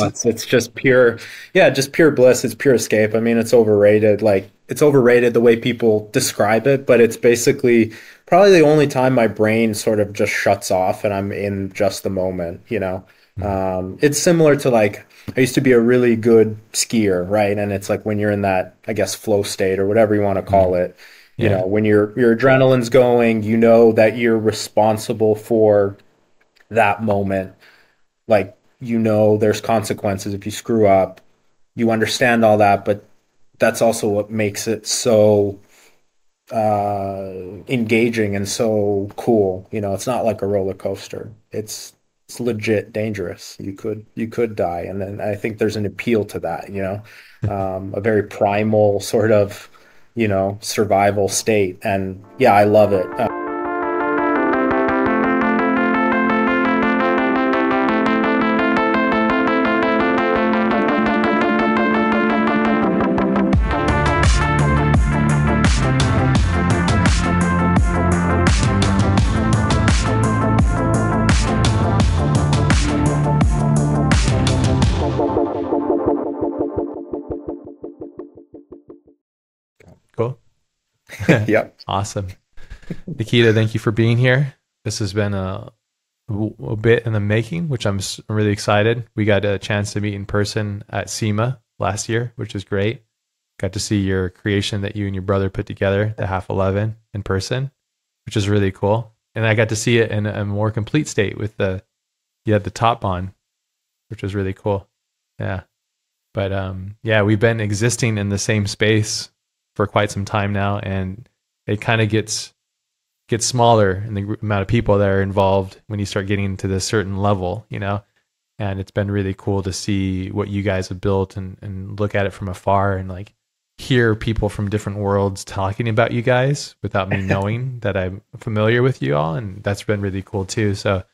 nuts. It's just pure, yeah, just pure bliss. It's pure escape. I mean, it's overrated. Like, it's overrated the way people describe it, but it's basically probably the only time my brain sort of just shuts off and I'm in just the moment, you know? Mm. It's similar to like, I used to be a really good skier, right? And it's like when you're in that, I guess, flow state or whatever you want to call Mm. it, you Yeah. know, when your adrenaline's going, you know that you're responsible for that moment. Like, you know, there's consequences if you screw up. You understand all that, but that's also what makes it so engaging and so cool. You know, it's not like a roller coaster. It's legit dangerous. You could die, and then I think there's an appeal to that. You know, a very primal sort of, you know, survival state, and yeah, I love it. Cool. Yep. Awesome. Nikita, thank you for being here. This has been a bit in the making, which I'm really excited. We got a chance to meet in person at SEMA last year, which is great. Got to see your creation that you and your brother put together, the half 11 in person, which is really cool. And I got to see it in a more complete state with you had the top on, which was really cool. Yeah. But yeah, we've been existing in the same space for quite some time now, and it kind of gets smaller in the amount of people that are involved when you start getting to this certain level, you know. And it's been really cool to see what you guys have built and look at it from afar and like hear people from different worlds talking about you guys without me knowing that I'm familiar with you all, and that's been really cool too. So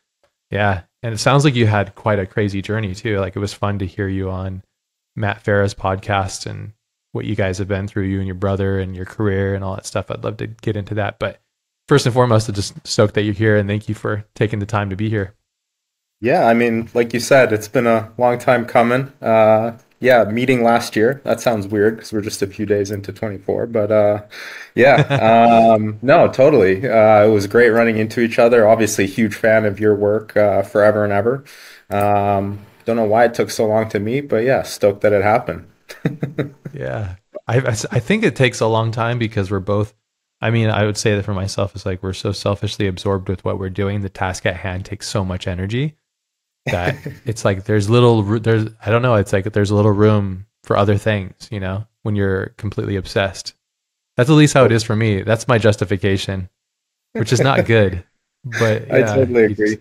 yeah, and it sounds like you had quite a crazy journey too. Like it was fun to hear you on Matt Farah's podcast and what you guys have been through, you and your brother and your career and all that stuff. I'd love to get into that. But first and foremost, I'm just stoked that you're here and thank you for taking the time to be here. Yeah, I mean, like you said, it's been a long time coming. Yeah, meeting last year. That sounds weird because we're just a few days into 24, but yeah, no, totally. It was great running into each other. Obviously, huge fan of your work, forever and ever. Don't know why it took so long to meet, but yeah, stoked that it happened. Yeah. I think it takes a long time because we're both, I mean, I would say that for myself, it's like we're so selfishly absorbed with what we're doing. The task at hand takes so much energy that it's like there's I don't know, it's like there's a little room for other things, you know, when you're completely obsessed. That's at least how it is for me. That's my justification, which is not good. But I yeah, totally agree.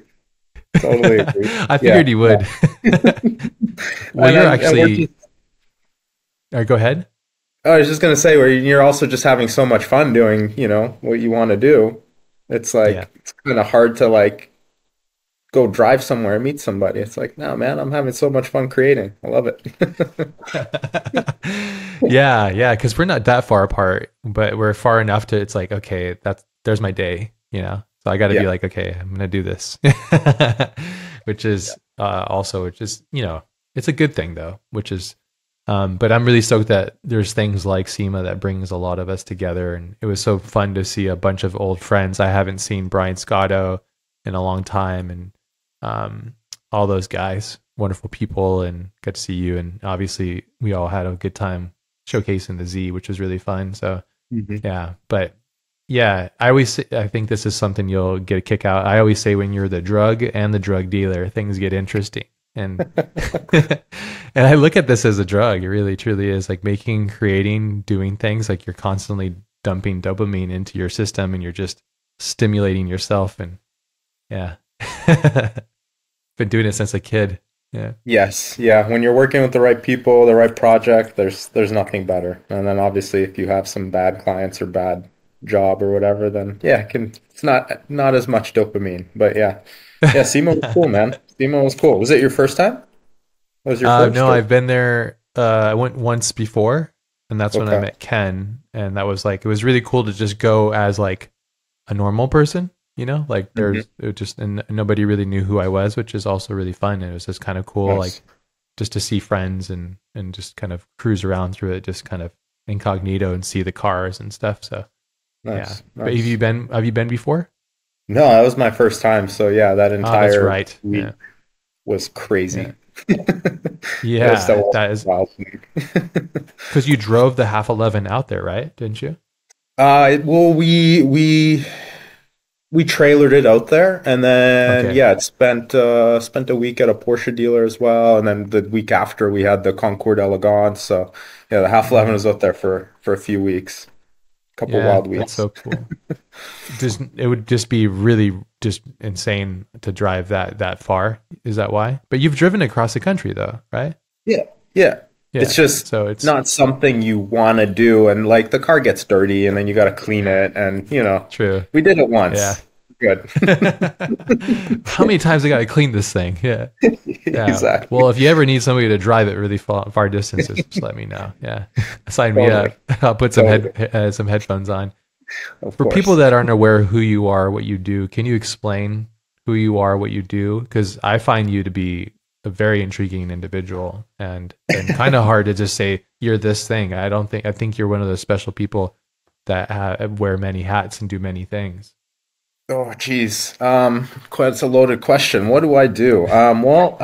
Totally agree. I Yeah. figured you would. Well, And, you're and we're actually, just, go ahead. I was just gonna say, where you're also just having so much fun doing, you know, what you want to do. It's Yeah. like it's kind of hard to like go drive somewhere and meet somebody. It's like, no, man, I'm having so much fun creating. I love it. Yeah, yeah, because we're not that far apart, but we're far enough to it's like, okay, there's my day, you know. So I got to be Yeah. like, okay, I'm gonna do this, which is which is it's a good thing though, which is, but I'm really stoked that there's things like SEMA that brings a lot of us together, and it was so fun to see a bunch of old friends. I haven't seen Brian Scotto in a long time, and all those guys, wonderful people, and got to see you. And obviously, we all had a good time showcasing the Z, which was really fun. So Mhm. yeah, but yeah, I think this is something you'll get a kick out. I always say when you're the drug and the drug dealer, things get interesting. And and I look at this as a drug. It really truly is like making, creating, doing things like you're constantly dumping dopamine into your system and you're just stimulating yourself. And yeah, been doing it since a kid. Yeah. Yes, yeah. When you're working with the right people, the right project, there's nothing better. And then obviously, if you have some bad clients or bad job or whatever, then yeah, it's not as much dopamine. But yeah, yeah. SEMA was cool, man. SEMA was cool. Was it your first time? Was your No, first or I've been there. I went once before, and that's when I okay? met Ken, and that was like it was really cool to just go as like a normal person, you know, like Hmm. it just and nobody really knew who I was, which is also really fun. And it was just kind of cool, like Nice. just to see friends and just kind of cruise around through it, just kind of incognito and see the cars and stuff. So yeah. Nice, But nice. have you been before? No, that was my first time. So yeah, that Oh, that's entire right. week Yeah. was Yeah. crazy. It was Yeah. so That is wild week. because you drove the half 11 out there, right? Didn't you? Well, we trailered it out there, and then Okay. yeah, it spent a week at a Porsche dealer as well, and then the week after we had the Concours d'Elegance. So yeah, the half 11 Mhm. was out there for a few weeks, a couple Yeah, wild that's weeks. so cool. Just it would just be really just insane to drive that far. Is that why? But you've driven across the country though, right? Yeah, yeah. It's Yeah. just So it's not something you want to do, and like the car gets dirty, and then you got to clean it, and true. we did it Yeah. once. Good. How many times I got to clean this thing? Yeah. Yeah. Exactly. Well, if you ever need somebody to drive it really far distances, just let me know. Yeah. Sign me Totally. up. I'll put Totally. some headphones on. Of For people course. that aren't aware of who you are, what you do, can you explain who you are, what you do? Because I find you to be a very intriguing individual and kind of hard to just say you're this thing. I think you're one of those special people that wear many hats and do many things. Oh, geez. Quite it's a loaded question. What do I do? Well,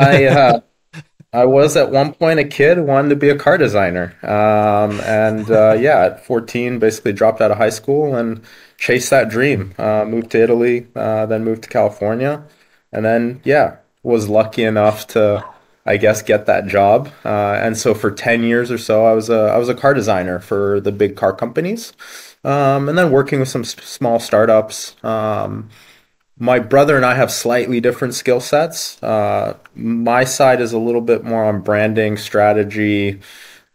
I was at one point a kid who wanted to be a car designer. And yeah, at 14, basically dropped out of high school and chased that dream. Moved to Italy, then moved to California, and then yeah, was lucky enough to, I guess, get that job. And so for 10 years or so, I was a car designer for the big car companies, and then working with some small startups. My brother and I have slightly different skill sets. My side is a little bit more on branding, strategy,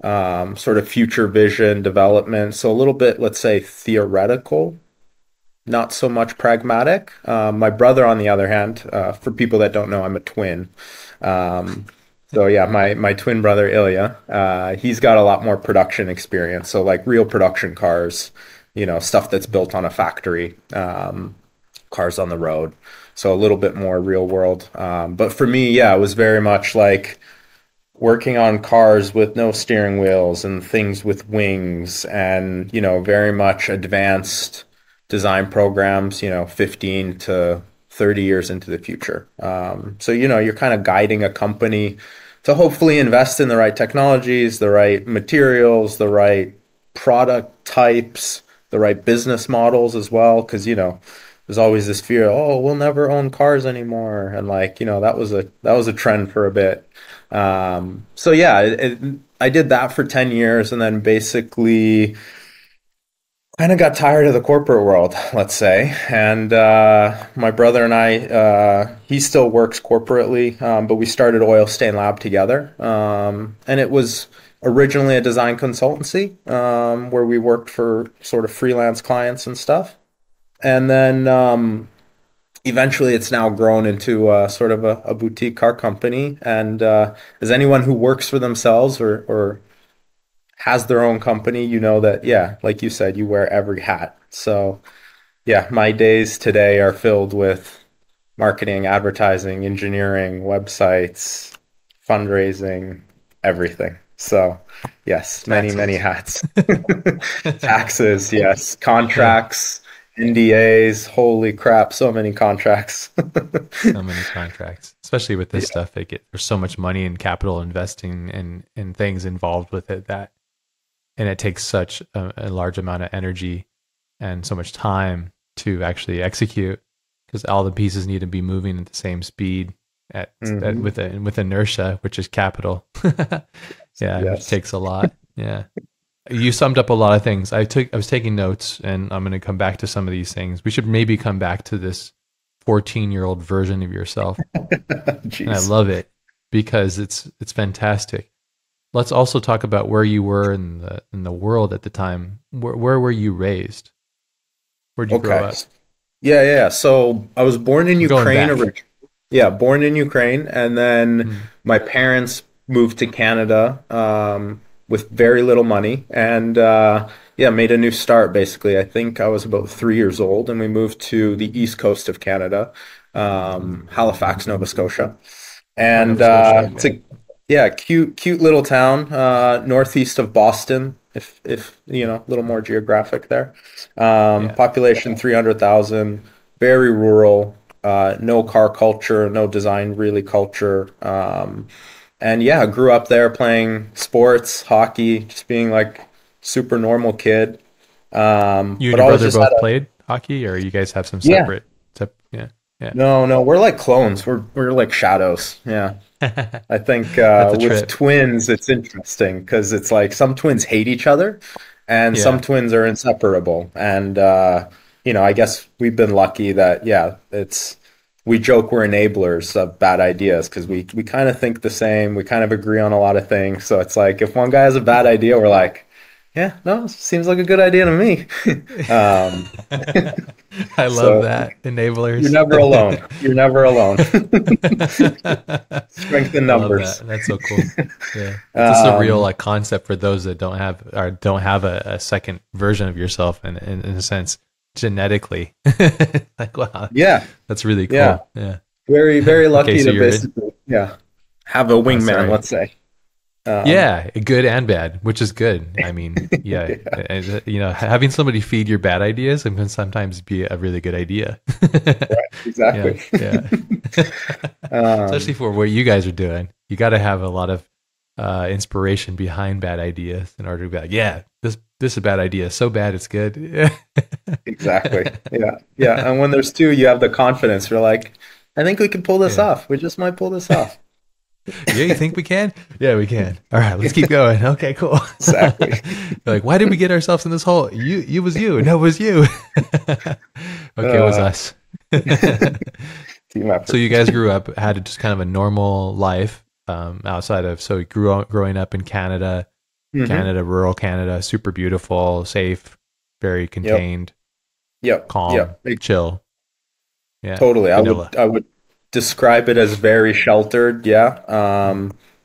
sort of future vision, development. So a little bit, let's say, theoretical, not so much pragmatic. My brother, on the other hand, for people that don't know, I'm a twin. Um, so yeah, my twin brother Ilya, he's got a lot more production experience. So like real production cars, stuff that's built on a factory. Cars on the road. So a little bit more real world. But for me, yeah, it was very much like working on cars with no steering wheels and things with wings and, very much advanced design programs, 15 to 30 years into the future. So, you're kind of guiding a company to hopefully invest in the right technologies, the right materials, the right product types, the right business models as well. Because, there's always this fear, oh, we'll never own cars anymore. And like, that was a trend for a bit. So yeah, I did that for 10 years and then basically kind of got tired of the corporate world, let's say. And my brother and I, he still works corporately, but we started Oil Stain Lab together. And it was originally a design consultancy where we worked for sort of freelance clients and stuff. And then eventually it's now grown into sort of a boutique car company. And as anyone who works for themselves or has their own company, you know that, yeah, like you said, you wear every hat. So, yeah, my days today are filled with marketing, advertising, engineering, websites, fundraising, everything. So, yes, many, many Taxes. hats. Taxes, yes, Yeah. contracts, NDAs, holy crap, so many contracts. So many contracts, especially with this Yeah. stuff. There's so much money and capital investing and things involved with it and it takes such a large amount of energy and so much time to actually execute because all the pieces need to be moving at the same speed Hmm. with inertia, which is capital. Yeah, which Yes. takes a lot. Yeah. You summed up a lot of things. I was taking notes and I'm going to come back to some of these things. We should maybe come back to this 14-year-old version of yourself. And I Jeez. love it because it's fantastic. Let's also talk about where you were in the world at the time. Where were you raised? Where'd you grow Okay. up? Yeah, yeah, yeah. So I was born in I'm going Ukraine back. originally. Yeah, born in Ukraine, and then Mm. my parents moved to Canada with very little money, and yeah, made a new start. Basically, I think I was about 3 years old, and we moved to the east coast of Canada, Halifax, Nova Scotia, Oh, and Nova Scotia. Okay. Yeah, cute little town, northeast of Boston, if a little more geographic there. Yeah. Population 300,000, very rural, no car culture, no design really culture. And yeah, grew up there playing sports, hockey, just being like super normal kid. You and But your always brother just had both a played hockey, or you guys have some yeah. yeah, yeah. No, we're like clones. We're like shadows. Yeah. I think That's a with trip. twins, it's interesting because it's like some twins hate each other and some Yeah. twins are inseparable. And, I guess we've been lucky that, yeah, we joke we're enablers of bad ideas because we kind of think the same. We kind of agree on a lot of things. So it's like if one guy has a bad idea, we're like, yeah, no, seems like a good idea to me. um, I love so that. you're Enablers. never alone. You're never alone. Strength in I love numbers. that. That's so cool. Yeah. It's a surreal Um, like concept for those that don't have a second version of yourself in a sense genetically. Like wow. yeah, That's really yeah. cool. Yeah. Very, very Okay, lucky so to you're in. basically, yeah, have a Oh, wingman, sorry. let's say. Um, Yeah, good and bad, which is good. I mean, yeah, yeah, having somebody feed your bad ideas can sometimes be a really good idea. Yeah, exactly. yeah. Especially Um, for what you guys are doing, you got to have a lot of inspiration behind bad ideas in order to be like, yeah, this is a bad idea, so bad it's good. Yeah, exactly. Yeah, yeah. And when there's two, you have the confidence. You're like, I think we can pull this yeah. off. We just might pull this off. Yeah, you think we can? Yeah, we can. All right, let's keep going. Okay, cool. Exactly. Like, why did we get ourselves in this hole? You was you. No, it was you. Okay, it was Uh, us. team So effort. you guys grew up, had just kind of a normal life outside of. So you growing up in Canada, Hmm. Rural Canada, super beautiful, safe, very Yep. contained, Yep. calm, Yep. chill. Yeah, Totally. I would vanilla. I would describe it as very sheltered. Yeah.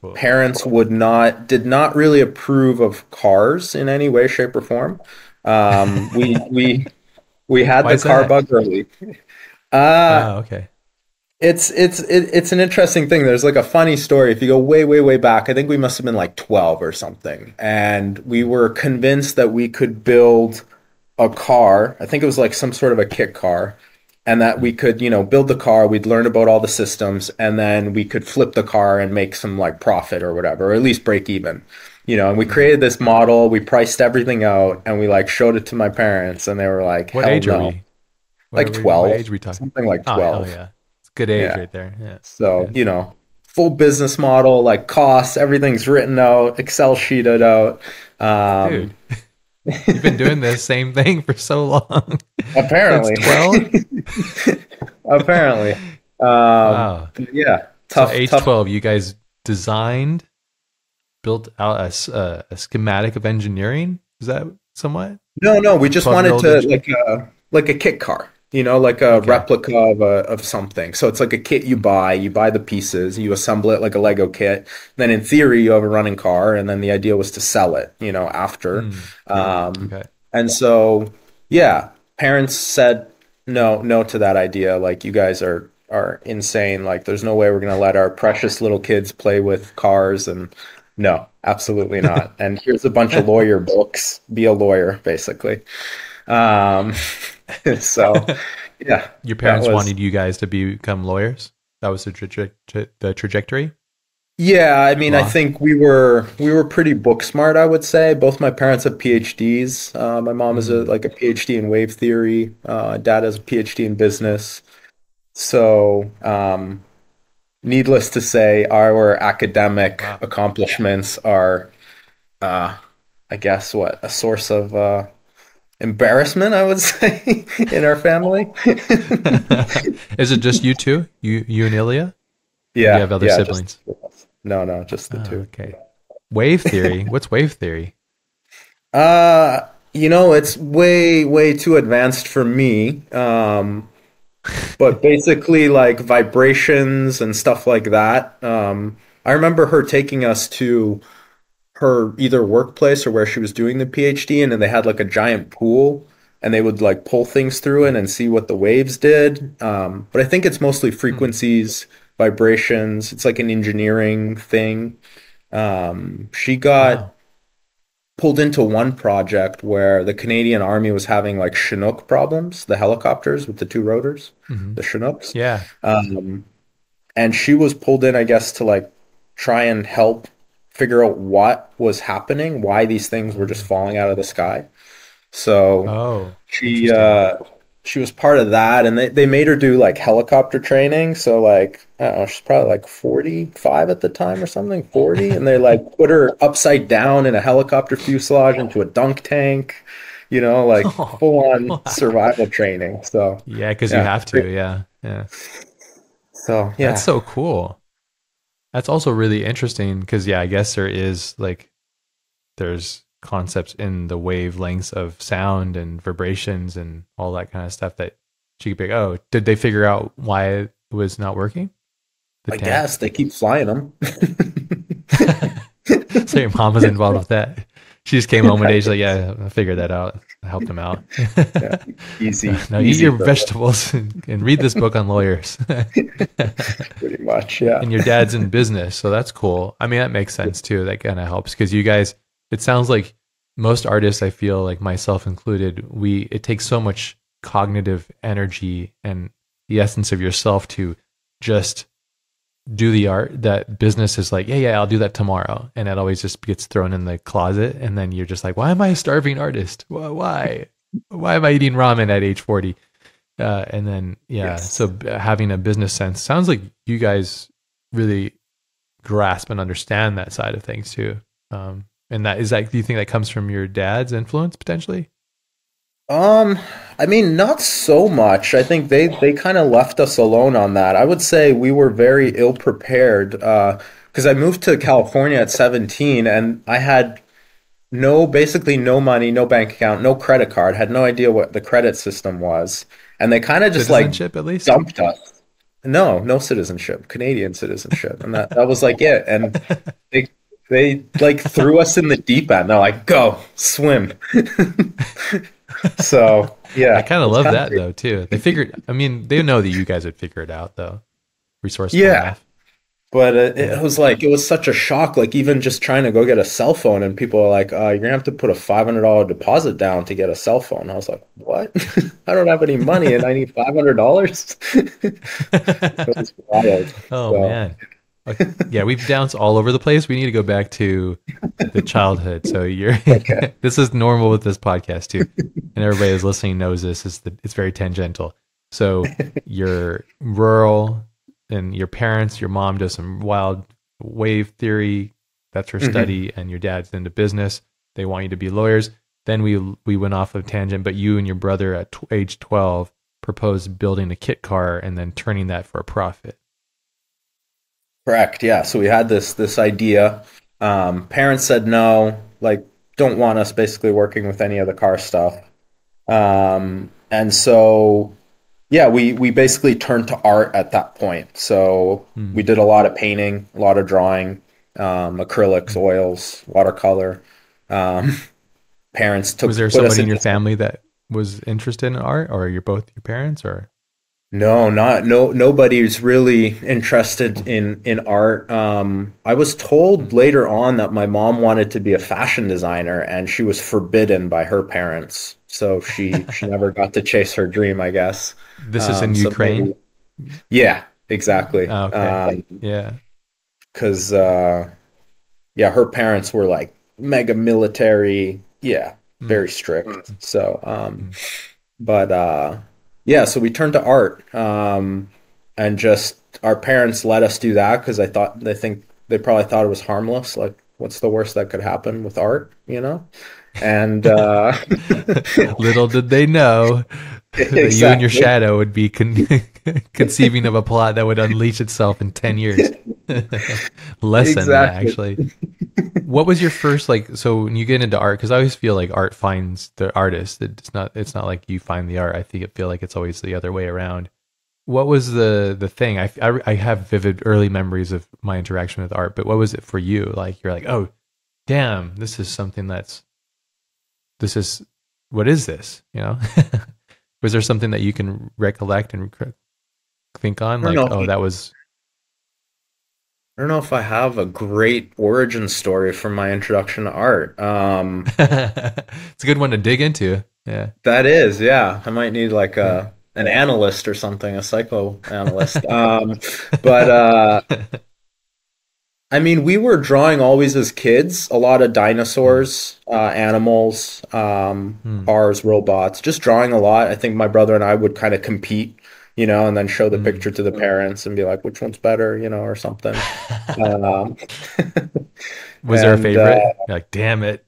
Cool. Parents did not really approve of cars in any way, shape, or form. We had Why the is car that? bug early. Uh, Okay. it's an interesting thing. There's like a funny story. If you go way, way, way back, I think we must have been like 12 or something. And we were convinced that we could build a car. I think it was like some sort of a kit car. And that we could, build the car. We'd learn about all the systems, and then we could flip the car and make some like profit or whatever, or at least break even. And we Mm-hmm. created this model. We priced everything out, and we like showed it to my parents, and they were like, What "Hell age are no!" we? Like What 12, age are we talking? something like Oh hell 12. yeah, it's a good age Yeah. right there. Yeah, So, yeah. full business model, like costs, everything's written out, Excel sheeted out. Dude, Um, you've been doing this same thing for so long. Since apparently, 12? apparently. Wow. Yeah, So tough, age tough. 12, you guys designed, built out a schematic of engineering. Is that somewhat No, we just 12 year wanted old to engineer? like a kit car, like a Okay. replica of something. So it's like a kit you buy the pieces, you assemble it like a Lego kit. Then in theory, you have a running car, and then the idea was to sell it, after. Hmm. Um, Okay. and so, yeah, parents said no to that idea. Like, you guys are insane. Like, there's no way we're gonna let our precious little kids play with cars, and no, absolutely not. And here's a bunch of lawyer books. Be a lawyer, basically. Um, so yeah, Your that parents was wanted you guys to become lawyers. That was the trajectory. yeah. I mean, I Law. think we were pretty book smart, I would say. Both my parents have PhDs. My mom is Hmm. like a PhD in wave theory. Dad has a PhD in business. So, needless to say, our academic Wow. accomplishments are, uh, I guess, what a source of embarrassment, I would say, in our family. Is it just you two? You and Ilya? Or do you Yeah, have other yeah, just siblings? no, just the Oh, two. okay. Wave theory. What's wave theory? Uh, it's way, way too advanced for me. But basically like vibrations and stuff like that. I remember her taking us to her either workplace or where she was doing the PhD, and then they had like a giant pool, and they would like pull things through it and see what the waves did. But I think it's mostly Hmm. frequencies, vibrations. It's like an engineering thing. She got Wow. pulled into one project where the Canadian Army was having like Chinook problems, the helicopters with the two rotors, Hmm. the Chinooks. Yeah. Um, and she was pulled in, I guess, to like try and help figure out what was happening, why these things were just Oh, falling out of the sky. So oh, she interesting. she was part of that, and they made her do like helicopter training. So like I don't know, she's probably like 45 at the time or something, 40, and they like put her upside down in a helicopter fuselage into a dunk tank, like Oh, full on wow. survival training. So Yeah, because you yeah, have to. Yeah. Yeah. so That's yeah, so cool. That's also really interesting because, yeah, I guess there is like, there's concepts in the wavelengths of sound and vibrations and all that kind of stuff that she could be, oh, did they figure out why it was not working? The I tank? guess they keep flying them. So your mom was involved with that. She just came home one day. She's like, yeah, I figured that out. I helped him out. Yeah, easy, Now eat easy your for vegetables and read this book on lawyers. pretty much. Yeah. And your dad's in business, so that's cool. I mean, that makes sense too. That kind of helps because you guys, it sounds like most artists, I feel like myself included, it takes so much cognitive energy and the essence of yourself to just do the art that business is like, yeah, I'll do that tomorrow. And it always just gets thrown in the closet. And then you're just like, why am I a starving artist? Why? Why am I eating ramen at age 40? And then, yeah, so Yes. having a business sense sounds like you guys really grasp and understand that side of things too. And do you think that comes from your dad's influence potentially? Um, I mean, not so much. I think they kind of left us alone on that. I would say we were very ill prepared because I moved to California at 17 and I had basically no money, no bank account, no credit card, had no idea what the credit system was. And they kind of just like Citizenship, at least? dumped us. No, no citizenship, Canadian citizenship. And that was like it. And they they like threw us in the deep end. They're like, go, swim. So I yeah, kind of it's love kind of that though too. I mean, they know that you guys would figure it out though. Resourceful yeah. enough. But Yeah. it was such a shock. Like even just trying to go get a cell phone, and people are like, "You're gonna have to put a $500 deposit down to get a cell phone." I was like, "What? I don't have any money, and I need $500." It was wild. Oh So man. Yeah, we've bounced all over the place. We need to go back to the childhood. So you're okay, this is normal with this podcast too. And everybody who's listening knows this is it's very tangential. So you're rural and your parents, your mom does some wild wave theory, that's her hmm study, and your dad's into business. They want you to be lawyers. Then we went off of tangent, but you and your brother at age 12 proposed building a kit car and then turning that for a profit. correct. Yeah. So we had this idea. Parents said no, like don't want us basically working with any of the car stuff. And so yeah, we basically turned to art at that point. So we Hmm. did a lot of painting, a lot of drawing, acrylics, Hmm. oils, watercolor. Um, Parents Was took there put us somebody in into your family that was interested in art, or you're both your parents, or? no, not no nobody's really interested in art. I was Hmm. told later on that my mom wanted to be a fashion designer and she was forbidden by her parents. So she never got to chase her dream, I guess. This is in So Ukraine. maybe yeah, exactly. Oh, okay. Yeah. Because yeah, her parents were like mega military, yeah, Mm. very strict. So Mm. but yeah, so we turned to art, and just our parents let us do that because they probably thought it was harmless. Like, what's the worst that could happen with art, you know? And Little did they know that you and your exactly, shadow would be conceiving of a plot that would unleash itself in 10 years. Less than that, exactly. actually. What was your first like? So when you get into art, because I always feel like art finds the artist. It's not like you find the art. I feel like it's always the other way around. What was the thing? I have vivid early memories of my interaction with art, but what was it for you? Like you're like, oh, damn, this is what is this? You know? Was there something that you can recollect and think on? I don't Like, know. oh, that was. I don't know if I have a great origin story for my introduction to art. It's a good one to dig into. Yeah. That is, yeah. I might need like Yeah. a an analyst or something, a psychoanalyst. But I mean, we were drawing always as kids, a lot of Mm, dinosaurs, animals, mm, cars, robots, just drawing a lot. I think my brother and I would kind of compete, and then show the mm. picture to the parents and be like, which one's better, or something. Um, Was there a and favorite? You're like, damn it.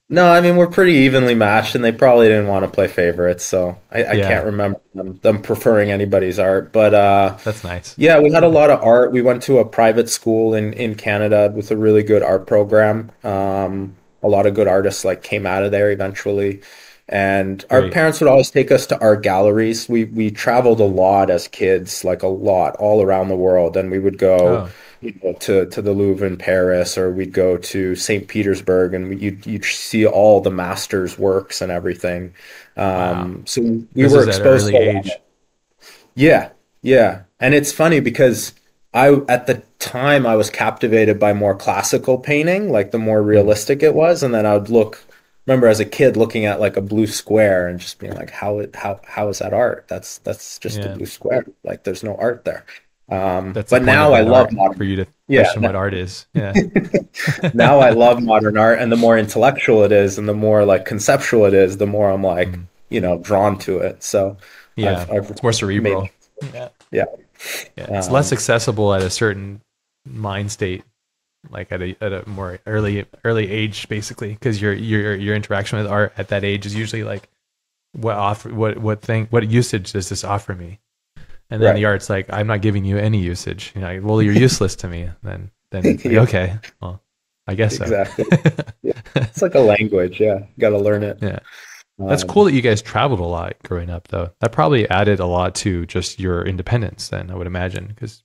No, I mean we're pretty evenly matched, and they probably didn't want to play favorites, so I can't Yeah, remember them preferring anybody's art. But that's nice. yeah, we had a lot of art. We went to a private school in Canada with a really good art program. A lot of good artists like came out of there eventually, and our Great. parents would always take us to art galleries. We traveled a lot as kids, like a lot, all around the world, and we would go, Oh, to the Louvre in Paris, or we'd go to St. Petersburg, and you'd see all the masters' works and everything. wow. So we This were is at an exposed early to a lot. age. Yeah, yeah. And it's funny because at the time I was captivated by more classical painting, like the more Mm, realistic it was, and then I would remember as a kid looking at like a blue square and just being like, how is that art? That's just a yeah, blue square. Like there's no art there. that's the But point now of I that love art for modern. you to Yeah, question what art is. Yeah. now I love modern art, and the more intellectual it is, and the more like conceptual it is, the more I'm like, Mm, drawn to it. So yeah, I've it's more made cerebral. Yeah. yeah. Yeah, it's less Um, accessible at a certain mind state, like at a more early age, basically, because your interaction with art at that age is usually like what usage does this offer me? And then right. the art's like, I'm not giving you any usage. Like, well, you're useless to me. Then it's like, Yeah, okay, well, I guess so. exactly. Yeah. It's like a language. Yeah. You got to learn it. Yeah. That's cool Um, that you guys traveled a lot growing up, though. That probably added a lot to just your independence, then, I would imagine, because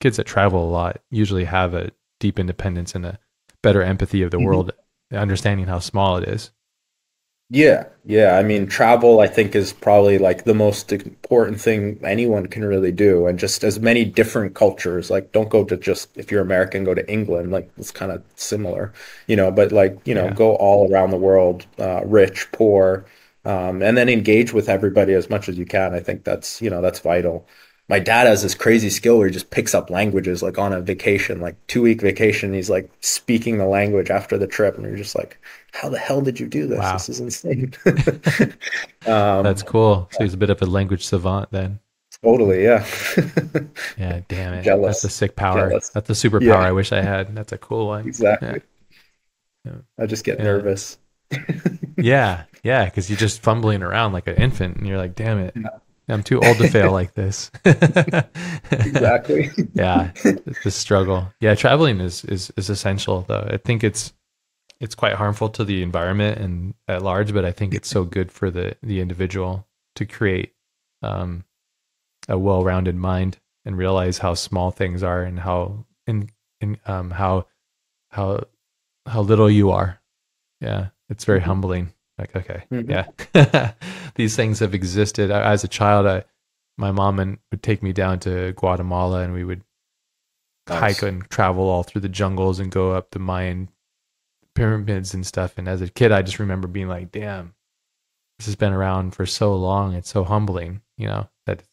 kids that travel a lot usually have a deep independence and a better empathy of the mhm. world, understanding how small it is. Yeah. Yeah. I mean, travel, I think, is probably like the most important thing anyone can really do. And just as many different cultures, like don't go to just, if you're American, go to England. Like it's kind of similar, but like, Yeah. go all around the world, rich, poor, and then engage with everybody as much as you can. I think that's vital. My dad has this crazy skill where he just picks up languages like on a vacation, like 2 week vacation. He's like speaking the language after the trip, and you're just like, how the hell did you do this? Wow. This is insane. That's Um, cool. So he's a bit of a language savant then. totally, yeah. Yeah, damn it. That's a Jealous, sick power. jealous. That's a superpower Yeah, I wish I had. That's a cool one. Yeah. exactly. Yeah. I just get Yeah. nervous. Yeah. Yeah. Because you're just fumbling around like an infant and you're like, damn it. Yeah, I'm too old to fail like this. exactly. Yeah. The struggle. Yeah. Traveling is essential though. I think it's quite harmful to the environment and at large, but I think it's so good for the individual to create um, a well-rounded mind and realize how small things are and in how how little you are. Yeah, it's very Mhm, humbling. Like, okay, mhm. yeah, these things have existed. As a child, my mom would take me down to Guatemala, and we would hike Nice. and travel all through the jungles and go up the Mayan pyramids and stuff. And as a kid, I just remember being like, damn, this has been around for so long. It's so humbling, that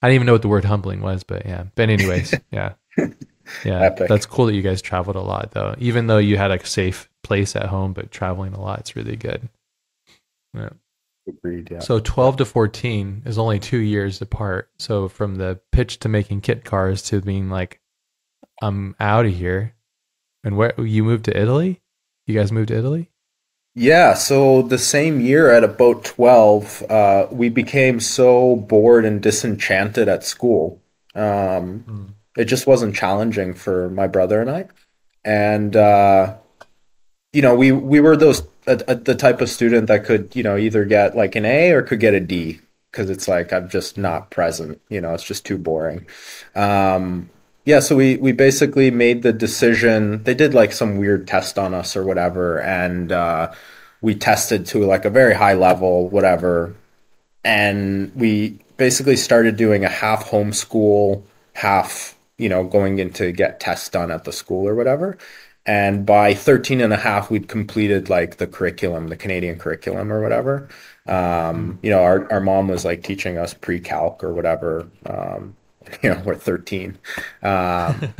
I didn't even know what the word humbling was, but yeah. But anyways, yeah. Yeah. That's Epic. cool that you guys traveled a lot though. Even though you had a safe place at home, but traveling a lot, it's really good. Yeah. Agreed. Yeah. So Yeah. 12 to 14 is only 2 years apart. So from the pitch to making kit cars to being like, I'm out of here. And where you moved to Italy? You guys moved to Italy? Yeah, so the same year at about 12, we became so bored and disenchanted at school. Um, Mm. it just wasn't challenging for my brother and I. And we were the type of student that could, either get like an A or could get a D because it's like I'm just not present. It's just too boring. Yeah, so we basically made the decision. They did like some weird test on us or whatever, and we tested to like a very high level, whatever, and we basically started doing a half homeschool, half going in to get tests done at the school or whatever. And by 13 and a half, we'd completed like the curriculum, the Canadian curriculum or whatever. Mm. Our mom was like teaching us pre-calc or whatever. We're 13.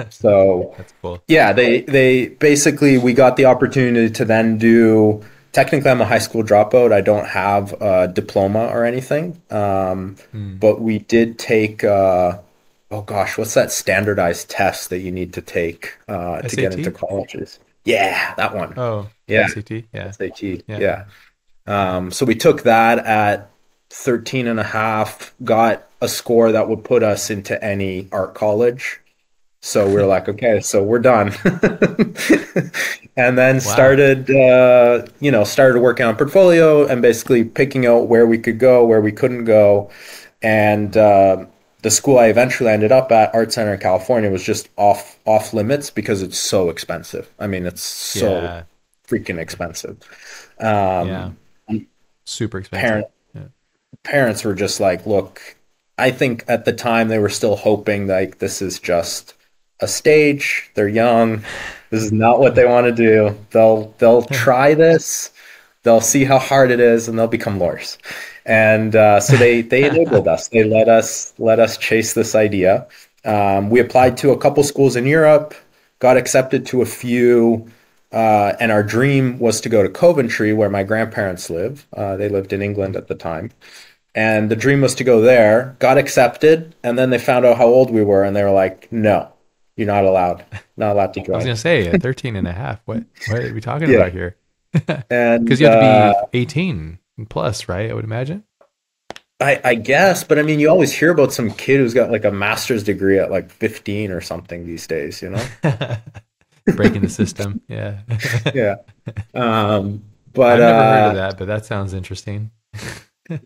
So That's cool. yeah, they basically we got the opportunity to then do. Technically, I'm a high school dropout. I don't have a diploma or anything, Mm. but we did take. Oh gosh, what's that standardized test that you need to take to get into SAT? colleges? Yeah, that one. Oh, Yeah, SAT. Yeah. SAT. Yeah. Yeah. So we took that at 13 and a half, got a score that would put us into any art college. So we are like, okay, so we're done. And then Wow. started working on portfolio and basically picking out where we could go, where we couldn't go. And the school I eventually ended up at, Art Center in California, was just off limits because it's so expensive. I mean, it's so Yeah. freaking expensive. Yeah. Um, Super expensive. parent Yeah. parents were just like, look, I think at the time they were still hoping like this is just a stage. They're young. This is not what they want to do. They'll try this. They'll see how hard it is, and they'll become lawyers. And so they enabled us. They let us chase this idea. We applied to a couple schools in Europe, got accepted to a few, and our dream was to go to Coventry, where my grandparents live. They lived in England at the time, and the dream was to go there. Got accepted, and then they found out how old we were, and they were like, "No, you're not allowed to I was join." gonna say at 13 and a half. What are we talking Yeah, about here? Because and you have to be 18 plus, right? I would imagine. I guess, but I mean, you always hear about some kid who's got like a master's degree at like 15 or something these days, you know? Breaking the system. Yeah. Yeah. Um, but I've never heard of that, but that sounds interesting.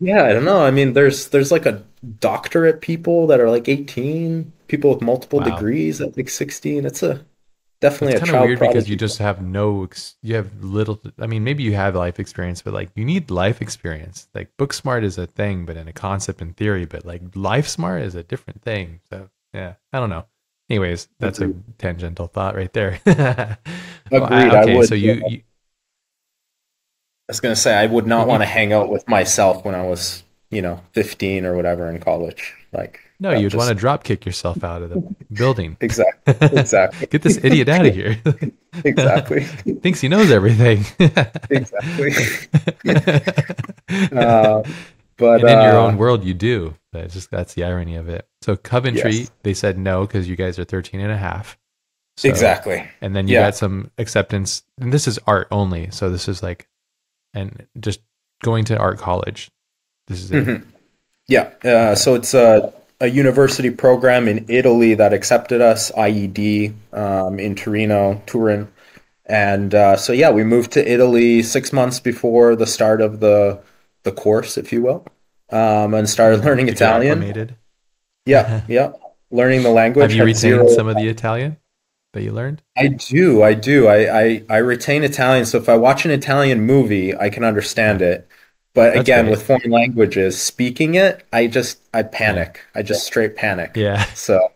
yeah, I don't know. I mean, there's like a doctorate people that are like 18, people with multiple Wow. degrees at like 16. It's a That's definitely a kind of child weird because you prodigy. just have you have little, I mean, maybe you have life experience, but like you need life experience. Like book smart is a thing, but in a concept and theory, but like life smart is a different thing. So yeah, I don't know. Anyways, that's a Agreed. tangential thought right there. Well, Agreed. okay, so you I was gonna say I would not want you to hang out with myself when I was, 15 or whatever in college. Like no, that you'd want to just drop kick yourself out of the building. exactly, exactly, Get this idiot out of here. exactly, Thinks he knows everything. exactly. Uh, but And in your own world, you do. That's the irony of it. So Coventry, yes, they said no because you guys are 13 and a half. So, exactly. and then you Yeah. got some acceptance. And this is art only. So this is like, and just going to art college. This is it. Mhm. Yeah. Okay. So it's a university program in Italy that accepted us, IED, in Turin. And so yeah, we moved to Italy 6 months before the start of the course, if you will, and started learning To get Italian. acclimated. Yeah, yeah. Learning the Have language, you had retained zero. some of the Italian that you learned? I do. I retain Italian, so if I watch an Italian movie, I can understand Yeah, it. But that's again, great. with foreign languages, speaking it, I Yeah. panic. I just straight panic. Yeah. So,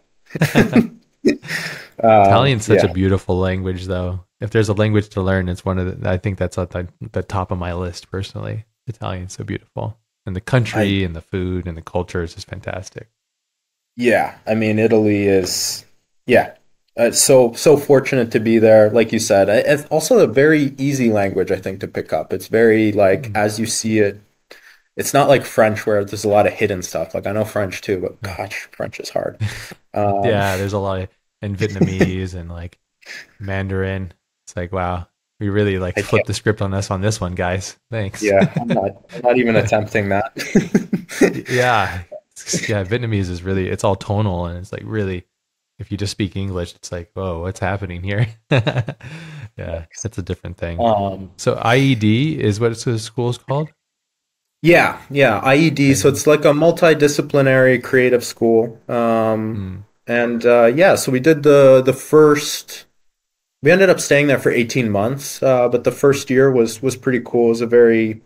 Italian's such a yeah, beautiful language, though. If there's a language to learn, it's one of I think that's at the top of my list personally. Italian's so beautiful. And the I country and the food and the culture is just fantastic. yeah. I mean, Italy is yeah. So fortunate to be there. Like you said, it's also a very easy language, I think, to pick up. It's very like Mm. as you see it. It's not like French where there's a lot of hidden stuff. Like I know French too, but Yeah. gosh, French is hard. Um, Yeah, there's a lot of and Vietnamese and like Mandarin. It's like, wow, we really like I flipped can't. the script on this one, guys. Thanks. Yeah, I'm not even attempting that. Yeah. Yeah, Vietnamese is really it's all tonal and it's like really if you just speak English, it's like, whoa, what's happening here? Yeah, it's a different thing. Um, So IED is what the school's called? yeah, yeah, IED. So Okay. it's like a multidisciplinary creative school. Mm, And yeah, so we did the first. We ended up staying there for 18 months, but the first year was pretty cool. It was a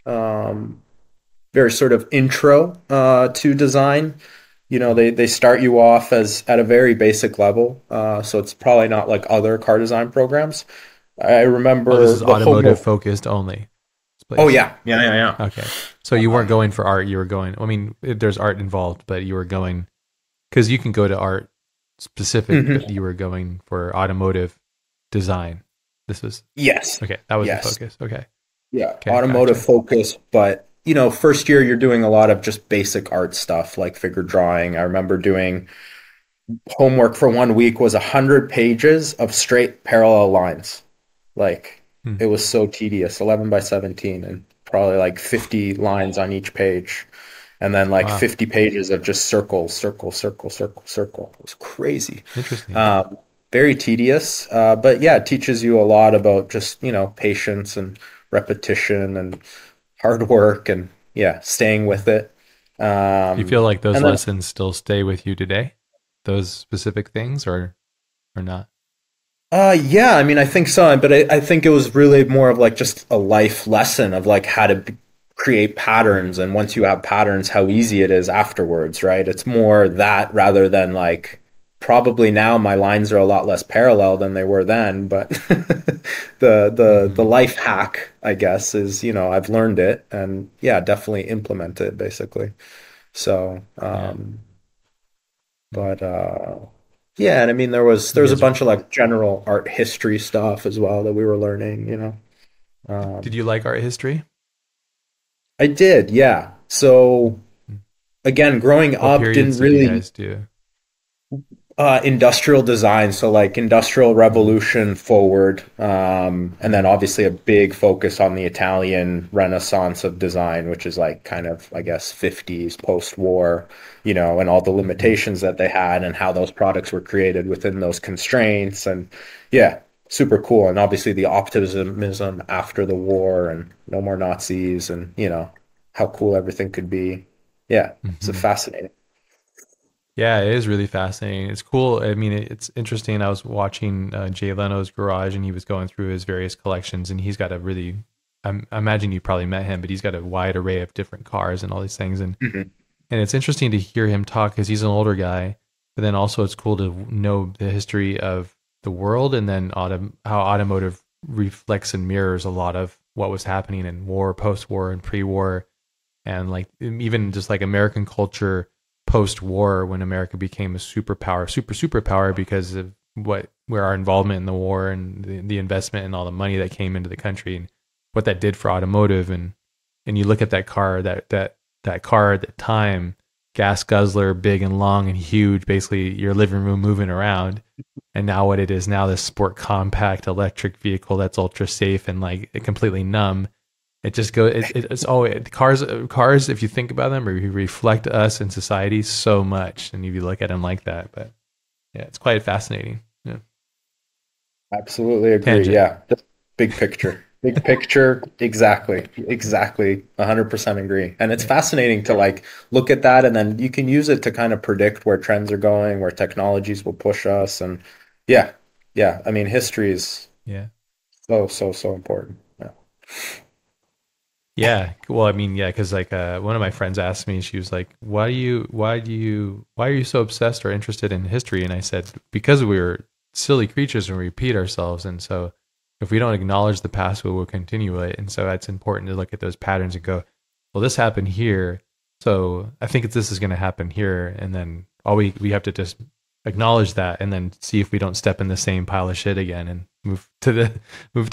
um, very sort of intro to design. they start you off as at a very basic level. So it's probably not like other car design programs. I Oh, this remember is the automotive homework. focused only. This Oh place. yeah, yeah, yeah, yeah. Okay. So you weren't going for art. You were going, I mean, there's art involved, but you were going, because you can go to art specific, but Mhm. you were going for automotive design. This was, Yes, okay. That was the yes, focus. Okay. yeah. Okay. Automotive Gotcha. focus, but first year you're doing a lot of just basic art stuff like figure drawing. I remember doing homework for 1 week was 100 pages of straight parallel lines. Like Hmm. it was so tedious, 11 by 17, and probably like 50 lines on each page, and then like Wow. 50 pages of just circles, circle, circle, circle, circle. It was crazy. Interesting. Um, Very tedious, but yeah, it teaches you a lot about just patience and repetition and hard work and yeah, staying Yeah. with it. Do you feel like those And then lessons still stay with you today? Those specific things or not? Yeah, I mean, I think so, but I think it was really more of like just a life lesson of like how to create patterns, and once you have patterns, how easy it is afterwards, right? It's more that rather than like probably now my lines are a lot less parallel than they were then, but the Mm-hmm. life hack, I guess, is I've learned it and yeah, definitely implement it basically. So, Yeah. Mm. but yeah, and I mean You there's a guys, bunch of like general art history stuff as well that we were learning. did Um, you like art history? I did, yeah. So Mm. again, growing What up periods didn't did you really guys do? industrial design, so like industrial Mm-hmm. revolution forward, and then Mm-hmm. obviously a big focus on the Italian Renaissance of design, which is like kind of, I guess, 50s post-war, and all the Mm-hmm. limitations that they had and how those products were created within those constraints, and yeah, super cool. And obviously the optimism after the war and no more Nazis, and how cool everything could be. Yeah, it's a Mm-hmm. fascinating. Yeah, it is really fascinating. It's cool. I mean, it's interesting. I was watching Jay Leno's garage, and he was going through his various collections, and he's got a really, I imagine you probably met him, but he's got a wide array of different cars and all these things, Mhm. and it's interesting to hear him talk because he's an older guy, but then also it's cool to know the history of the world and then how automotive reflects and mirrors a lot of what was happening in war, post-war, and pre-war, and like even just like American culture post-war when America became a superpower, superpower because of where our involvement in the war and the investment and all the money that came into the country and what that did for automotive and you look at that car that car at the time, gas guzzler, big and long and huge, basically your living room moving around. And now what it is now, this sport compact electric vehicle that's ultra safe and like completely numb. It just goes. It's always cars. If you think about them, reflect us in society so much, and if you look at them like that, but yeah, it's quite fascinating. Yeah. Absolutely agree. Tangent. Yeah. Just big picture. Big picture. Exactly. Exactly. 100% agree. And it's Yeah. fascinating to like look at that and then you can use it to kind of predict where trends are going, where technologies will push us. And yeah. Yeah. I mean, history is Yeah. so, so, so important. Yeah. Yeah. Well, I mean, yeah, because like one of my friends asked me, she was like, why are you so obsessed or interested in history?" And I said, "Because we're silly creatures and we repeat ourselves, and so if we don't acknowledge the past, we will continue it. And so it's important to look at those patterns and go, well, this happened here, so I think this is going to happen here, and then all we have to just acknowledge that, and then see if we don't step in the same pile of shit again, and move to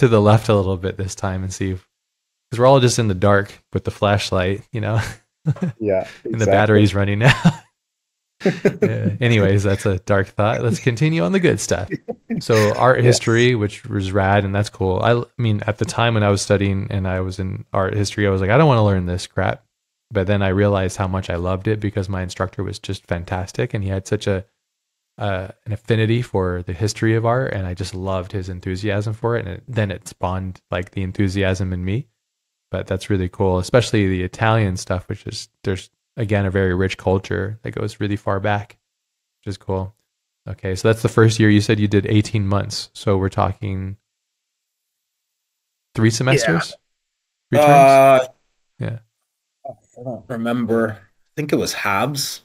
the left a little bit this time, and see if because we're all just in the dark with the flashlight, Yeah. and the Exactly. battery's running out. Yeah. Anyways, that's a dark thought. Let's continue on the good stuff. So art Yes. history, which was rad, and that's cool. I mean, at the time when I was studying and I was in art history, I was like, I don't want to learn this crap. But then I realized how much I loved it because my instructor was just fantastic, and he had such an affinity for the history of art, and I just loved his enthusiasm for it. And then it spawned like the enthusiasm in me, but that's really cool, especially the Italian stuff, which is there's again a very rich culture that goes really far back, which is cool. Okay, so that's the first year. You said you did 18 months, so we're talking three Yeah. semesters, three terms. Uh, Yeah. I don't remember. I think it was halves.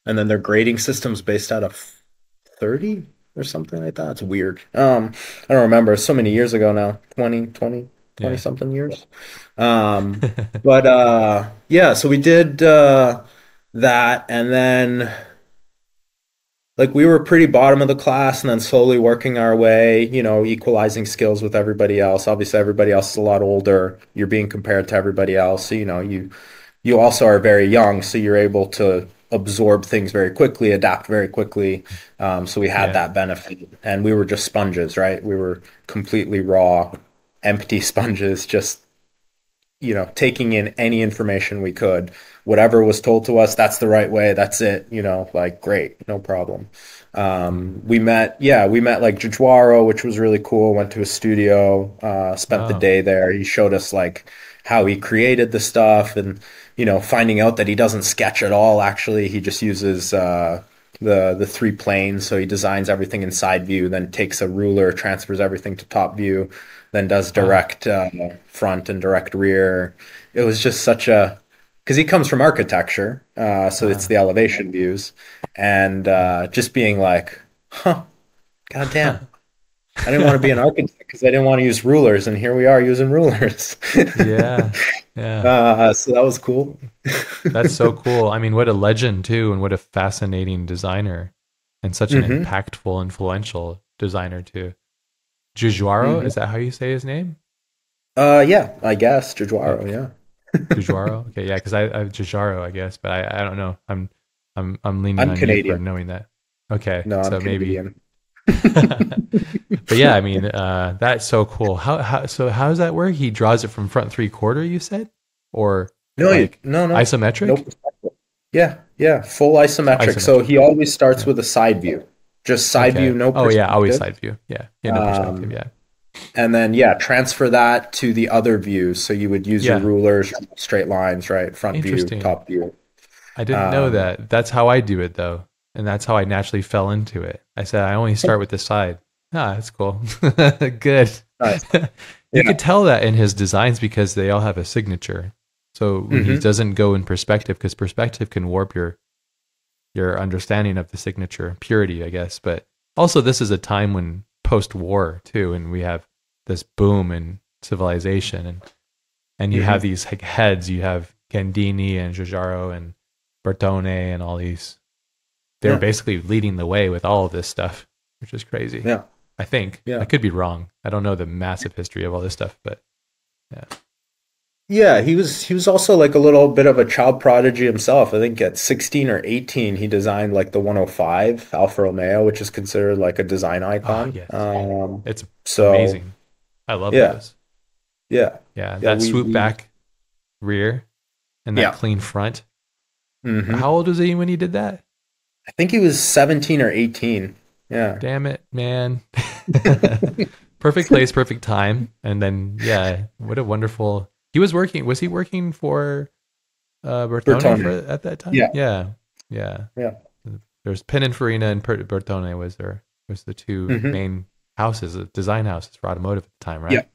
and then their grading system's based out of 30 or something like that. It's weird. I don't remember. So many years ago now. 20 Yeah. something years. Um, but yeah, so we did that, and then like we were pretty bottom of the class, and then slowly working our way, equalizing skills with everybody else. Obviously, everybody else is a lot older. You're being compared to everybody else. So, you also are very young, so you're able to absorb things very quickly, adapt very quickly. So we had Yeah. that benefit, and we were just sponges, right? We were completely raw, empty sponges, just taking in any information we could. Whatever was told to us, that's the right way. That's it. Like great, no problem. Mhm. We met like Jajuaro, which was really cool. Went to a studio, spent the Oh, day there. He showed us like how he created the stuff, and finding out that he doesn't sketch at all. Actually, he just uses the three planes. So he designs everything in side view, then takes a ruler, transfers everything to top view, then does wow. direct front and direct rear. It was just such a because he comes from architecture, so it's Uh, the elevation views, and mm. just being like, huh, goddamn, I didn't want to be an architect because I didn't want to use rulers, and here we are using rulers. Yeah. Yeah. So that was cool. That's so cool. I mean, what a legend too, and what a fascinating designer, and such an Hmm. impactful, influential designer too. Jujuaro, Hmm. is that how you say his name? Yeah, I guess Yeah, Jajuaro. Yeah, Jujuaro. Okay, yeah, because I Jujaro, I guess, but I don't know. I'm leaning I'm on you for Canadian. knowing that. Okay, No, I'm so maybe. Canadian. But yeah, I mean, that's so cool. How does that work? He draws it from front three quarter, you said, or No, like no, isometric? nope. Yeah, yeah, full isometric. So Isometric. he always starts Yeah. with a side view, just side view, Okay. no Oh yeah, always perspective. side view. Yeah. Yeah, no perspective. Um, Yeah. and then yeah, transfer that to the other views. So you would use your Yeah. rulers, straight lines, right? Front view, Interesting. top view. I didn't know Um, that. That's how I do it though. And that's how I naturally fell into it. I said I only start with the side. Ah, that's cool. Good. nice. You Yeah. could tell that in his designs because they all have a signature. So when he Hmm. doesn't go in perspective, because perspective can warp your understanding of the signature purity, I guess. But also, this is a time when post-war too, and we have this boom in civilization, and you have Hmm. these like heads. You have Gandini and Giugiaro and Bertone and all these. They're Yeah. basically leading the way with all of this stuff, which is crazy. Yeah. I think I Yeah. could be wrong. I don't know the massive history of all this stuff, but yeah. Yeah, he was also like a little bit of a child prodigy himself. I think at 16 or 18 he designed like the 105 Alfa Romeo, which is considered like a design Ah, icon. yes, it's So amazing. I love yeah, those. yeah, Yeah, yeah, that we swoop we back rear and that yeah. clean front. Hmm. How old was he when he did that? I think he was 17 or 18. Yeah. Damn it, man. Perfect place, perfect time. And then, yeah, what a wonderful. He was working. Was he working for Bertone for Bertone. at that time? Yeah. Yeah, yeah. Yeah. There's Pininfarina and Bertone was the two Hmm. main houses, design houses for automotive at the time, Yeah. right?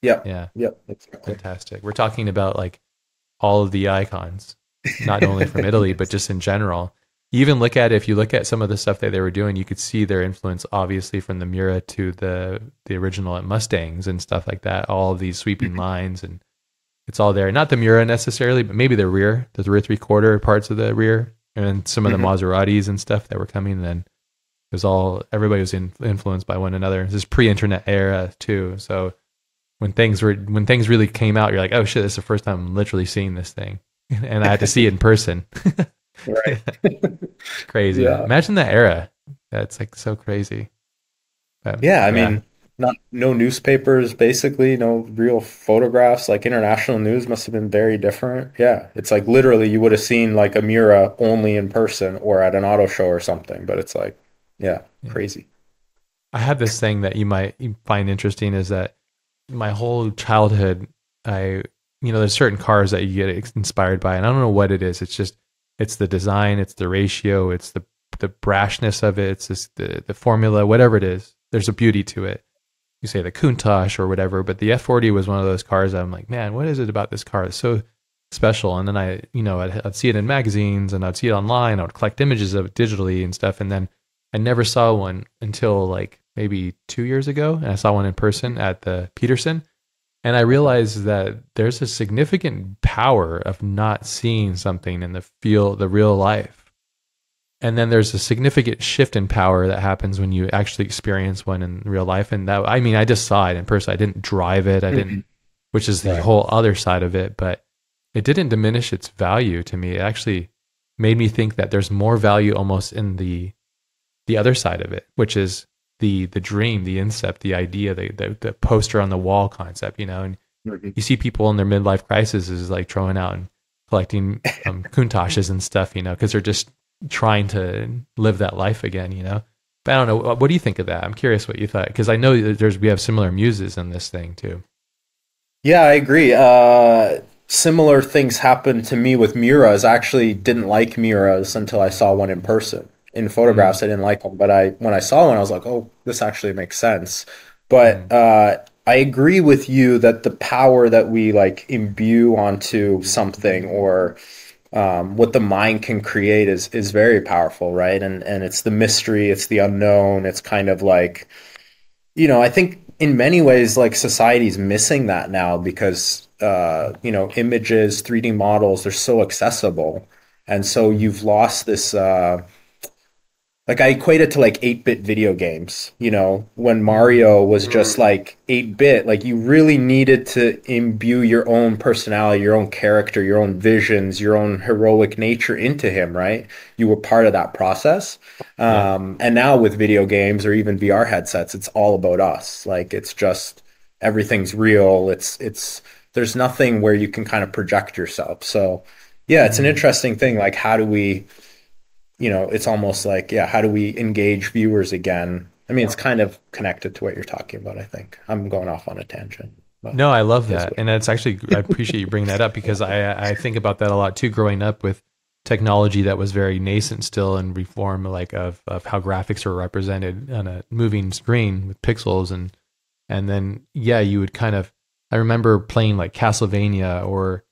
Yeah. Yeah, Yeah. Exactly. fantastic. We're talking about like all of the icons, not only from Italy, but just in general. You even look at it, if you look at some of the stuff that they were doing, you could see their influence obviously from the Mura to the original Mustangs and stuff like that. All of these sweeping lines, and it's all there. Not the Mura necessarily, but maybe the rear, the rear three quarter parts of the rear, and some of the Hmm. Maseratis and stuff that were coming. Then it was all everybody was influenced by one another. This is pre-internet era too, so when things really came out, you're like, oh shit, this is the first time I'm literally seeing this thing, and I had to see it in person. Right. Crazy. Yeah. Imagine that era. That's like so crazy. Yeah. I Yeah. mean, not no newspapers, basically, no real photographs. Like international news must have been very different. Yeah. It's like literally you would have seen like a Mura only in person or at an auto show or something. But it's like, yeah, Yeah. crazy. I have this thing that you find interesting is that my whole childhood, there's certain cars that you get inspired by, and I don't know what it is. It's just, it's the design, it's the ratio, it's the brashness of it, it's just the formula, whatever it is. There's a beauty to it. You say the Countach or whatever, but the F40 was one of those cars that I'm like, man, what is it about this car? It's special. And then I'd see it in magazines and I'd see it online. I would collect images of it digitally and stuff. And then I never saw one until like maybe 2 years ago. And I saw one in person at the Peterson. And I realized that there's a significant power of not seeing something in the real life. And then there's a significant shift in power that happens when you actually experience one in real life. And that, I mean, I just saw it in person. I didn't drive it. I didn't, which is the whole other side of it. But it didn't diminish its value to me. It actually made me think that there's more value almost in the other side of it, which is the dream, the incept, the idea, the poster on the wall concept, you know. And you see people in their midlife crisis is like throwing out and collecting Countachs and stuff, you know, because they're just trying to live that life again, you know. But I don't know. What do you think of that? I'm curious what you thought, because I know that we have similar muses in this thing too. Yeah, I agree. Similar things happened to me with Miras. I actually didn't like Miras until I saw one in person. In photographs, I didn't like them, but when I saw one, I was like, "Oh, this actually makes sense." But I agree with you that the power that we like imbue onto something, or what the mind can create, is very powerful, right? And it's the mystery, it's the unknown. It's kind of like, I think in many ways, like, society's missing that now because, images, 3D models, they're so accessible. And so you've lost this, like, I equate it to like 8-bit video games. When Mario was just like 8-bit, like, you really needed to imbue your own personality, your own character, your own visions, your own heroic nature into him, right? You were part of that process. Yeah. And now with video games or even VR headsets, it's all about us. Like, it's just everything's real. There's nothing where you can kind of project yourself. So yeah, it's an interesting thing. Like, how do we, it's almost like, yeah, how do we engage viewers again? I mean, it's kind of connected to what you're talking about, I think. I'm going off on a tangent. But No, I love that. And that's actually, I appreciate you bringing that up, because I think about that a lot too, growing up with technology that was very nascent still, and reform, like of how graphics were represented on a moving screen with pixels. And then, yeah, you would kind of, I remember playing like Castlevania or,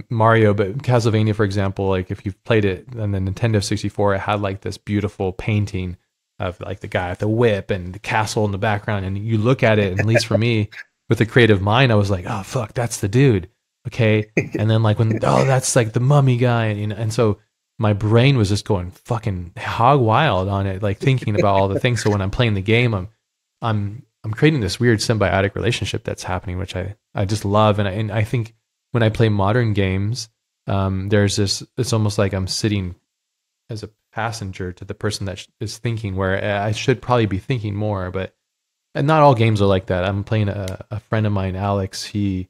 Mario, but Castlevania, for example, like if you've played it on the Nintendo 64, it had like this beautiful painting of like the guy with the whip and the castle in the background. And you look at it, and at least for me, with a creative mind, I was like, oh, fuck, that's the dude. Okay. And then like that's like the mummy guy. And so my brain was just going fucking hog wild on it, like thinking about all the things. So when I'm playing the game, I'm creating this weird symbiotic relationship that's happening, which I just love. And I think when I play modern games, there's this, it's almost like I'm sitting as a passenger to the person that is thinking, where I should probably be thinking more, but and not all games are like that. I'm playing a friend of mine, Alex. He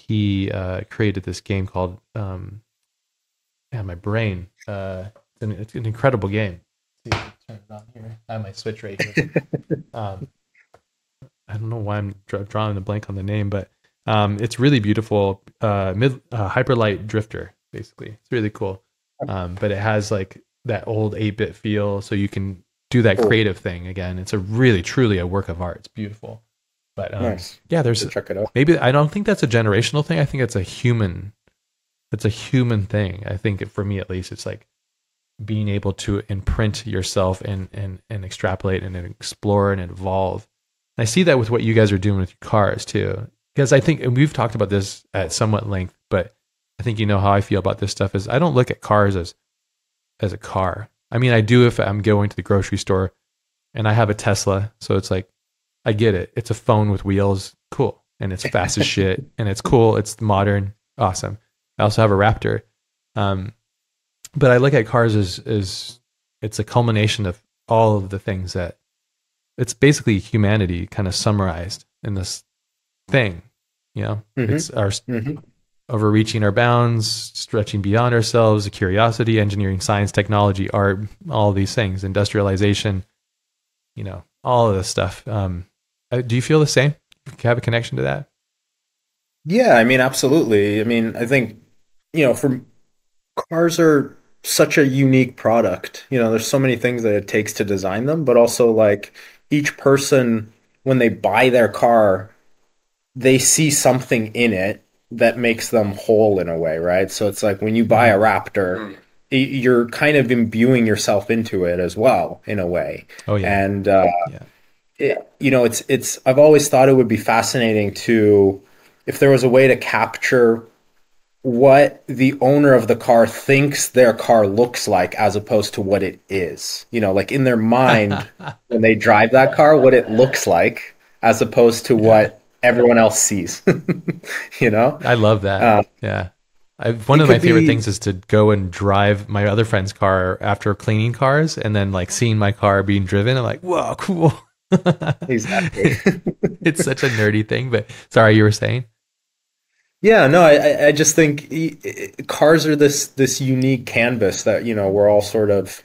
created this game called my brain. It's an incredible game. Let's see if I can turn it on here. I have my Switch right here. I don't know why I'm drawing a blank on the name, but it's really beautiful. Hyperlight Drifter, basically. It's really cool. But it has like that old 8-bit feel, so you can do that creative thing again. It's a really, truly a work of art. It's beautiful. But nice. Yeah, check it out. Maybe, I don't think that's a generational thing. I think it's a human thing. I think for me, at least, it's like being able to imprint yourself and extrapolate and explore and evolve. And I see that with what you guys are doing with your cars too. Because I think, and we've talked about this at somewhat length, but I think how I feel about this stuff is I don't look at cars as a car. I mean, I do if I'm going to the grocery store and I have a Tesla. So it's like, I get it. It's a phone with wheels. Cool. And it's fast as shit. And it's cool. It's modern. Awesome. I also have a Raptor. But I look at cars as it's a culmination of all of the things that it's basically humanity kind of summarized in this thing. It's our overreaching our bounds, stretching beyond ourselves, the curiosity, engineering, science, technology, art, all these things, industrialization, all of this stuff. Do you feel the same? Do you have a connection to that? Yeah, I mean, absolutely. I mean, I think, cars are such a unique product. There's so many things that it takes to design them, but also like each person, when they buy their car, they see something in it that makes them whole in a way, right? So it's like when you buy a Mhm. Raptor, you're kind of imbuing yourself into it as well in a way. Oh yeah. And Yeah. it's I've always thought it would be fascinating to if there was a way to capture what the owner of the car thinks their car looks like as opposed to what it is. Like in their mind when they drive that car, what it looks like as opposed to Yeah. what everyone else sees. you know? I love that. Uh, Yeah. One it of my could favorite be things is to go and drive my other friend's car after cleaning cars and then like seeing my car being driven. I'm like, whoa, cool. exactly. It's such a nerdy thing, but sorry, you were saying? Yeah, no, I just think cars are this unique canvas that, we're all sort of,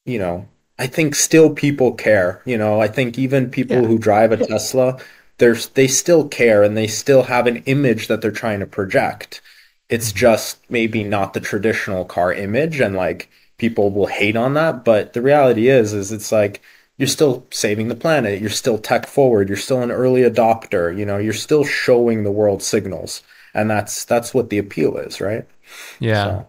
you know, I think still people care. I think even people Yeah. who drive a Tesla, they still care and they still have an image that they're trying to project. It's Mhm. just maybe not the traditional car image, and like people will hate on that. But the reality is it's like you're still saving the planet. You're still tech forward. You're still an early adopter. You're still showing the world signals, and that's what the appeal is, right? Yeah. So.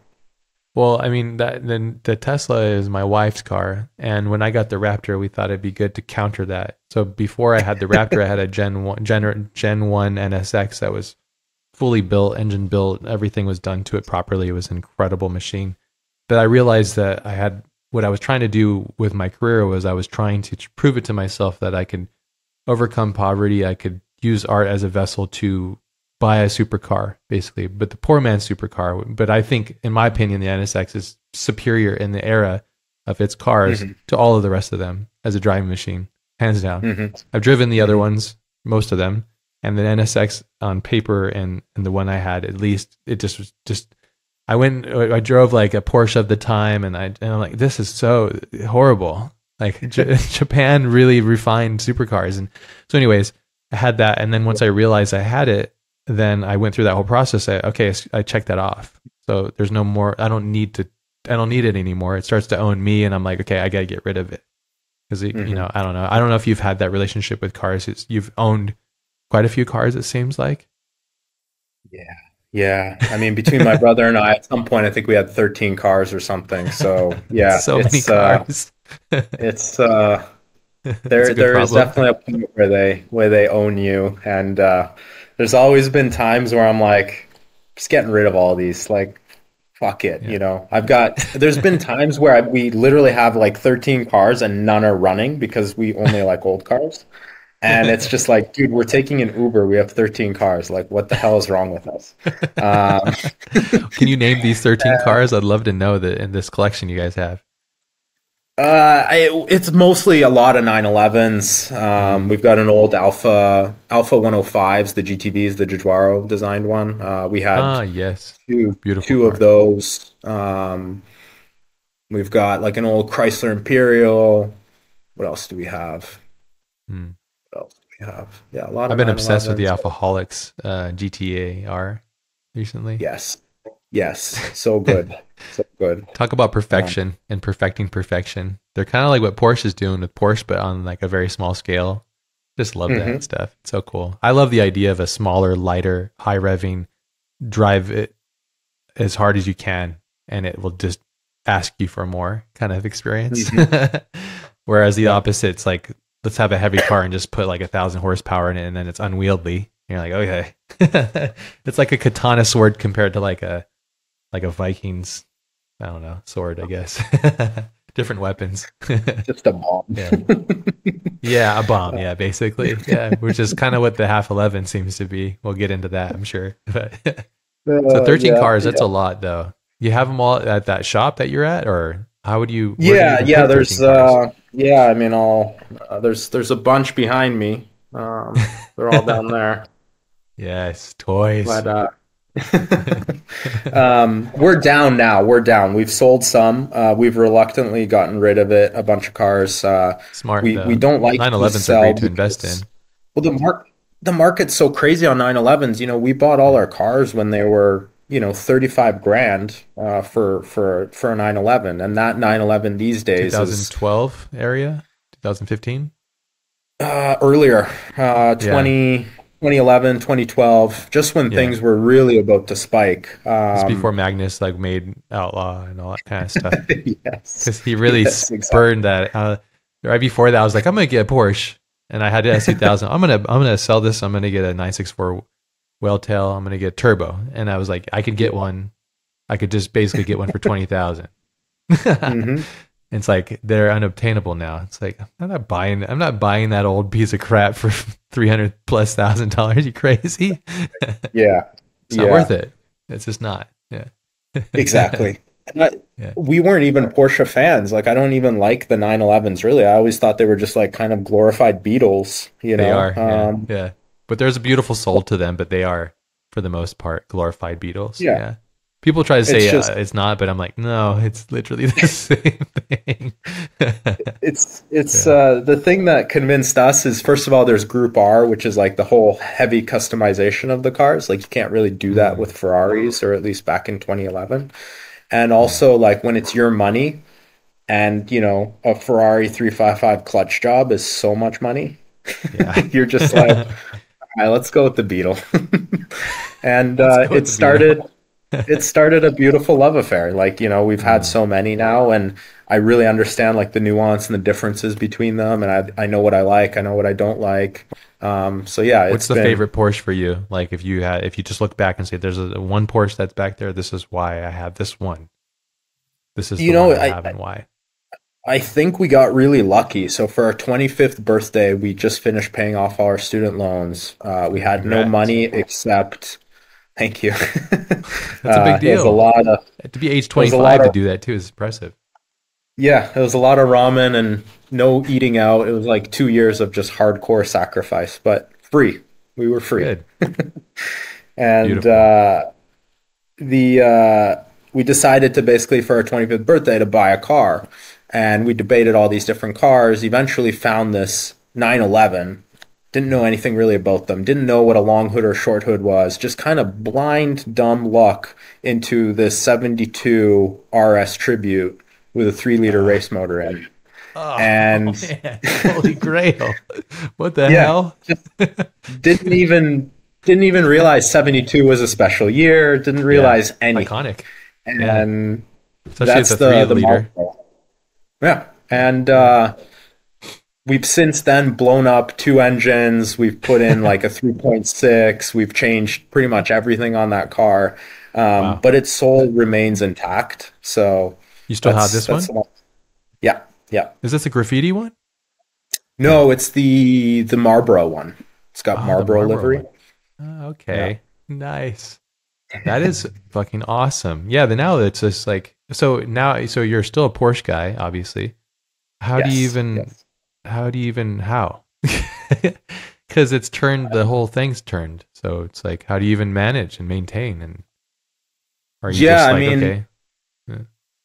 Well, I mean that then the Tesla is my wife's car, and when I got the Raptor, we thought it'd be good to counter that. So before I had the Raptor, I had a Gen 1 NSX that was fully built, engine built, everything was done to it properly. It was an incredible machine. But I realized that what I was trying to do with my career was I was trying to prove it to myself that I could overcome poverty. I could use art as a vessel to buy a supercar, basically, but the poor man's supercar. But I think, in my opinion, the NSX is superior in the era of its cars Hmm. to all of the rest of them as a driving machine, hands down. Hmm. I've driven the other Hmm. ones, most of them, and the NSX on paper and the one I had, at least, it just was just. I drove like a Porsche of the time, and I'm like, this is so horrible. Like Japan really refined supercars, and so, anyways, I had that, and then once I realized I had it, then I went through that whole process. I checked that off. So there's no more. I don't need it anymore. It starts to own me, and I'm like, okay, I gotta get rid of it because Hmm. I don't know. I don't know if you've had that relationship with cars. You've owned quite a few cars. It seems like. Yeah. Yeah. I mean, between my brother and I, at some point, I think we had 13 cars or something. So yeah, So many cars. it's It's a good there is problem. definitely a point where they own you, and there's always been times where I'm like, just getting rid of all these, like, fuck it, Yeah. there's been times where we literally have like 13 cars and none are running because we only like old cars. And it's just like, dude, we're taking an Uber. We have 13 cars. Like, what the hell is wrong with us? Um, Can you name these 13 cars? I'd love to know that in this collection you guys have. it's mostly a lot of 911s. Mm. We've got an old Alpha 105s, the GTVs, the Jaguaro designed one. We had Ah, yes. Beautiful two of car. those. We've got like an old Chrysler Imperial. What else do we have? Mm. What else do we have? Yeah, a lot I've of been obsessed with the 911s. Alphaholics GTA-R recently. Yes, yes, so good, so good. Talk about Um, perfection and perfecting perfection. They're kind of like what Porsche is doing with Porsche, but on like a very small scale. Just love that mhm. stuff. It's so cool. I love the idea of a smaller, lighter, high revving, drive it as hard as you can, and it will just ask you for more kind of experience. Mhm. Whereas the Yeah. opposite, it's like, let's have a heavy car and just put like 1,000 horsepower in it, and then it's unwieldy. You're like, okay. It's like a katana sword compared to like a Vikings, I don't know, sword, I guess. Different weapons. Just a bomb. Yeah. Yeah, a bomb. Yeah, basically. Yeah, which is kind of what the half 11 seems to be. We'll get into that, I'm sure. But so 13 Yeah, cars, that's a yeah, lot though. You have them all at that shop that you're at, or where do you yeah, even yeah. put 13 cars? Yeah. I mean, all there's a bunch behind me. They're all down there, Yes, toys. but we're down now. We're down. We've sold some. We've reluctantly gotten rid of it. A bunch of cars. Smart We though. don't like to 911s are sell great to invest because in. well, the market's so crazy on 911s. We bought all Yeah. our cars when they were 35 grand for a 911, and that 911 these days is 2012 area? 2015? earlier, Yeah. 20. 2011, 2012, just when Yeah. things were really about to spike. This is before Magnus like made Outlaw and all that kind of stuff. Yes, Because he really yes, exactly. spurned that. Right before that, I was like, I'm gonna get a Porsche, and I had a S2000. I'm gonna sell this. I'm gonna get a 964 Welltail. I'm gonna get turbo, and I was like, I could get one. I could just basically get one for 20,000. Hmm. It's like they're unobtainable now. It's like I'm not buying that old piece of crap for 300,000+ You crazy? Yeah, It's not yeah, worth it. It's just not. Yeah. exactly. And Yeah. we weren't even Porsche fans. Like, I don't even like the 911s, really. I always thought they were just like kind of glorified Beetles, you They know? are. Yeah. Yeah. But there's a beautiful soul to them, but they are for the most part glorified Beatles. Yeah, Yeah. People try to it's say just it's not, but I'm like, no, it's literally the same thing. it's Yeah. the thing that convinced us is, first of all, there's Group R, which is like the whole heavy customization of the cars. Like, you can't really do that Mm, with Ferraris, or at least back in 2011. And yeah. also, like, when it's your money, and a Ferrari 355 clutch job is so much money, Yeah. you're just like, all right, let's go with the Beetle. And Let's go with it the Beetle. started a beautiful love affair. Like, we've had Mm. so many now, and I really understand like the nuance and the differences between them, and I know what I like, I know what I don't like. So yeah, What's it's the been, favorite Porsche for you? Like if you just look back and say there's a one Porsche that's back there, this is why I have this one. This is you the know, one I I have and why. I think we got really lucky. So for our 25th birthday, we just finished paying off all our student loans. We had no Congrats. money except, thank you. That's a big It was a deal. lot of, To be age it was a lot 25 to of, do that too is impressive. yeah, it was a lot of ramen and no eating out. It was like 2 years of just hardcore sacrifice, but free. We were free. Good. And Beautiful. the we decided to basically, for our 25th birthday, to buy a car, and we debated all these different cars. Eventually found this 911. Didn't know anything really about them, didn't know what a long hood or short hood was, just kind of blind dumb luck into this 72 RS Tribute with a 3-liter Uh, race motor in. oh And man, holy grail. What the yeah, hell? just didn't even didn't even realize 72 was a special year, didn't Yeah. realize anything. Iconic. Yeah. And Especially it's that's a three the liter. mark. Yeah. And Yeah. we've since then blown up two engines. We've put in like a 3.6. We've changed pretty much everything on that car. Wow. But its soul remains intact. So You still have this that's one? the one. Yeah. Yeah. Is this a graffiti one? No. No, it's the Marlboro one. It's got Oh, the Marlboro Marlboro livery. one. Yeah. Okay. Nice. That is fucking awesome. Yeah, the now it's just like so you're still a Porsche guy, obviously. How do you Yes. even Yes. how? Because it's turned the whole thing's turned. So it's like how do you even manage and maintain and are you Yeah, just I like mean, okay? Yeah,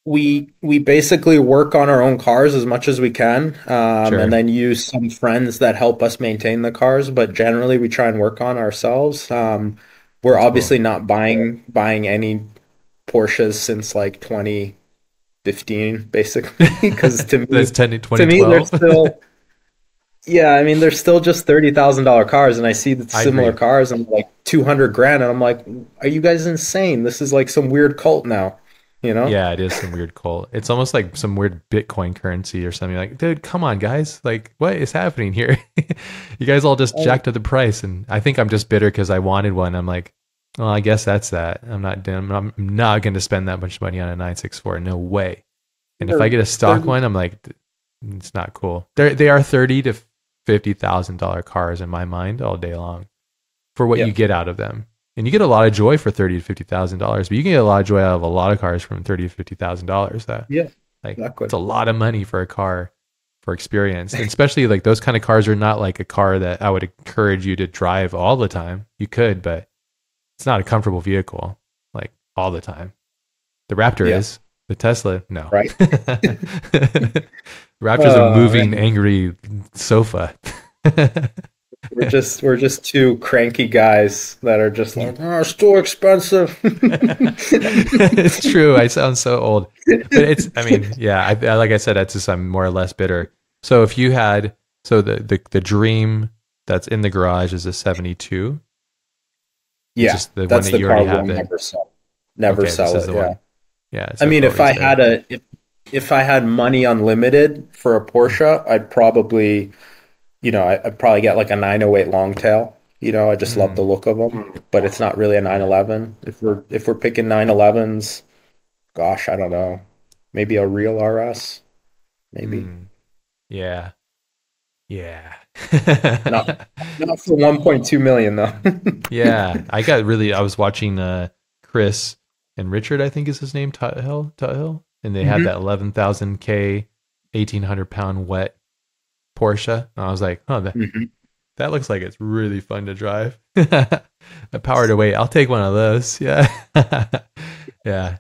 we basically work on our own cars as much as we can, and sure. then use some friends that help us maintain the cars. But generally, we try and work on ourselves. We're That's cool. obviously not buying any Porsches since like 2015, basically, because That's 10 to to me, they're 2012. still, yeah, I mean, they're still just $30,000 cars, and I see the I similar agree. cars and like 200 grand, and I'm like, are you guys insane? This is like some weird cult now, you know? Yeah, it is some weird cult. It's almost like some weird Bitcoin currency or something. Like, dude, come on, guys! Like, what is happening here? You guys all just Oh, jacked up the price, and I think I'm just bitter because I wanted one. I'm like, well, I guess that's that. I'm not going to spend that much money on a 964. No way. And if I they're get a they're stock one, I'm like, it's not cool. They are $30,000 to $50,000 cars in my mind all day long for what yeah, you get out of them. And you get a lot of joy for $30,000 to $50,000, but you can get a lot of joy out of a lot of cars from $30,000 to $50,000. That yeah, like exactly. it's a lot of money for a car for experience, and especially like those kind of cars are not like a car that I would encourage you to drive all the time. You could, but it's not a comfortable vehicle like all the time. The Raptor Yeah, is. The Tesla, no. right. Raptor's a moving, Man, angry sofa. we're just two cranky guys that are just like, oh, it's too expensive. It's true. I sound so old, but I mean, yeah. Like I said, that's just I'm more or less bitter. So if you had, so the dream, that's in the garage is a 72. It's Yeah, just the one that's that the you car already we'll have it. never sell. Never Okay, this sell is it. the Yeah. one. Yeah, I so mean, if I Corey's had there. a if I had money unlimited for a Mm. Porsche, I'd probably, I'd probably get like a 908 Longtail. I just love the Mm. look of them, but it's not really a Yeah. 911. If we're picking 911s, gosh, I don't know. Maybe a real RS, maybe. Mm. Yeah. Yeah. Not not for 1.2 million though. Yeah. I was watching Chris and Richard, I think is his name, Tuthill, and they had Hmm. that 11,000 K 1,800 pound wet Porsche. And I was like, oh, Hmm. that looks like it's really fun to drive. A power to weight. I'll take one of those. Yeah. Yeah.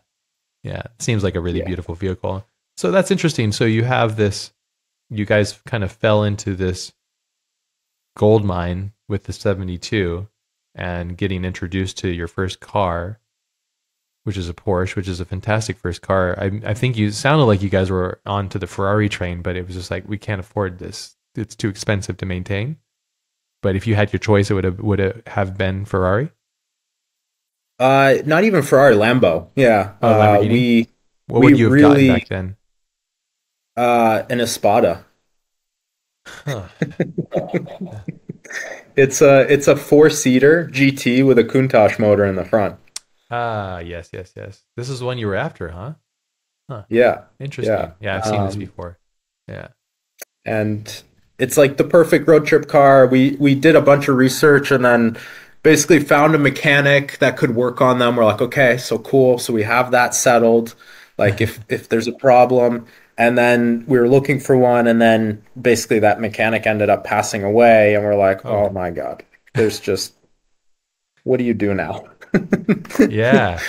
Yeah. It seems like a really Yeah. beautiful vehicle. So that's interesting. So you guys kind of fell into this gold mine with the 72 and getting introduced to your first car, which is a Porsche, which is a fantastic first car. I think you sounded like you guys were onto the Ferrari train, but it was just like, we can't afford this. It's too expensive to maintain. But if you had your choice, it would have been Ferrari. Not even Ferrari, Lambo. Yeah. Oh, Lamborghini. What We would you have gotten really back then? an Espada. Huh. It's a four-seater GT with a Countach motor in the front. Ah, yes, yes, yes. This is one you were after, huh? Huh. Yeah. Yeah. Interesting. Yeah, I've seen this before. Yeah. And it's like the perfect road trip car. We did a bunch of research and then basically found a mechanic that could work on them. We're like, okay, so cool. So we have that settled. Like if there's a problem, and then we were looking for one, and then basically that mechanic ended up passing away, and we're like, oh Oh, my God, there's just what do you do now? yeah.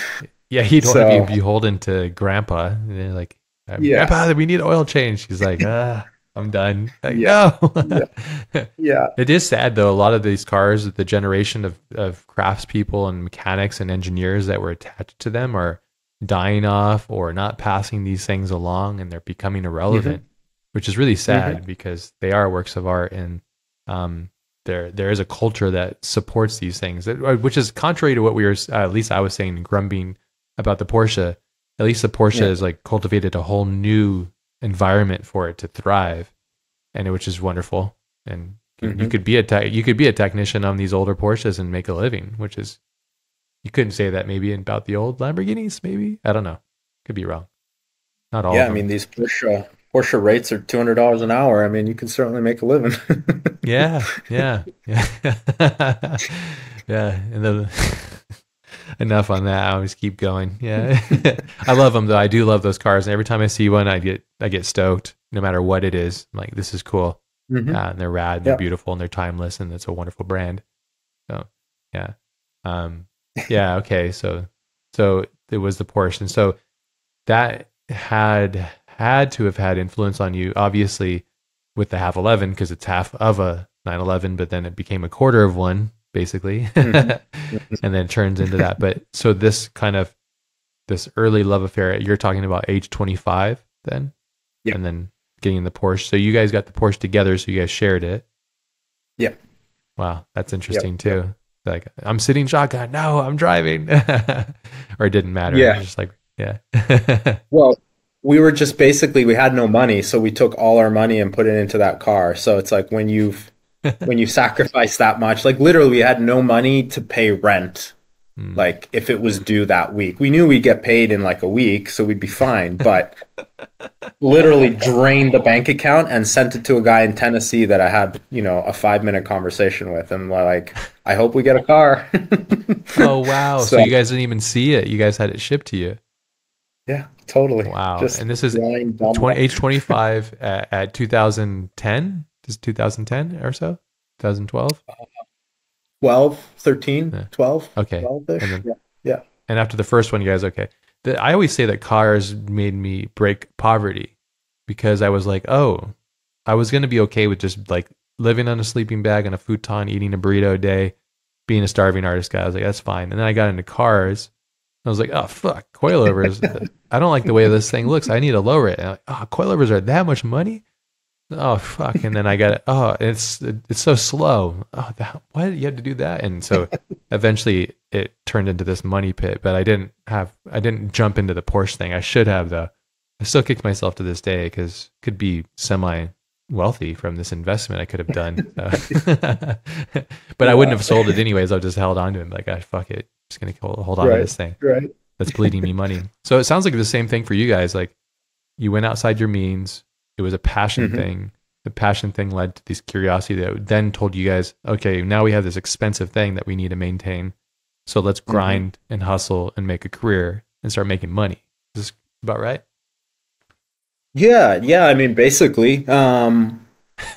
Yeah, you don't want to be So beholden to grandpa. And they're like, yeah, Grandpa, we need oil change. He's like, I'm done. Like, yeah, no. yeah, yeah. It is sad though. A lot of these cars, the generation of craftspeople and mechanics and engineers that were attached to them are dying off or not passing these things along, and they're becoming Hmm. irrelevant, which is really Hmm. sad because they are works of art, and um, there is a culture that supports these things, which is contrary to what we were, at least I was saying, grumbling about the Porsche. At least the Porsche Yeah. has like cultivated a whole new environment for it to thrive, and which is wonderful. And you Hmm. could be you could be a technician on these older Porsches and make a living, which is, you couldn't say that maybe about the old Lamborghinis. Maybe, I don't know. Could be wrong. Not all Yeah, of I mean them. these Porsche rates are $200 an hour. I mean, you can certainly make a living. Yeah, yeah, yeah, yeah. And then enough on that. I always keep going. Yeah, I love them though. I do love those cars, and every time I see one, I get stoked. No matter what it is, I'm like, this is cool. Hmm. And they're rad, and they're Yeah. beautiful, and they're timeless, and it's a wonderful brand. So yeah, um, yeah. Okay, so it was the Porsche, and so that had to have had influence on you, obviously, with the half 11, because it's half of a 911, but then it became a quarter of one, basically, Hmm. and then it turns into that. But so this early love affair, you're talking about age 25 then, Yeah. and then getting the Porsche. So you guys got the Porsche together, so you guys shared it. Yeah. Wow, that's Yeah. interesting Yeah. too. Like, I'm sitting shotgun. No, I'm driving. Or it didn't matter. It was Yeah. just like, yeah. Well, we had no money, so we took all our money and put it into that car. So it's like when you sacrifice that much, like literally we had no money to pay rent. Hmm. Like if it was due that week. We knew we'd get paid in like a week, so we'd be fine, but literally drained the bank account and sent it to a guy in Tennessee that I had, a 5-minute conversation with, and like, I hope we get a car. Oh, wow. So So you guys didn't even see it. You guys had it shipped to you. yeah, totally. Wow. Just And this is blind dumb age luck. 25 at 2010? Just 2010 or so? 2012? 12, 13, Yeah. 12, Okay. 12-ish. And then, Yeah. Yeah. and after the first one, you guys, okay. I always say that cars made me break poverty, because I was like, oh, I was going to be okay with just like living on a sleeping bag and a futon, eating a burrito a day, being a starving artist guy. I was like, that's fine. And then I got into cars. I was like, oh, fuck, coilovers. I don't like the way this thing looks. I need to lower it. And I'm like, oh, coilovers are that much money? oh fuck, and then I got it. Oh, it's so slow. Oh, why did you have to do that? And so eventually it turned into this money pit. But I didn't jump into the Porsche thing. I should have though. I still kick myself to this day because could be semi wealthy from this investment I could have done. So. But I wouldn't Yeah. have sold it anyways. I just held on to it. Like, fuck it, just gonna hold on to Right. this thing Right. that's bleeding me money. So it sounds like the same thing for you guys. Like you went outside your means. It was a passion Hmm. thing. The passion thing led to this curiosity that then told you guys, okay, now we have this expensive thing that we need to maintain. So let's Hmm. grind and hustle and make a career and start making money. Is this about right? Yeah. Yeah. I mean, basically.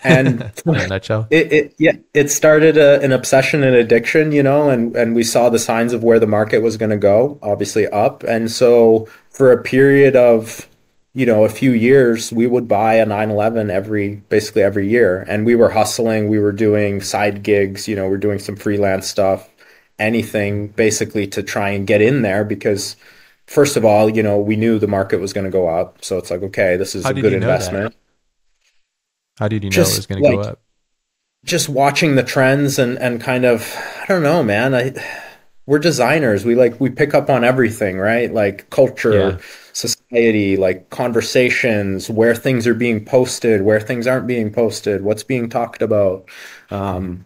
And In a nutshell. it started an obsession and addiction, and we saw the signs of where the market was going to go, obviously up. And so for a period of, a few years, we would buy a 911 basically every year. And we were hustling, we were doing side gigs, we're doing some freelance stuff, anything basically to try and get in there because first of all, we knew the market was going to go up. So it's like, okay, this is How a did good you know that? investment. How did you know it was Just going to go like up? just watching the trends and kind of I don't know, man. We're designers. We pick up on everything, right? Like culture, Yeah. society, like conversations, where things are being posted, where things aren't being posted, what's being talked about.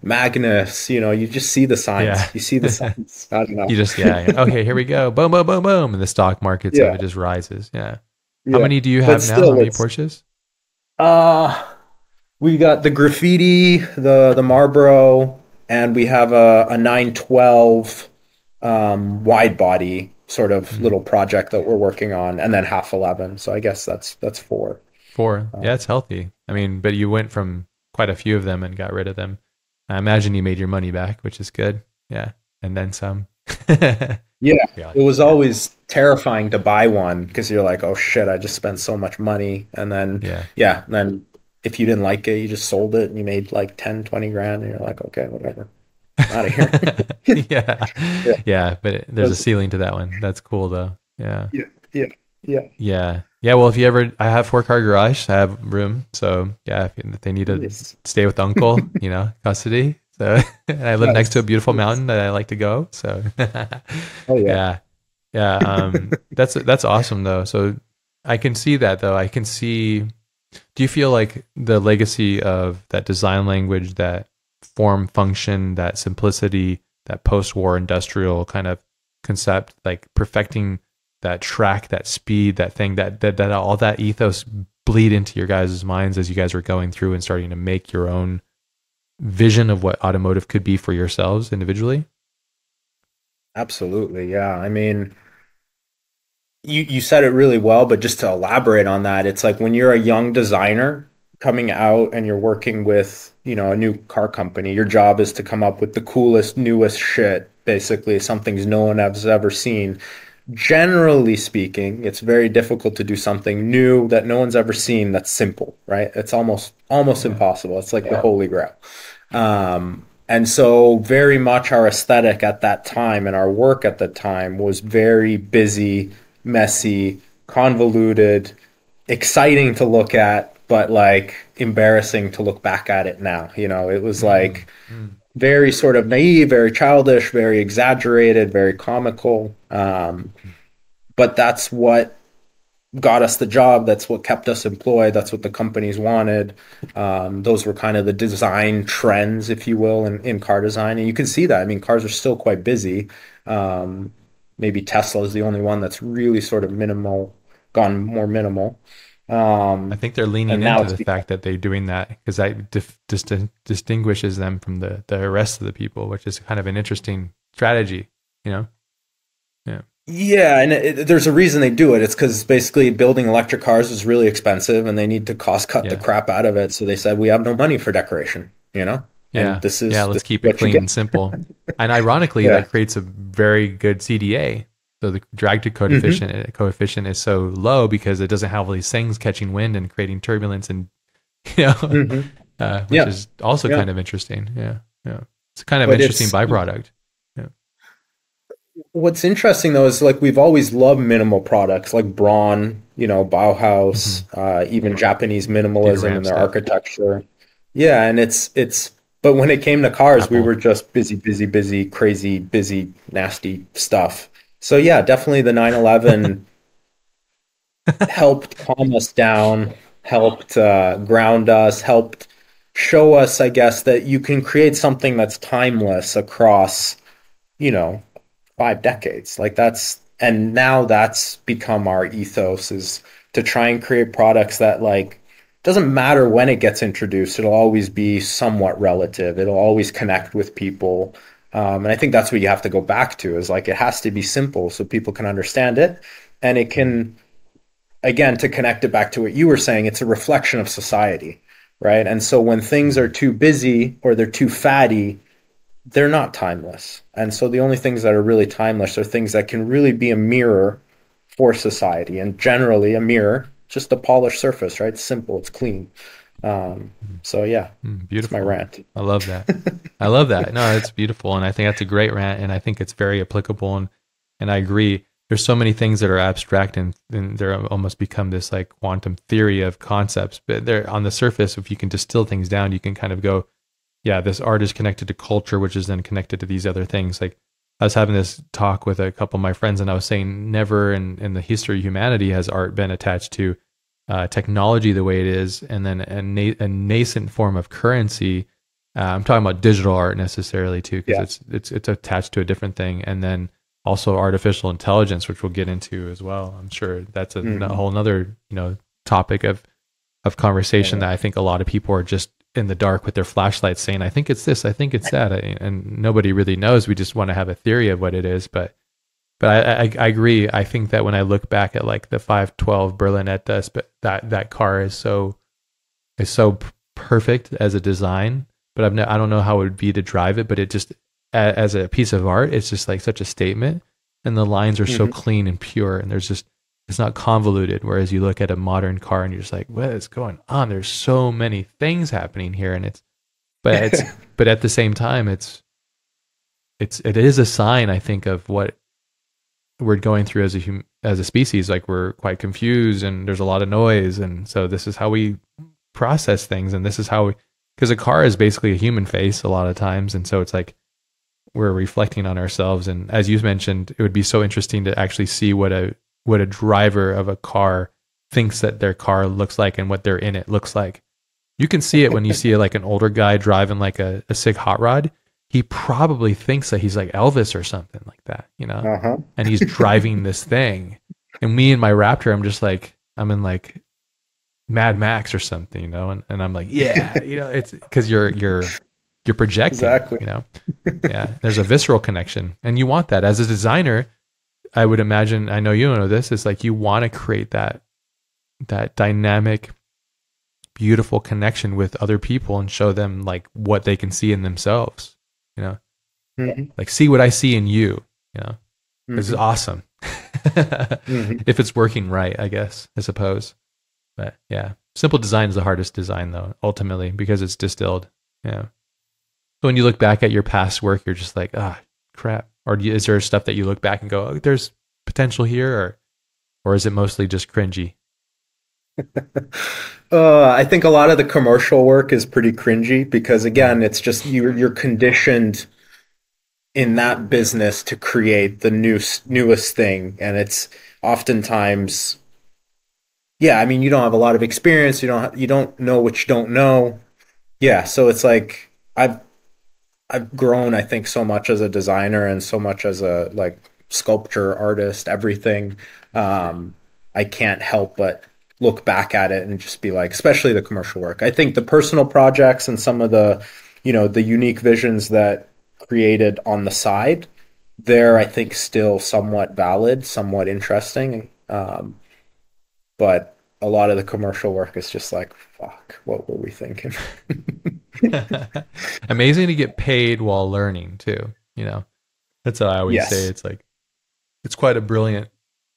Magnus, you just see the signs. Yeah. You see the signs. I don't know. You just, yeah. Okay, here we go. Boom, boom, boom, boom. And the stock markets of Yeah, it just rises. Yeah. How yeah. many do you But have now? How still, many it's Porsches? uh we got the graffiti, the Marlboro, and we have a 912 wide body sort of Mm, little project that we're working on, and then half 11. So I guess that's four. four. Yeah, Um, it's healthy. I mean, but you went from quite a few of them and got rid of them. I imagine you made your money back, which is good. Yeah. And then some. yeah, Yeah. it was Yeah. always terrifying to buy one because you're like, oh shit, I just spent so much money, and then Yeah. yeah, then if you didn't like it, you just sold it and you made like 10, 20 grand, and you're like, okay, whatever, I'm out of here. Yeah. Yeah, Yeah. But there's a that's ceiling to that one. That's cool though. Yeah. yeah, yeah, yeah. Yeah. Yeah. Well, if you ever, I have 4 car garage, I have room. So yeah, if they need to Nice. stay with uncle, custody. So and I live next to a Nice. beautiful Nice. mountain that I like to go. So Oh yeah. yeah. Yeah. That's awesome though. So I can see that though. I can see, do you feel like the legacy of that design language, that form function, that simplicity, that post-war industrial kind of concept, like perfecting that track, that speed, that thing, that all that ethos bleed into your guys' minds as you guys are going through and starting to make your own vision of what automotive could be for yourselves individually? Absolutely. Yeah. I mean, you said it really well, but just to elaborate on that, it's like when you're a young designer coming out and you're working with, a new car company, your job is to come up with the coolest, newest shit, basically, something no one has ever seen. Generally speaking, it's very difficult to do something new that no one's ever seen that's simple, right? It's almost Yeah. impossible. It's like the holy grail. And so very much our aesthetic at that time and our work at the time was very busy, messy, convoluted, exciting to look at, but like embarrassing to look back at it now. It was Mm, like mm, very sort of naive, very childish, very exaggerated, very comical. But that's what got us the job. That's what kept us employed. That's what the companies wanted. Those were kind of the design trends, if you will, in car design. And you can see that. I mean, cars are still quite busy. Um, Maybe Tesla is the only one that's really sort of minimal, gone more minimal. I think they're And leaning now into it's the become, fact that they're doing that because that distinguishes them from the rest of the people, which is kind of an interesting strategy, you know? Yeah. yeah, and there's a reason they do it. It's because basically building electric cars is really expensive and they need to cost cut the Yeah. crap out of it. So they said, we have no money for decoration. And Yeah. this Yeah. is Let's this is keep it what you clean get. and simple. And ironically, Yeah. that creates a very good CDA. So the drag to Hmm. coefficient is so low because it doesn't have all these things catching wind and creating turbulence and, you know, Hmm. which Yeah. is also Yeah. kind of interesting. Yeah. Yeah. It's kind of But interesting it's byproduct. Yeah. What's interesting though is like we've always loved minimal products like Braun, Hmm. Bauhaus, even Japanese Data minimalism in ramp their stuff, architecture. Yeah, and it's but when it came to cars, we Apple. were just busy, busy, busy, crazy, busy, nasty stuff. So yeah, definitely the 911 helped calm us down, helped ground us, helped show us, I guess, that you can create something that's timeless across, you know, 5 decades. Like and now that's become our ethos is to try and create products that like doesn't matter when it gets introduced, it'll always be somewhat relative. It'll always connect with people. And I think that's what you have to go back to is like it has to be simple so people can understand it. And it Mhm. can, again, to connect it back to what you were saying, it's a reflection of society, right? And so when things are Mhm. too busy or they're too fatty, they're not timeless. And so the only things that are really timeless are things that can really be a mirror for society. And generally, a mirror, just a polished surface, right? It's simple, it's clean. So, yeah, it's my Beautiful. rant. I love that. I love that. No, it's beautiful, and I think that's a great rant, and I think it's very applicable. And I agree. There's so many things that are abstract, and they're almost become this like quantum theory of concepts. But they're on the surface. If you can distill things down, you can kind of go, yeah, this art is connected to culture, which is then connected to these other things. Like I was having this talk with a couple of my friends, and I was saying, never in the history of humanity has art been attached to technology the way it is, and then a nascent form of currency. I'm talking about digital art necessarily too, because Yeah. it's attached to a different thing, and then also artificial intelligence, which we'll get into as well. I'm sure that's a Hmm. whole nother topic of conversation Yeah. that I think a lot of people are just in the dark with their flashlights saying, I think it's this, I think it's that. And nobody really knows. We just want to have a theory of what it is. But I agree. I think that when I look back at like the 512 Berlinetta, that car is so perfect as a design, but I don't know how it would be to drive it, but it just, as a piece of art, it's just like such a statement. And the lines are so Hmm. clean and pure, and it's not convoluted. Whereas you look at a modern car and you're just like, what is going on? There's so many things happening here. But it's, but at the same time, it is a sign, I think, of what we're going through as a species. Like we're quite confused and there's a lot of noise. And so this is how we process things. And this is how because a car is basically a human face a lot of times. And so it's like, we're reflecting on ourselves. And as you mentioned, it would be so interesting to actually see what a driver of a car thinks that their car looks like and what they're in it looks like. You can see it when you see like an older guy driving like a sick hot rod. He probably thinks that he's like Elvis or something like that, Uh-huh. and he's driving this thing. And me and my Raptor, I'm in like Mad Max or something, and I'm like, yeah, it's because you're projecting, Exactly. yeah, there's a visceral connection, and you want that as a designer. I would imagine, I know you know this, it's like you want to create that dynamic, beautiful connection with other people and show them like what they can see in themselves, you know, Hmm. like see what I see in you, you know, this is Hmm. awesome. Hmm. If it's working right, I guess, I suppose. But yeah, simple design is the hardest design though, ultimately, because it's distilled. Yeah. So when you look back at your past work, you're just like, ah, crap. Or is there stuff that you look back and go, oh, there's potential here, or is it mostly just cringy? I think a lot of the commercial work is pretty cringy because Mm, again, it's just you're conditioned in that business to create the newest thing, and it's oftentimes, yeah. I mean, you don't have a lot of experience. You don't know what you don't know. Yeah, so it's like I've grown, I think, so much as a designer and so much as a like sculpture artist, everything. Um, I can't help but look back at it and just be like, especially the commercial work. I think the personal projects and some of the, the unique visions that created on the side, they're, I mm. think, still somewhat valid, somewhat interesting. But a lot of the commercial work is just like, fuck, what were we thinking? Amazing to get paid while learning too. That's what I always say. Yes. It's like it's quite a brilliant.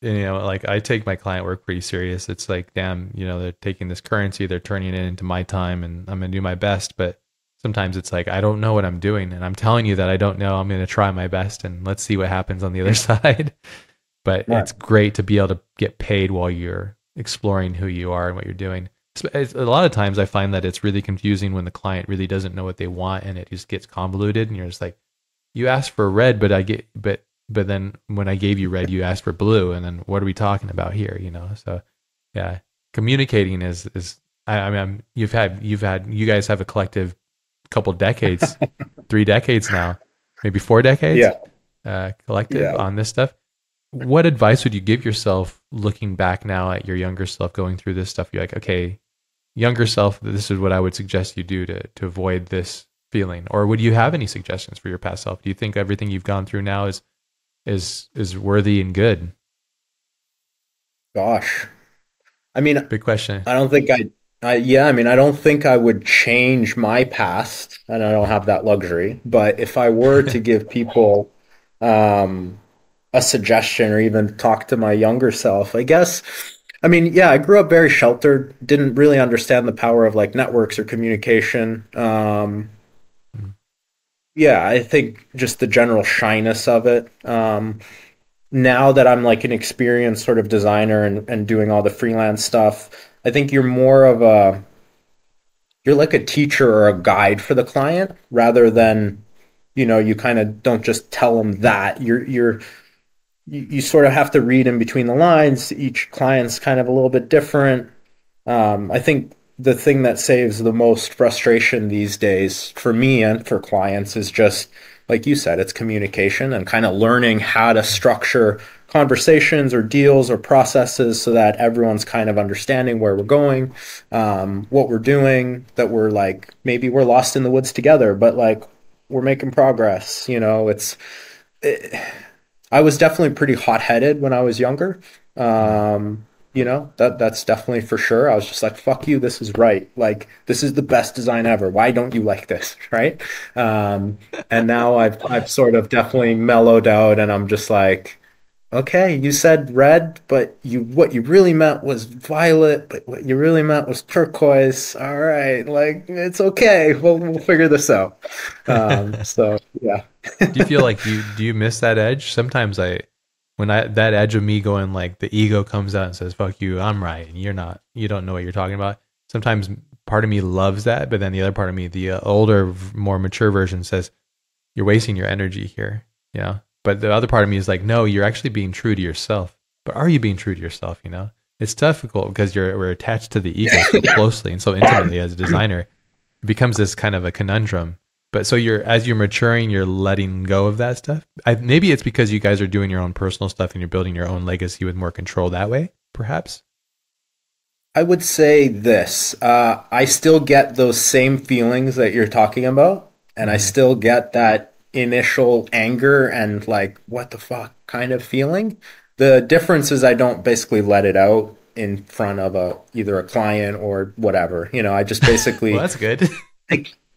Like I take my client work pretty serious. It's like, damn, they're taking this currency, they're turning it into my time, and I'm gonna do my best. But sometimes it's like, I don't know what I'm doing. And I'm telling you that I don't know. I'm going to try my best and let's see what happens on the other side. But Right. it's great to be able to get paid while you're exploring who you are and what you're doing. A lot of times I find that it's really confusing when the client really doesn't know what they want and it just gets convoluted and you're just like, you asked for red, but then when I gave you red, you asked for blue. And then what are we talking about here? You know? So yeah, communicating I mean, you guys have a collective couple decades, 3 decades now, maybe 4 decades, Yeah. collective Yeah. on this stuff. What advice would you give yourself looking back now at your younger self going through this stuff? You're like, okay, younger self, this is what I would suggest you do to avoid this feeling. Or would you have any suggestions for your past self? Do you think everything you've gone through now is worthy and good? Gosh. I mean, Big question. I don't think yeah, I mean, I don't think I would change my past, and I don't have that luxury. But if I were to give people um, a suggestion or even talk to my younger self, I guess, I mean, yeah, I grew up very sheltered, didn't really understand the power of like networks or communication. Yeah, I think just the general shyness of it. Now that I'm like an experienced sort of designer and doing all the freelance stuff, I think you're like a teacher or a guide for the client rather than, you kind of don't just tell them that. You sort of have to read in between the lines. Each client's kind of a little bit different. I think the thing that saves the most frustration these days for me and for clients is just, like you said, it's communication and kind of learning how to structure conversations or deals or processes so that everyone's kind of understanding where we're going, what we're doing, that we're like, maybe we're lost in the woods together, but like we're making progress. I was definitely pretty hot-headed when I was younger. Mm. That's definitely for sure. I was just like, fuck you, this is right. Like, this is the best design ever. Why don't you like this? Right. And now I've sort of definitely mellowed out and I'm just like, okay, you said red, but what you really meant was violet, but what you really meant was turquoise. All right, like it's okay. We'll figure this out. So yeah. Do you feel like do you miss that edge? Sometimes that edge of me going like the ego comes out and says, fuck you, I'm right. And you're not, you don't know what you're talking about. Sometimes part of me loves that. But then the other part of me, the older, more mature version says, you're wasting your energy here. You know? But the other part of me is like, no, you're actually being true to yourself. But are you being true to yourself? You know, it's difficult because we're attached to the ego so closely and so intimately as a designer. It becomes this kind of a conundrum. But so as you're maturing, you're letting go of that stuff. Maybe it's because you guys are doing your own personal stuff and you're building your own legacy with more control that way, perhaps. I would say this. I still get those same feelings that you're talking about, and I Mm-hmm. still get that initial anger and like, what the fuck kind of feeling. The difference is I don't basically let it out in front of either a client or whatever. I just Well, basically that's good.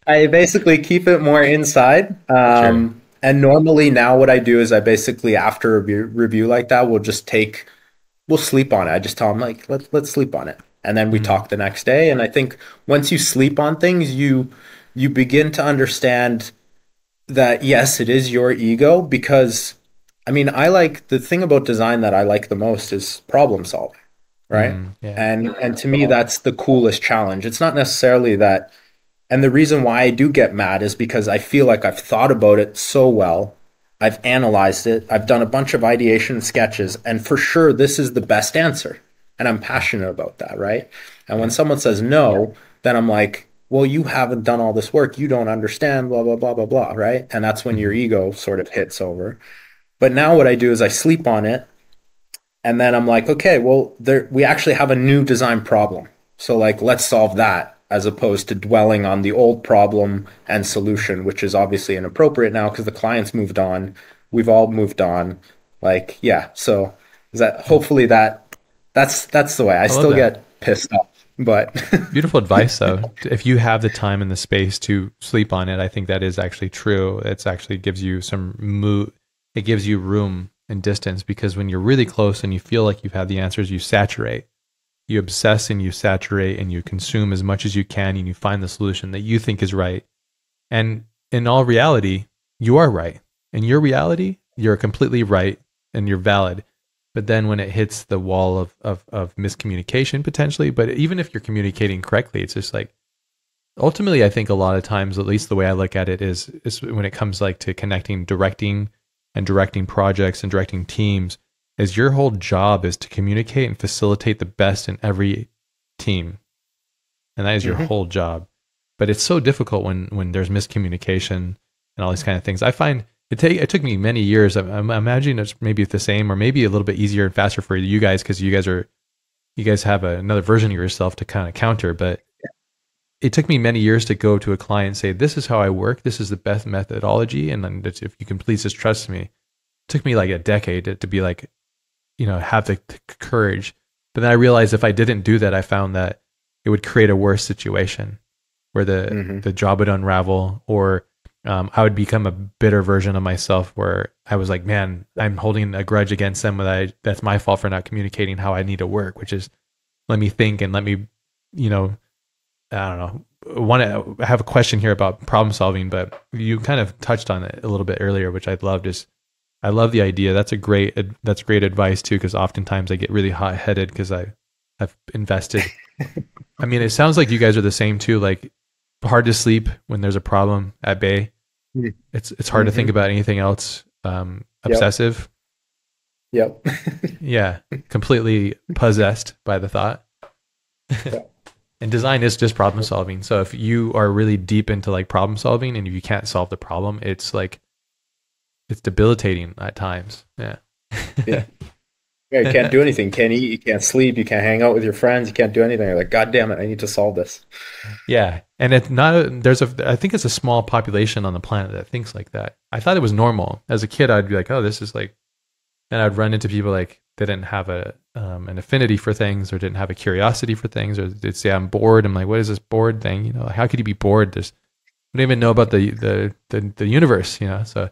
I basically keep it more inside. Sure. And normally now what I do is I basically after a review like that, we'll sleep on it. I just tell them like, let's sleep on it. And then we Mm-hmm. talk the next day. And I think once you sleep on things, you begin to understand that yes, it is your ego because I mean, I like the thing about design that I like the most is problem solving, right? Mm, yeah. And to me that's the coolest challenge. It's not necessarily that and the reason why I do get mad is because I feel like I've thought about it so well. I've analyzed it. I've done a bunch of ideation sketches, and for sure, this is the best answer. And I'm Yeah. passionate about that, right? And when Yeah. someone says no, then I'm like, well, you haven't done all this work. You don't understand, blah, blah, blah, blah, blah, right? And that's when your Mm-hmm. ego sort of hits over. But now what I do is I sleep on it and then I'm like, okay, well, we actually have a new design problem. So like, let's solve that as opposed to dwelling on the old problem and solution, which is obviously inappropriate now because the client's moved on. We've all moved on. Like, yeah. So is that hopefully that's the way. I I love still that. get pissed off, but Beautiful advice, though. If you have the time and the space to sleep on it, I think that is actually true. It's actually gives you it gives you room and distance because when you're really close and you feel like you've had the answers, you saturate, you obsess and you saturate and you consume as much as you can and you find the solution that you think is right. And in all reality, you are right. In your reality, you're completely right and you're valid. But then when it hits the wall of miscommunication potentially, but even if you're communicating correctly, it's just like, ultimately, I think a lot of times, at least the way I look at it is when it comes like to connecting, directing projects and directing teams, is your whole job is to communicate and facilitate the best in every team. And that is your whole job. But it's so difficult when there's miscommunication and all these kind of things. I find it took me many years. I'm imagining it's maybe the same or maybe a little bit easier and faster for you guys because you guys have another version of yourself to kind of counter. But it took me many years to go to a client and say, this is how I work. This is the best methodology. And then if you can please just trust me. It took me like a decade to be like, have the courage. But then I realized if I didn't do that, I found that it would create a worse situation where the job would unravel, or I would become a bitter version of myself where I was like, man, I'm holding a grudge against them. That's my fault for not communicating how I need to work, which is let me think and let me, I don't know. I have a question here about problem solving, but you kind of touched on it a little bit earlier, which I loved. I love the idea. That's great advice too, because oftentimes I get really hot headed because I've invested. I mean, it sounds like you guys are the same too. Like hard to sleep when there's a problem at bay. It's hard to think about anything else. Obsessive. Yep. Yeah, completely possessed by the thought. Yep. And design is just problem solving. So if you are really deep into like problem solving and if you can't solve the problem, it's debilitating at times. Yeah. Yeah. Yeah, you can't do anything. You can't eat, you can't sleep, you can't hang out with your friends, you can't do anything. You're like, God damn it, I need to solve this. Yeah. And it's not I think it's a small population on the planet that thinks like that. I thought it was normal. As a kid, I'd be like, oh, this is like, and I'd run into people like they didn't have an affinity for things or didn't have a curiosity for things, or they'd say, I'm bored. I'm like, what is this bored thing? How could you be bored? I don't even know about the universe, so.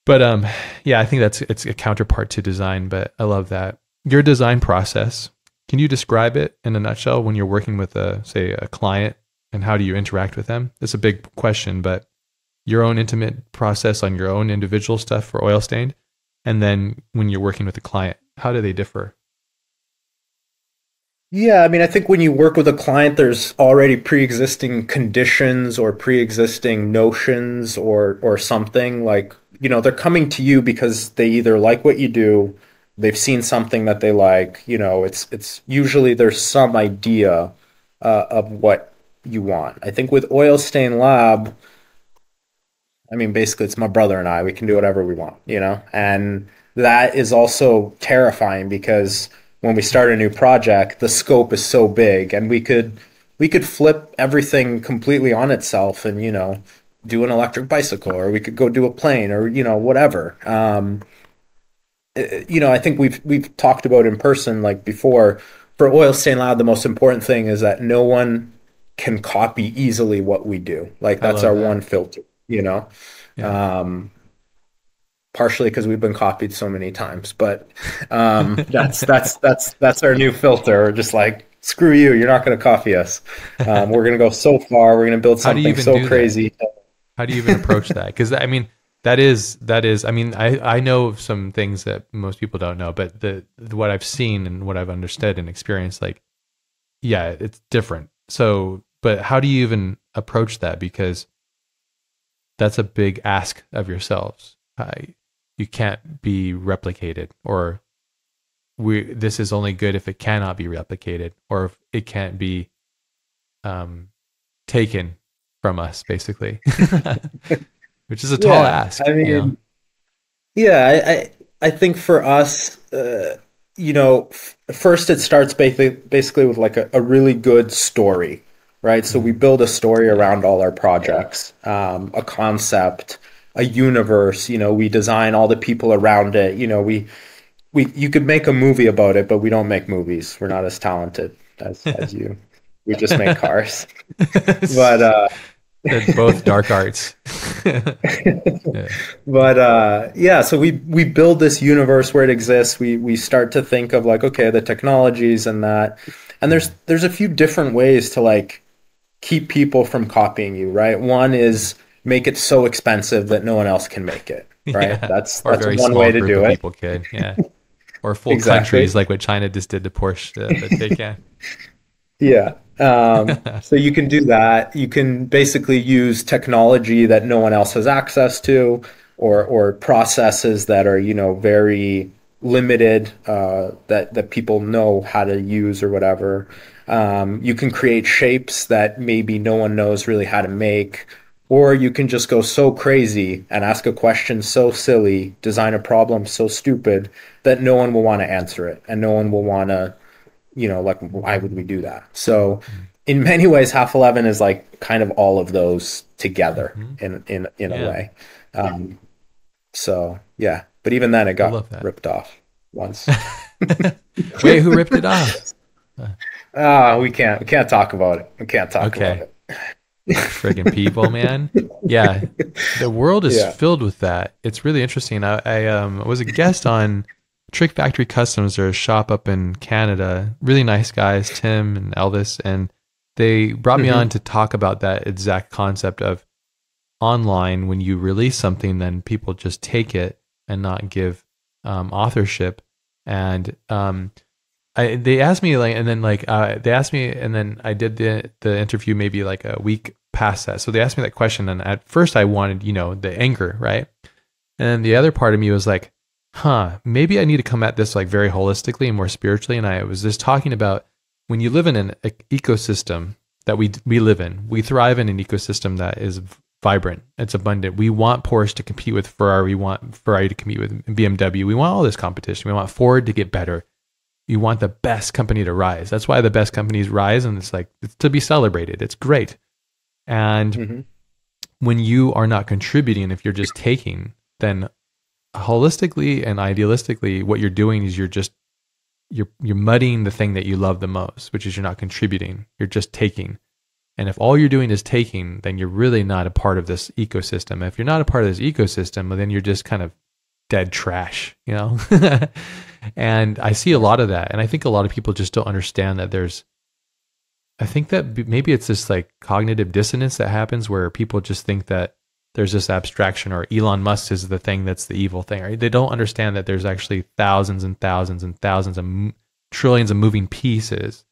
But yeah, I think it's a counterpart to design, but I love that. Your design process, can you describe it in a nutshell when you're working with say a client, and how do you interact with them? It's a big question, but your own intimate process on your own individual stuff for Oil Stained, and then when you're working with a client, how do they differ? Yeah, I mean, I think when you work with a client, there's already pre-existing conditions or pre-existing notions or something like, they're coming to you because they either like what you do, they've seen something that they like, it's usually there's some idea of what you want. I think with Oil Stain Lab, I mean, basically it's my brother and I, we can do whatever we want, and that is also terrifying because when we start a new project, the scope is so big, and we could flip everything completely on itself and, do an electric bicycle, or we could go do a plane, or, whatever. I think we've talked about in person like before. For Oil Stain Lab, the most important thing is that no one can copy easily what we do. Like that's our one filter, Yeah. Partially because we've been copied so many times, but that's our new filter. We're just like, screw you, you're not going to copy us. We're going to go so far. We're going to build something so crazy. How do you even approach that? Because I mean, that is. I mean, I know some things that most people don't know, but what I've seen and what I've understood and experienced, like, yeah, it's different. So, but how do you even approach that? Because that's a big ask of yourselves. You can't be replicated, or this is only good if it cannot be replicated, or if it can't be taken from us, basically, which is a tall ask. I mean, yeah, I think for us, first it starts basically with like a really good story, right? So we build a story around all our projects, a concept, a universe, we design all the people around it. You could make a movie about it, but we don't make movies. We're not as talented as you. We just make cars. But they're both dark arts. Yeah. But so we build this universe where it exists. We start to think of like, okay, the technologies and that. And there's a few different ways to like keep people from copying you, right? One is make it so expensive that no one else can make it, right? Yeah. Or a That's very one small way to group do of it. people could. Yeah. Or full Exactly. countries like what China just did to Porsche that they can. Yeah. So you can do that. You can basically use technology that no one else has access to, or processes that are, very limited, that people know how to use or whatever. You can create shapes that maybe no one knows really how to make, or you can just go so crazy and ask a question so silly, design a problem so stupid that no one will want to answer it, and no one will want to, like, why would we do that? So in many ways, Half 11 is like kind of all of those together Mm-hmm. in a Yeah. way. Um, so yeah, but even then it I got love that. ripped off once. Wait, who ripped it off? We can't talk about it. We can't talk about Okay. it. Friggin' people, man. Yeah. The world is Yeah. filled with that. It's really interesting. I was a guest on Trick Factory Customs. They're a shop up in Canada. Really nice guys, Tim and Elvis. And they brought me on Hmm. to talk about that exact concept of online, when you release something, then people just take it and not give authorship. And they asked me like, and then like they asked me, and then I did the interview maybe like a week past that. So they asked me that question, and at first I wanted, the anger, right? And then the other part of me was like, maybe I need to come at this like very holistically and more spiritually. And I was just talking about, when you live in an ecosystem that we live in, we thrive in an ecosystem that is vibrant, it's abundant. We want Porsche to compete with Ferrari. We want Ferrari to compete with BMW. We want all this competition. We want Ford to get better. You want the best company to rise. That's why the best companies rise, and it's to be celebrated. It's great. And Hmm. when you are not contributing, if you're just taking, then holistically and idealistically, what you're doing is you're muddying the thing that you love the most, which is you're not contributing. You're just taking. And if all you're doing is taking, then you're really not a part of this ecosystem. If you're not a part of this ecosystem, well, then you're just kind of dead trash, And I see a lot of that. And I think a lot of people just don't understand that I think that maybe it's this like cognitive dissonance that happens where people just think that there's this abstraction, or Elon Musk is the thing that's the evil thing. Right? They don't understand that there's actually thousands and thousands and thousands of trillions of moving pieces,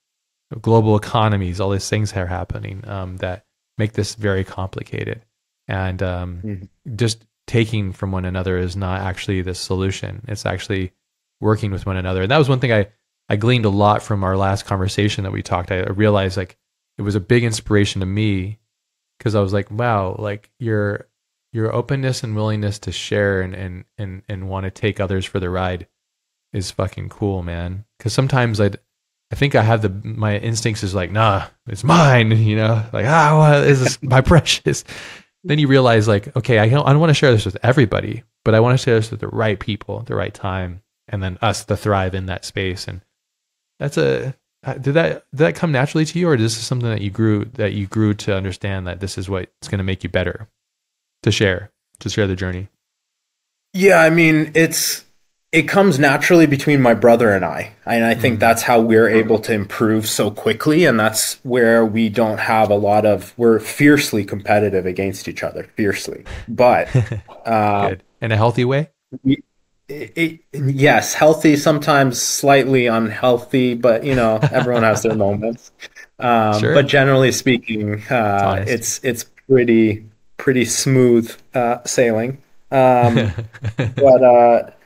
global economies, all these things are happening that make this very complicated. And Hmm. just taking from one another is not actually the solution. It's actually working with one another. And that was one thing I gleaned a lot from our last conversation that we talked. I realized like it was a big inspiration to me, because I was like, wow, like your openness and willingness to share and want to take others for the ride is fucking cool, man. Because sometimes I think I have my instincts is like, nah, it's mine, like, what is this, my precious? Then you realize like, okay, I don't want to share this with everybody, but I want to share this with the right people at the right time, and then us to thrive in that space. And that's did that come naturally to you, or is this something that you grew to understand that this is what's going to make you better to share the journey? Yeah, I mean, it comes naturally between my brother and I think Mm, that's how we're able to improve so quickly, and that's where we don't have we're fiercely competitive against each other, fiercely. But good. In a healthy way? we, yes, healthy, sometimes slightly unhealthy, but everyone has their moments. But Sure. generally speaking, It's honesty. it's pretty smooth sailing. Um, but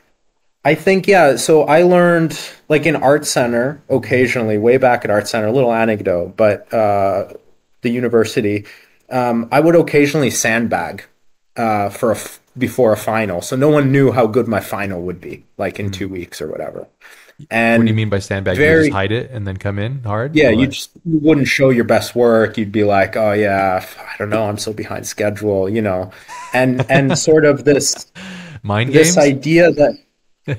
I think, yeah. So I learned, like, in art center occasionally, way back at art center. A little anecdote, but the university, I would occasionally sandbag before a final, so no one knew how good my final would be, like in Mm. 2 weeks or whatever. What do you And mean by sandbag? You just very, hide it and then come in hard, yeah, or what? you wouldn't show your best work. You'd be like, oh yeah, I don't know, I'm so behind schedule. And sort of Mind this games? idea that,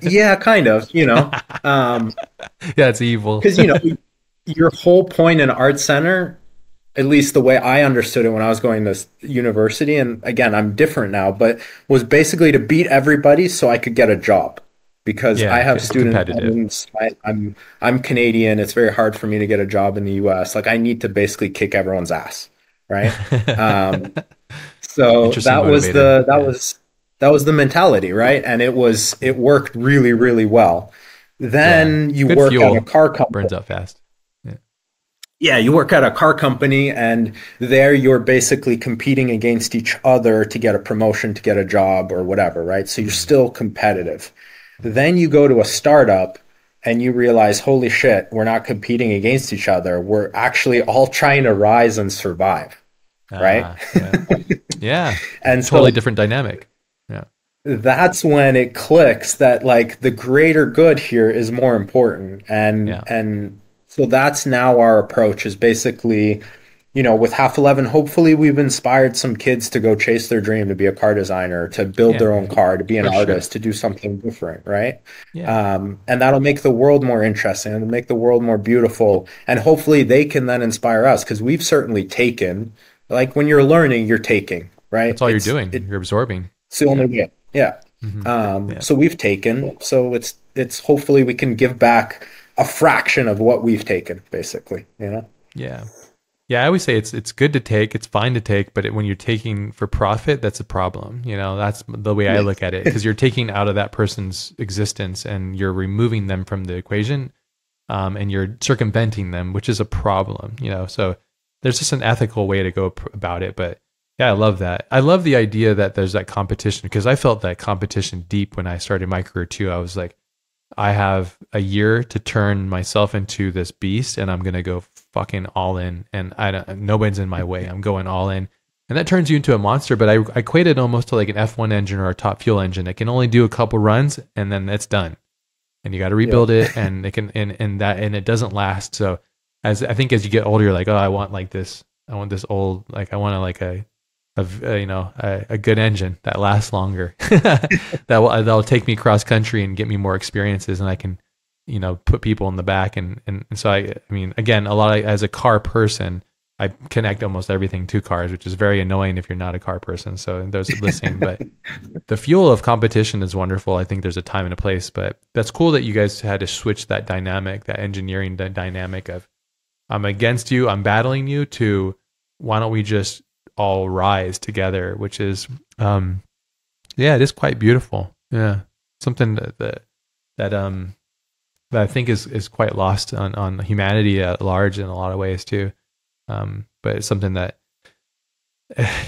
yeah, kind of. Yeah, it's evil. Because your whole point in art center, at least the way I understood it when I was going to university, and again, I'm different now, but was basically to beat everybody so I could get a job. Because I Yeah, have it's student competitive. loans, I'm Canadian. It's very hard for me to get a job in the U.S. Like, I need to basically kick everyone's ass, right? Um, So Interesting motivator. Yeah. that was the mentality, right? And it worked really, really well. Yeah. Then you Good work at a fuel car company. burns out fast. Yeah. Yeah, you work at a car company, and there you're basically competing against each other to get a promotion, to get a job, or whatever, right? So you're Mm. still competitive. Then you go to a startup and you realize, holy shit, we're not competing against each other. We're actually all trying to rise and survive, right? Ah, yeah. Yeah. And so Totally different dynamic. Yeah. that's when it clicks that like the greater good here is more important. Yeah. And so that's now our approach is basically, with Half 11, hopefully we've inspired some kids to go chase their dream to be a car designer, to build Yeah. their own car, to be an For sure. artist, to do something different, right? Yeah. And that'll make the world more interesting and make the world more beautiful. And hopefully they can then inspire us because we've certainly taken, like when you're learning, you're taking, right? That's all you're doing. You're absorbing. It's the only Yeah. way. Yeah. Hmm. Yeah. So we've taken, so it's hopefully we can give back a fraction of what we've taken, basically. Yeah. Yeah, I always say it's good to take, it's fine to take, but when you're taking for profit, that's a problem. That's the way I Yes. look at it, because you're taking out of that person's existence and you're removing them from the equation, and you're circumventing them, which is a problem. So there's just an ethical way to go about it. But yeah, I love that. I love the idea that there's that competition, because I felt that competition deep when I started my career too. I was like, I have a year to turn myself into this beast, and I'm gonna go fucking all in, and nobody's in my way. I'm going all in, and that turns you into a monster. But I equate it almost to like an F1 engine or a top fuel engine. It can only do a couple runs, and then it's done, and you got to rebuild Yeah. it, and it can and it doesn't last. So as you get older, you're like, oh, I want like this. I want this old, like I want to like a good engine that lasts longer, that'll take me cross country and get me more experiences, and I can put people in the back, and so I mean, again, a lot as a car person, I connect almost everything to cars, which is very annoying if you're not a car person, so those listening. But the fuel of competition is wonderful. I think there's a time and a place, but that's cool that you guys had to switch that dynamic, that engineering dynamic of I'm against you, I'm battling you, to why don't we just all rise together, which is yeah, it is quite beautiful. Yeah, something that I think is quite lost on humanity at large in a lot of ways too. But it's something that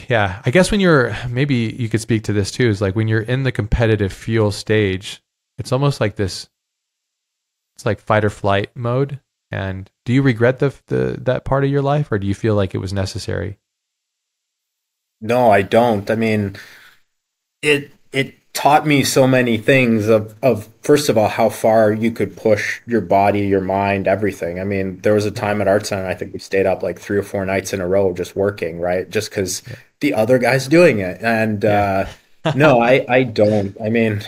yeah, I guess when you're, maybe you could speak to this too, is like when you're in the competitive fuel stage, it's almost like this, it's like fight or flight mode. And do you regret that part of your life, or do you feel like it was necessary? No, I don't. I mean, it taught me so many things of first of all how far you could push your body, your mind, everything. I mean, there was a Yeah. time at Art Center I think we stayed up like 3 or 4 nights in a row just working, right? Just because Yeah. the other guy's doing it. And Yeah. no, I don't. I mean,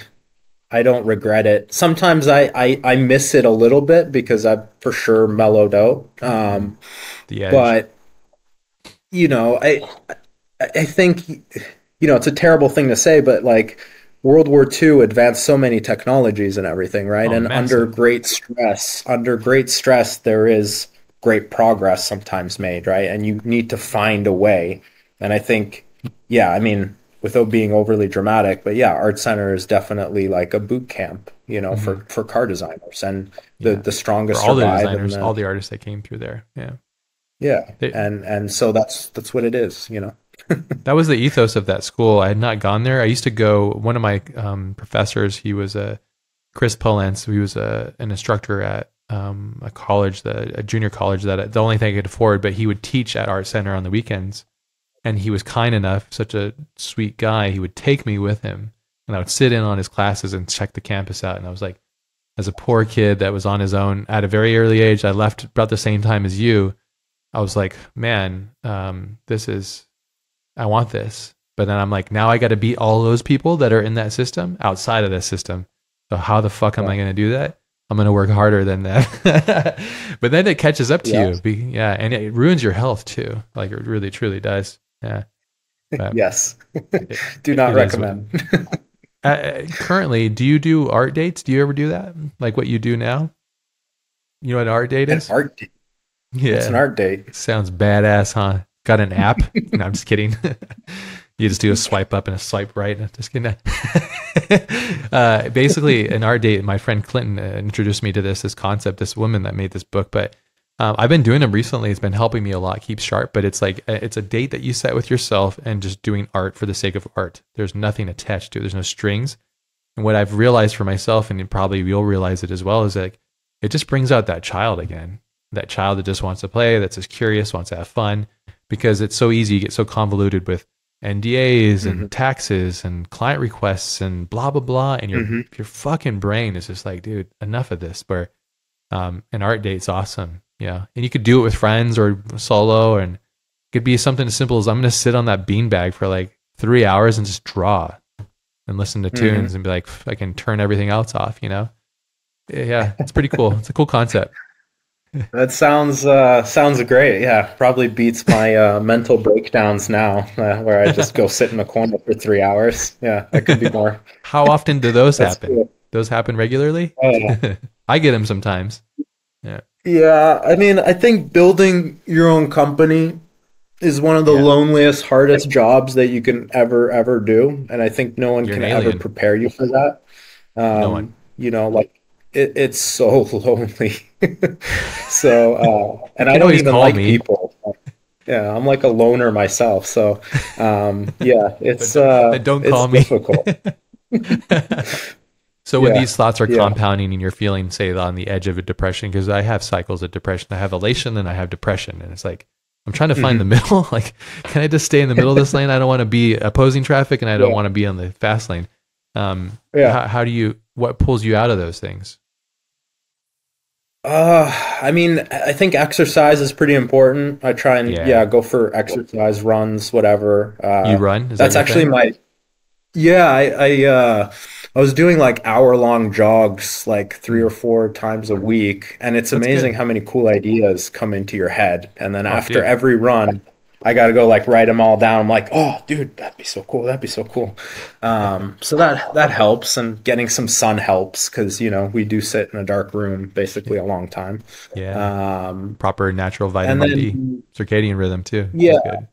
I don't regret it. Sometimes I miss it a little bit because I've for sure mellowed out. Mm. The edge. But you know, I think it's a terrible thing to say, but like World War II advanced so many technologies and everything, right? Oh, And massive. under great stress, there is great progress sometimes made, right? And you need to find a way. And I think, yeah, I mean, without being overly dramatic, but yeah, Art Center is definitely like a boot camp, Hmm. for car designers, and the Yeah. the For strongest all the survive, and designers, all the artists that came through there. Yeah. yeah, They, and so that's what it is. that was the ethos of that school. I had not gone there. I used to go, one of my professors, he was Chris Polance. He was an instructor at a college, a junior college, that the only thing I could afford, but he would teach at Art Center on the weekends. And he was kind enough, such a sweet guy, he would take me with him, and I would sit in on his classes and check the campus out. And I was like, as a poor kid that was on his own at a very early age, I left about the same time as you. I was like, man, I want this. But then I'm like, now I got to beat all those people that are in that system outside of this system. So how the fuck am Yeah. I going to do that? I'm going to work harder than that. But then it catches up to Yeah. you. Yeah. And it ruins your health too. Like it really, truly does. Yeah. But Yes. it, Do not it is what, recommend. currently, do you do art dates? Do you ever do that? Like what you do now? You know what an art date An is? art date. What's an Yeah. art date? Sounds badass, huh? Got an app? No, I'm just kidding. You just do a swipe up and a swipe right. Just kidding. Basically, an art date. My friend Clinton introduced me to this concept. This woman that made this book, but I've been doing them recently. It's been helping me a lot keep sharp. But it's like it's a date that you set with yourself and just doing art for the sake of art. There's nothing attached to it. There's no strings. And what I've realized for myself, and probably you'll realize it as well, is like it just brings out that child again. That child that just wants to play, that's just curious, wants to have fun, because it's so easy. You get so convoluted with NDAs and taxes and client requests and blah, blah, blah. And your fucking brain is just like, dude, enough of this. Where an art date's awesome. Yeah. And you could do it with friends or solo, and it could be something as simple as I'm going to sit on that beanbag for like 3 hours and just draw and listen to tunes and be like, I can turn everything else off, you know? Yeah. It's pretty cool. It's a cool concept. That sounds great. Yeah, probably beats my mental breakdowns now, where I just go sit in a corner for 3 hours. Yeah, that could be more. How often do those happen? Cool. Those happen regularly? I get them sometimes. Yeah. Yeah, I mean, I think building your own company is one of the loneliest, hardest jobs that you can ever do, and I think no one can ever prepare you for that. No one. You know, like. It's so lonely. So, and I don't even like people. Yeah, I'm like a loner myself. So, yeah, it's don't call me. Difficult. So when these thoughts are compounding and you're feeling, say, on the edge of a depression, because I have cycles of depression. I have elation and I have depression, and it's like I'm trying to find the middle. Like, can I just stay in the middle of this lane? I don't want to be opposing traffic, and I don't want to be on the fast lane. How do you? What pulls you out of those things? I mean, I think exercise is pretty important. I try and go for exercise, runs, whatever. You run? That's actually I was doing like hour-long jogs like 3 or 4 times a week, and it's amazing how many cool ideas come into your head. And then after every run, I got to go like write them all down. I'm like, oh, dude, that'd be so cool. That'd be so cool. So that helps, and getting some sun helps, because we do sit in a dark room basically a long time. Yeah. Proper natural vitamin D, circadian rhythm too. Yeah.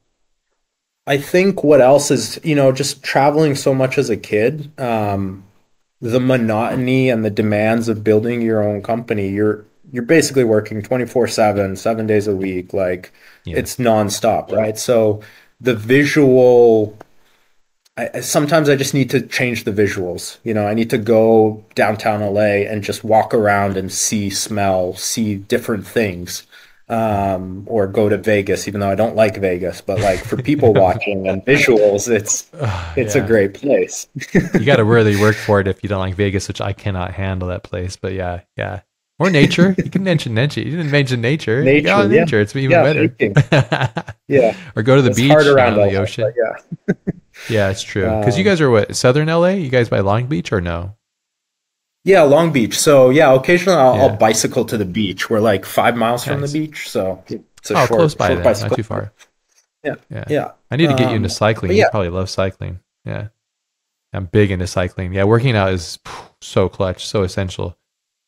I think what else is just traveling so much as a kid. The monotony and the demands of building your own company. You're basically working 24/7, 7 days a week. Like it's nonstop, right? So the visual, sometimes I just need to change the visuals. I need to go downtown LA and just walk around and smell, see different things. Or go to Vegas, even though I don't like Vegas, but like for people watching and visuals, it's a great place. You got to really work for it if you don't like Vegas, which I cannot handle that place. But yeah. Or nature. You can mention nature. You didn't mention nature. Nature. It's even better. Yeah. Or go to the beach, hard around the ocean. Yeah, it's true. Because you guys are what, Southern LA? You guys by Long Beach or no? Yeah, Long Beach. So occasionally I'll bicycle to the beach. We're like 5 miles from the beach, so it's a short, close by short bicycle. Not too far. Yeah. I need to get you into cycling. You probably love cycling. Yeah, I'm big into cycling. Yeah, working out is so clutch, so essential.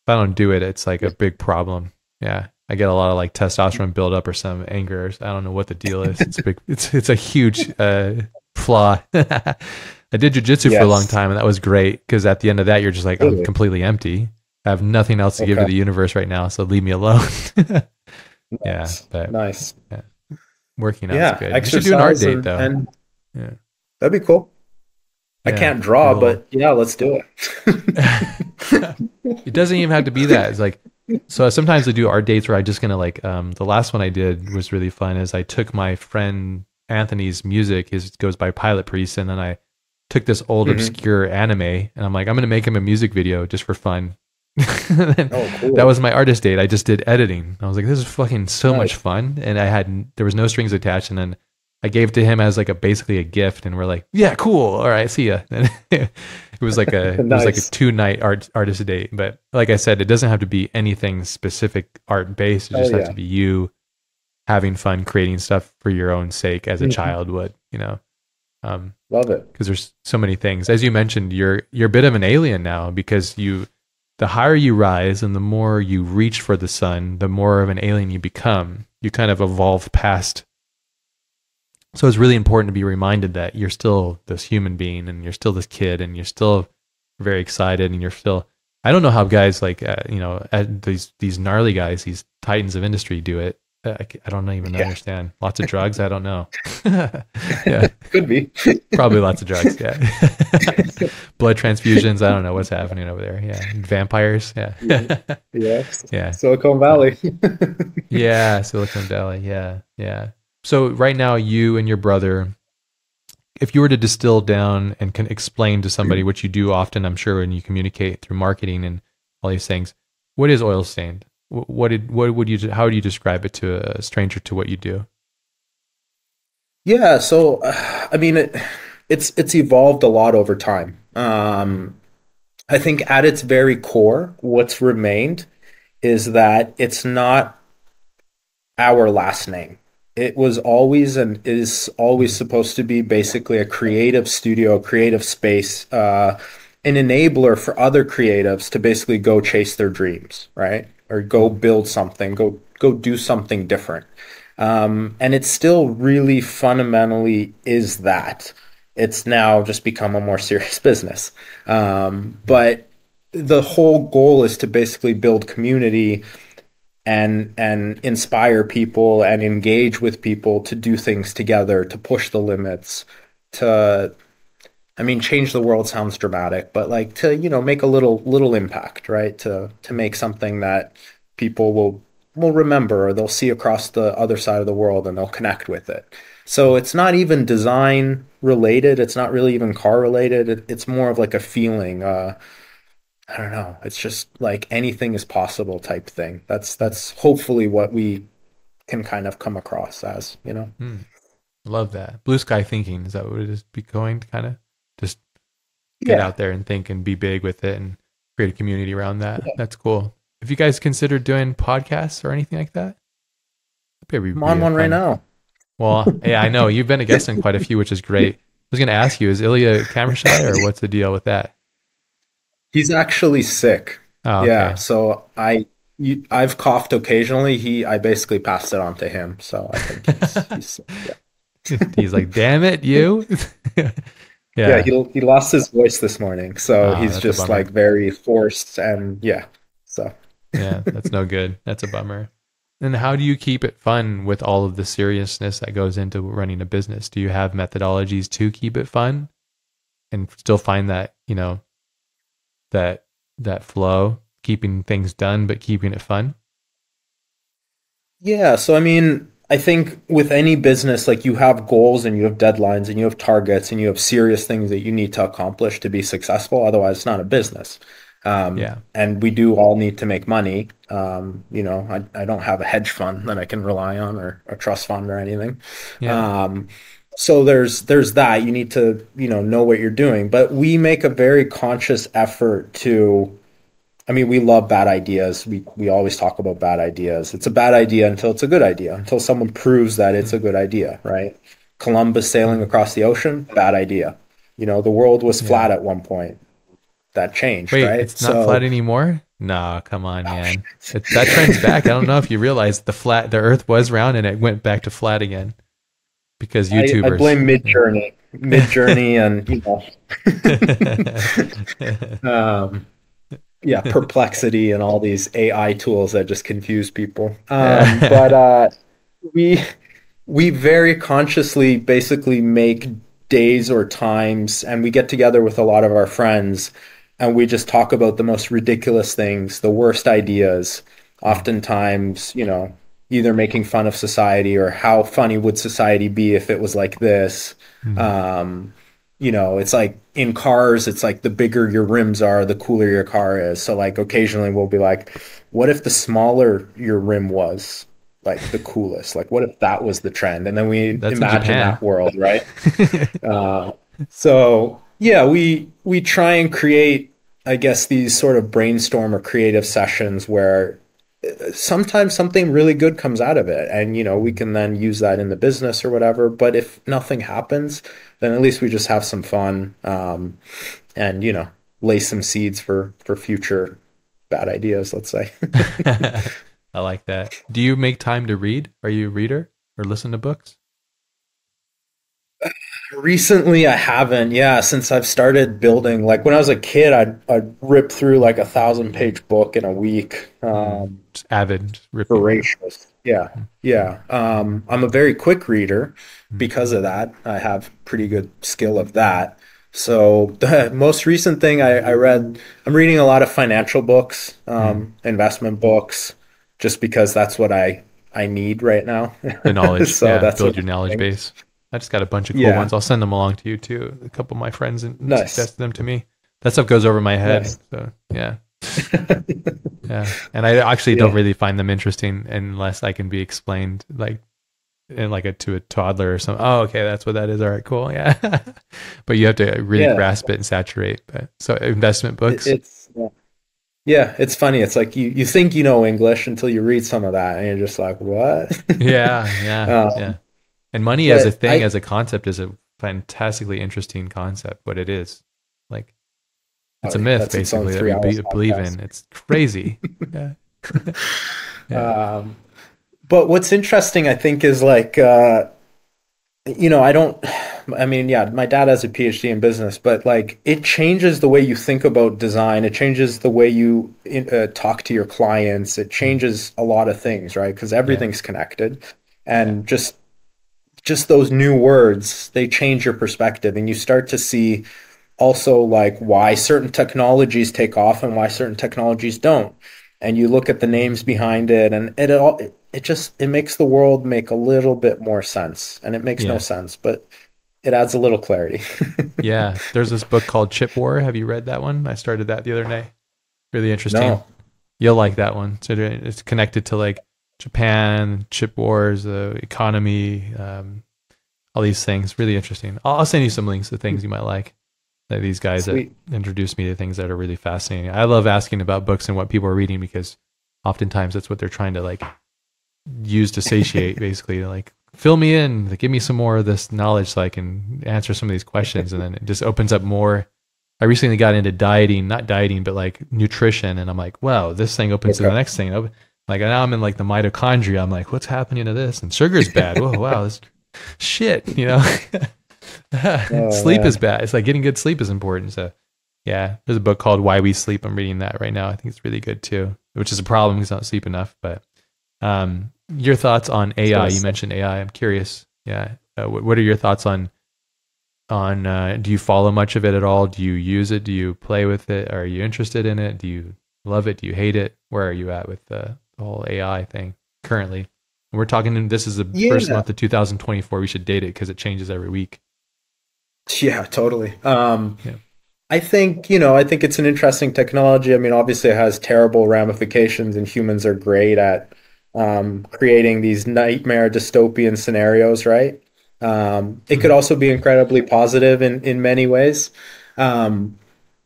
If I don't do it, it's like a big problem. Yeah, I get a lot of like testosterone buildup or some anger. I don't know what the deal is. It's big. It's a huge flaw. I did jujitsu for a long time, and that was great, because at the end of that, you're just like, I'm completely empty. I have nothing else to give to the universe right now, so leave me alone. Nice. Yeah. Working out is good. Exercise, we should do an art date, though. That'd be cool. I can't draw, but let's do it. It doesn't even have to be that. It's like, so sometimes I do art dates where I just gonna like, the last one I did was really fun, is I took my friend Anthony's music, it goes by Pilot Priest, and then I took this old obscure anime, and I'm like, I'm going to make him a music video just for fun. Cool. That was my artist date. I just did editing. I was like, this is fucking so much fun. And there was no strings attached. And then I gave it to him as like basically a gift, and we're like, yeah, cool. All right, see ya. And it was like a 2-night artist date. But like I said, it doesn't have to be anything specific art based. It just has to be you having fun creating stuff for your own sake, as a child would, Love it. Because there's so many things. As you mentioned, you're a bit of an alien now, because the higher you rise and the more you reach for the sun, the more of an alien you become. You kind of evolve past So it's really important to be reminded that you're still this human being and you're still this kid and you're still very excited and you're still, I don't know how guys like, these gnarly guys, these titans of industry do it. I don't even Yeah. understand. Lots of drugs. I don't know. Yeah. Could be. Probably lots of drugs. Yeah. Blood transfusions. I don't know what's happening over there. Yeah. Vampires. Yeah. Yeah. Yeah. Yeah. Silicon Valley. Yeah. Silicon Valley. Yeah. Yeah. So right now, you and your brother, if you were to distill down and can explain to somebody, which you do often, I'm sure, when you communicate through marketing and all these things, what is oil stained? How would you describe it to a stranger to what you do? Yeah, so I mean it's evolved a lot over time. I think at its very core, what's remained is that it's not our last name. It was always and is always Mm, supposed to be basically a creative studio, creative space, an enabler for other creatives to basically go chase their dreams, right? Or go mm, build something, go do something different. And it still really fundamentally is that. It's now just become a more serious business. mm, But the whole goal is to basically build community and inspire people and engage with people to do things together, to push the limits, to I mean change the world sounds dramatic, but like to, make a little impact, right? To make something that people will remember or they'll see across the other side of the world and they'll connect with it. So it's not even design related, it's not really even car related. It's more of like a feeling, I don't know. It's just like anything is possible type thing. mm, That's hopefully what we can kind of come across as. mm. Love that. Blue sky thinking. Is that what it is going to kind of just get Yeah. out there and think and be big with it and create a community around that? That's cool. Have you guys considered doing podcasts or anything like that? Maybe I'm be on a one right fun. now. Well, yeah, I know you've been a guest on quite a few, which is great. I was going to ask you, is Ilya camera shy or what's the deal with that? He's actually sick. Oh, Yeah, okay. so I've coughed occasionally. I basically passed it on to him, so I think he's sick. Yeah. He's like, damn it, you. Yeah, Yeah. he lost his voice this morning, so Oh, he's that's a just like bummer. very forced and yeah. So Yeah, that's no good. That's a bummer. And how do you keep it fun with all of the seriousness that goes into running a business? Do you have methodologies to keep it fun and still find that, that that flow, keeping things done but keeping it fun? yeah, so I mean, I think with any business, like you have goals and you have deadlines and you have targets and you have serious things that you need to accomplish to be successful. Otherwise, it's not a business. Yeah. And we do all need to make money. I don't have a hedge fund that I can rely on or a trust fund or anything. Yeah. Um, so there's that. You need to, know what you're doing. But we make a very conscious effort to I mean, we love bad ideas. We always talk about bad ideas. It's a bad idea until it's a good idea, until someone proves that it's a Mm, good idea, right? Columbus sailing mm, across the ocean, bad idea. The world was yeah. flat at one point. That changed, Wait, right? it's not flat So, anymore? No, come on, oh, man. That trend's back. I don't know if you realize the earth was round and it went back to flat again because I YouTubers. blame Mid Journey, and um, yeah, perplexity and all these AI tools that just confuse people. But Yeah. we we very consciously basically make days or times and we get together with a lot of our friends and we just talk about the most ridiculous things, the worst ideas, Mm, oftentimes, either making fun of society or how funny would society be if it was like this. mm. um it's like in cars, it's like the bigger your rims are, the cooler your car is. So like occasionally we'll be like, what if the smaller your rim was like the coolest? Like what if that was the trend? And then we That's in imagine Japan. that world, right? So yeah, we try and create, I guess, these sort of brainstorm or creative sessions where sometimes something really good comes out of it and we Mm. can then use that in the business or whatever. But if nothing happens, then at least we just have some fun, and lay some seeds for future bad ideas, let's say. I like that. Do you make time to read? Are you a reader or listen to books? Recently, I haven't. Yeah, since I've started building, like when I was a kid, I'd rip through like 1,000-page book in a week. Just avid, just ripping through. Voracious. Yeah, Mm, yeah. I'm a very quick reader mm, because of that. I have pretty good skill of that. So the most recent thing I read, I'm reading a lot of financial books, mm. investment books, just because that's what I need right now. The knowledge, So yeah, that's build what your I'm knowledge doing. base. I just got a bunch of cool Yeah, ones. I'll send them along to you too. A couple of my friends and nice, suggested them to me. That stuff goes over my head. nice. So yeah, yeah. And I actually don't Yeah. really find them interesting unless I can be explained like in like to a toddler or something. Oh, okay, that's what that is. All right, cool. Yeah. But you have to really Yeah, grasp it and saturate. But so investment books. it's yeah, it's funny. It's like you think you know English until you read some of that, and you're just like, what? Yeah, yeah, yeah. Um, And money as a but thing, as a concept, is a fantastically interesting concept. What it is, like, oh, it's a myth that's its own basically that we 3 hours believe podcast. in. It's crazy. Yeah, yeah, Um, but what's interesting, I think, is like I don't. I mean, yeah, my dad has a PhD in business, but like it changes the way you think about design. It changes the way you talk to your clients. It mm, changes a lot of things, right? Because yeah, everything's connected, yeah, and just those new words, they change your perspective, and you start to see also like why certain technologies take off and why certain technologies don't. And you look at the names behind it, and it makes the world make a little bit more sense. And it makes no yeah, sense, but it adds a little clarity. yeah. There's this book called Chip War. Have you read that one? I started that the other day. Really interesting. No. You'll like that one. So it's connected to like Japan, chip wars, the economy, all these things. Really interesting. I'll send you some links to things you might like. These guys that Sweet. introduce me to things that are really fascinating. I love asking about books and what people are reading because oftentimes that's what they're trying to like use to satiate, basically, like fill me in, like, give me some more of this knowledge so I can answer some of these questions, and then it just opens up more. I recently got into dieting, not dieting, but like nutrition, and I'm like, wow, this thing opens to the Okay. next thing. Like now I'm in like the mitochondria. I'm like, what's happening to this? And sugar's bad. Whoa, wow, this shit, you know. Oh Sleep is man. bad. It's like getting good sleep is important. So yeah, there's a book called Why We Sleep. I'm reading that right now. I think it's really good too, which is a problem because I don't sleep enough. But your thoughts on I was AI? gonna You say, mentioned AI. I'm curious. Yeah, what are your thoughts on do you follow much of it at all? Do you use it? Do you play with it? Are you interested in it? Do you love it? Do you hate it? Where are you at with the whole AI thing currently? We're talking. This is the first yeah. month of 2024. We should date it because it changes every week. Yeah, totally. Yeah. I think it's an interesting technology. I mean, obviously it has terrible ramifications, and humans are great at creating these nightmare dystopian scenarios, right? It could Mm. also be incredibly positive in many ways. Um,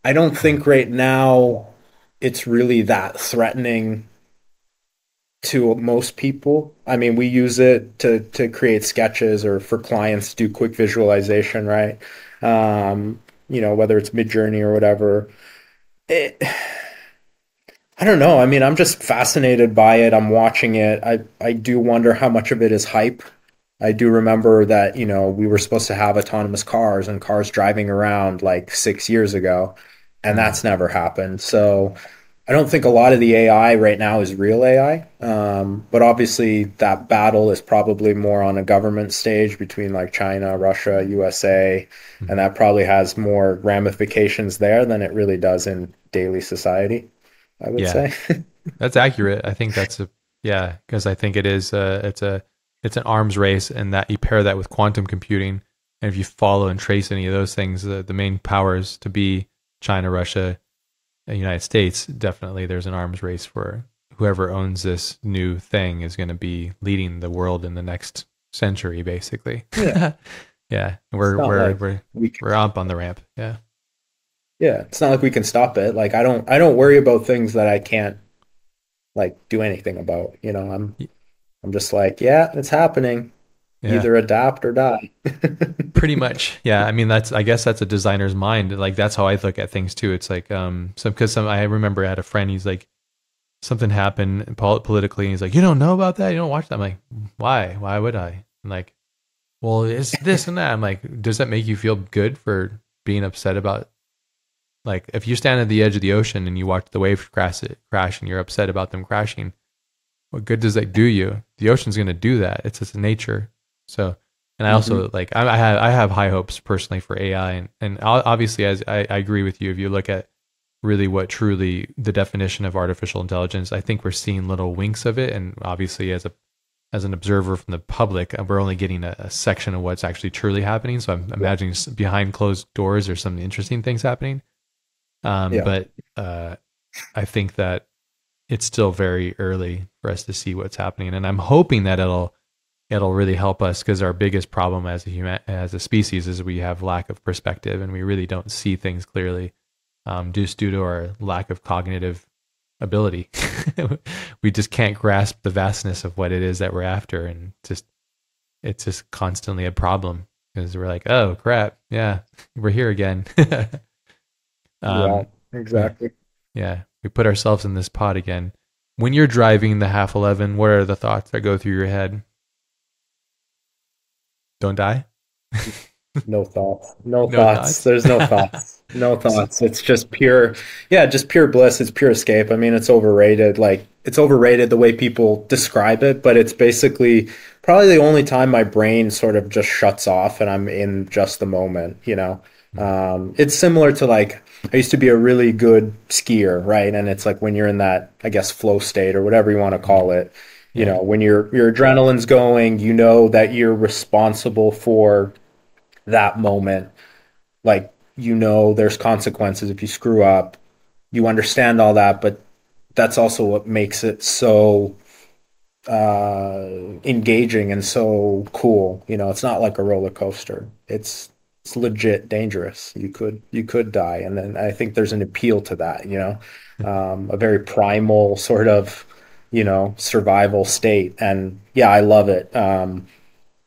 I don't think right now it's really that threatening to most people. I mean, we use it to create sketches or for clients to do quick visualization, right? Whether it's Midjourney or whatever. It, I don't know. I mean, I'm just fascinated by it. I'm watching it. I do wonder how much of it is hype. I do remember that, we were supposed to have autonomous cars and cars driving around like 6 years ago, and Mm. that's never happened. So I don't think a lot of the AI right now is real AI. But obviously, that battle is probably more on a government stage between like China, Russia, USA, and Mhm. that probably has more ramifications there than it really does in daily society, I would Yeah, say. that's accurate. I think that's a yeah, because I think it is it's an arms race, and that you pair that with quantum computing, and if you follow and trace any of those things, the main powers to be China, Russia, and United States, definitely there's an arms race for whoever owns this new thing is going to be leading the world in the next century, basically. Yeah, Yeah, it's we're not we're like we're we can, we're up on the ramp. Yeah, yeah, it's not like we can stop it. Like I don't worry about things that I can't like do anything about. Y- I'm just like, yeah, it's happening. yeah. Either adapt or die. Pretty much. Yeah. I mean, I guess that's a designer's mind. Like, that's how I look at things too. It's like, I remember I had a friend, he's like, something happened politically, and he's like, you don't know about that? You don't watch that? I'm like, why? Why would I? And like, well, it's this and that. I'm like, does that make you feel good for being upset about, like, if you stand at the edge of the ocean and you watch the waves crash and you're upset about them crashing, what good does that do you? The ocean's going to do that. It's just nature. So, and I Hmm. also like, I have high hopes personally for AI, and obviously, as I agree with you, if you look at really what truly the definition of artificial intelligence, I think we're seeing little winks of it. And obviously, as an observer from the public, we're only getting a section of what's actually truly happening. So I'm Yeah. imagining behind closed doors, there's some interesting things happening. Yeah. But I think that it's still very early for us to see what's happening, and I'm hoping that it'll really help us, because our biggest problem as a species is we have lack of perspective and we really don't see things clearly, just due to our lack of cognitive ability. We just can't grasp the vastness of what it is that we're after, and just it's just constantly a problem because we're like, oh crap, yeah, we're here again. Yeah. um, yeah, Exactly. yeah, we put ourselves in this pod again. When you're driving the half 11, what are the thoughts that go through your head? Don't die. No thoughts. No No thoughts. thoughts. There's no thoughts. No thoughts. It's just pure, yeah, just pure bliss. It's pure escape. I mean, it's overrated. Like, it's overrated the way people describe it, but it's basically probably the only time my brain sort of just shuts off and I'm in just the moment, you know? It's similar to like, I used to be a really good skier, right? And it's like when you're in that, I guess, flow state or whatever you want to call it, you Yeah. know, when your adrenaline's going, you know that you're responsible for that moment. Like, you know, there's consequences if you screw up. You understand all that, but that's also what makes it so engaging and so cool. You know, it's not like a roller coaster. It's legit dangerous. You could die, and then I think there's an appeal to that. You know, a very primal sort of survival state, and yeah, I love it.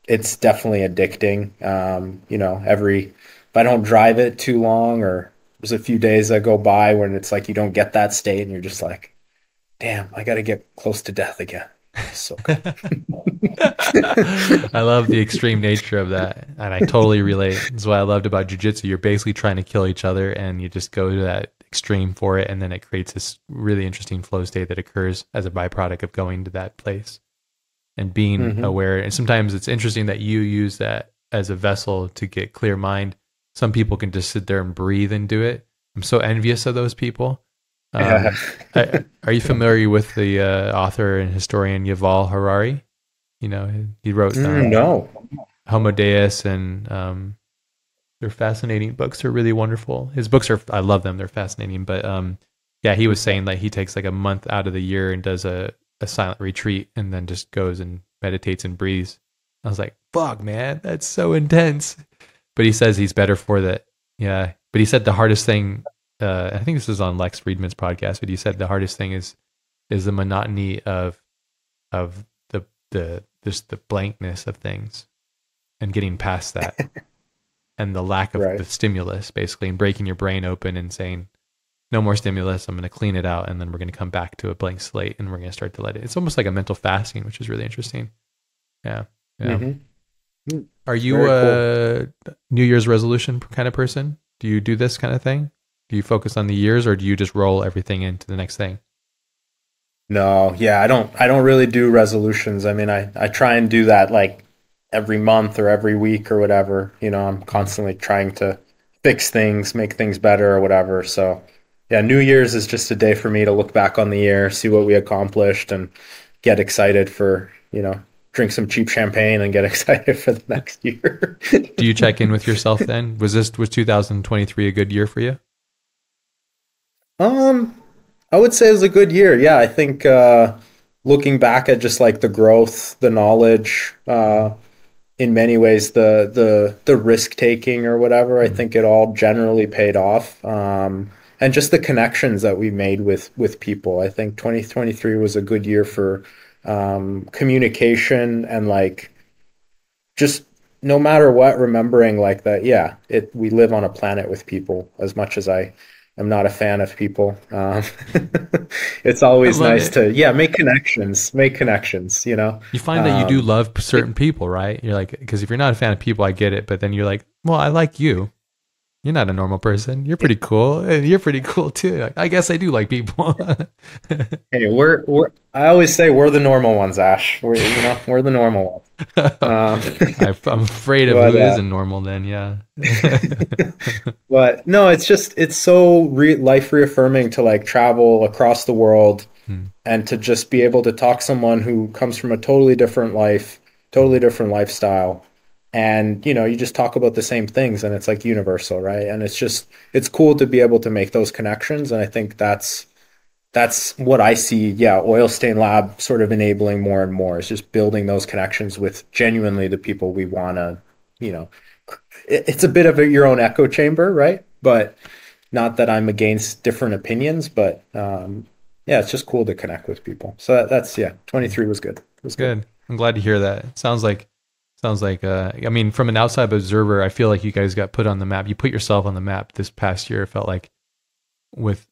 It's definitely addicting. Every if I don't drive it too long, or there's a few days that go by when it's like you don't get that state, and you're just like, damn, I got to get close to death again. It's so good. I love the extreme nature of that, and I totally relate. That's what I loved about jujitsu. You're basically trying to kill each other, and you just go to that extreme for it, and then it creates this really interesting flow state that occurs as a byproduct of going to that place and being Hmm. aware. And sometimes it's interesting that you use that as a vessel to get clear mind. Some people can just sit there and breathe and do it. I'm so envious of those people. Yeah. Are you familiar with the author and historian Yuval Harari? You know, he wrote No. Homo Deus, and they're fascinating books. They're really wonderful. His books are, I love them. They're fascinating. But yeah, he was saying that he takes like a month out of the year and does a silent retreat and then just goes and meditates and breathes. I was like, fuck, man, that's so intense. But he says he's better for that. Yeah. But he said the hardest thing, I think this is on Lex Friedman's podcast, but he said the hardest thing is the monotony of the just the blankness of things and getting past that, and the lack of Right. the stimulus, basically, and breaking your brain open and saying, no more stimulus. I'm going to clean it out, and then we're going to come back to a blank slate, and we're going to start to let it. It's almost like a mental fasting, which is really interesting. Yeah, yeah. Hmm. Are you Very cool. a New Year's resolution kind of person? Do you do this kind of thing? Do you focus on the years, or do you just roll everything into the next thing? No, yeah, I don't really do resolutions. I mean, I try and do that like every month or every week or whatever. You know, I'm Mm. constantly trying to fix things, make things better or whatever. So, yeah, New Year's is just a day for me to look back on the year, see what we accomplished and get excited for, drink some cheap champagne and get excited for the next year. Do you check in with yourself then? Was 2023 a good year for you? Um, I would say it was a good year. Yeah, I think looking back at just like the growth, the knowledge, in many ways the risk taking or whatever, I Mm. think it all generally paid off. And just the connections that we made with people. I think 2023 was a good year for communication and like just no matter what, remembering like that, yeah, we live on a planet with people as much as I I'm not a fan of people. It's I always love nice it. to, yeah, make connections, you know. You find that you do Um, love certain people, right? You're like, because if you're not a fan of people, I get it. But then you're like, well, I like you. You're not a normal person. You're pretty cool. And you're pretty cool too. Like, I guess I do like people. hey, we're I always say we're the normal ones, Ash. We're the normal ones. I'm afraid of But who isn't normal then. Yeah. but no, it's so life reaffirming to like travel across the world Hmm, and to just be able to talk to someone who comes from a totally different life, hmm. totally different lifestyle. And you just talk about the same things and it's like universal, right? And it's cool to be able to make those connections. And I think that's what I see. Yeah, Oil Stain Lab sort of enabling more and more is just building those connections with genuinely the people we want to, you know, it's a bit of your own echo chamber, right? But not that I'm against different opinions, but yeah, it's just cool to connect with people. So that's yeah, 23 was good. It was good. Good. I'm glad to hear that. Sounds like I mean, from an outside observer, I feel like you guys got put on the map. You put yourself on the map this past year. It felt like with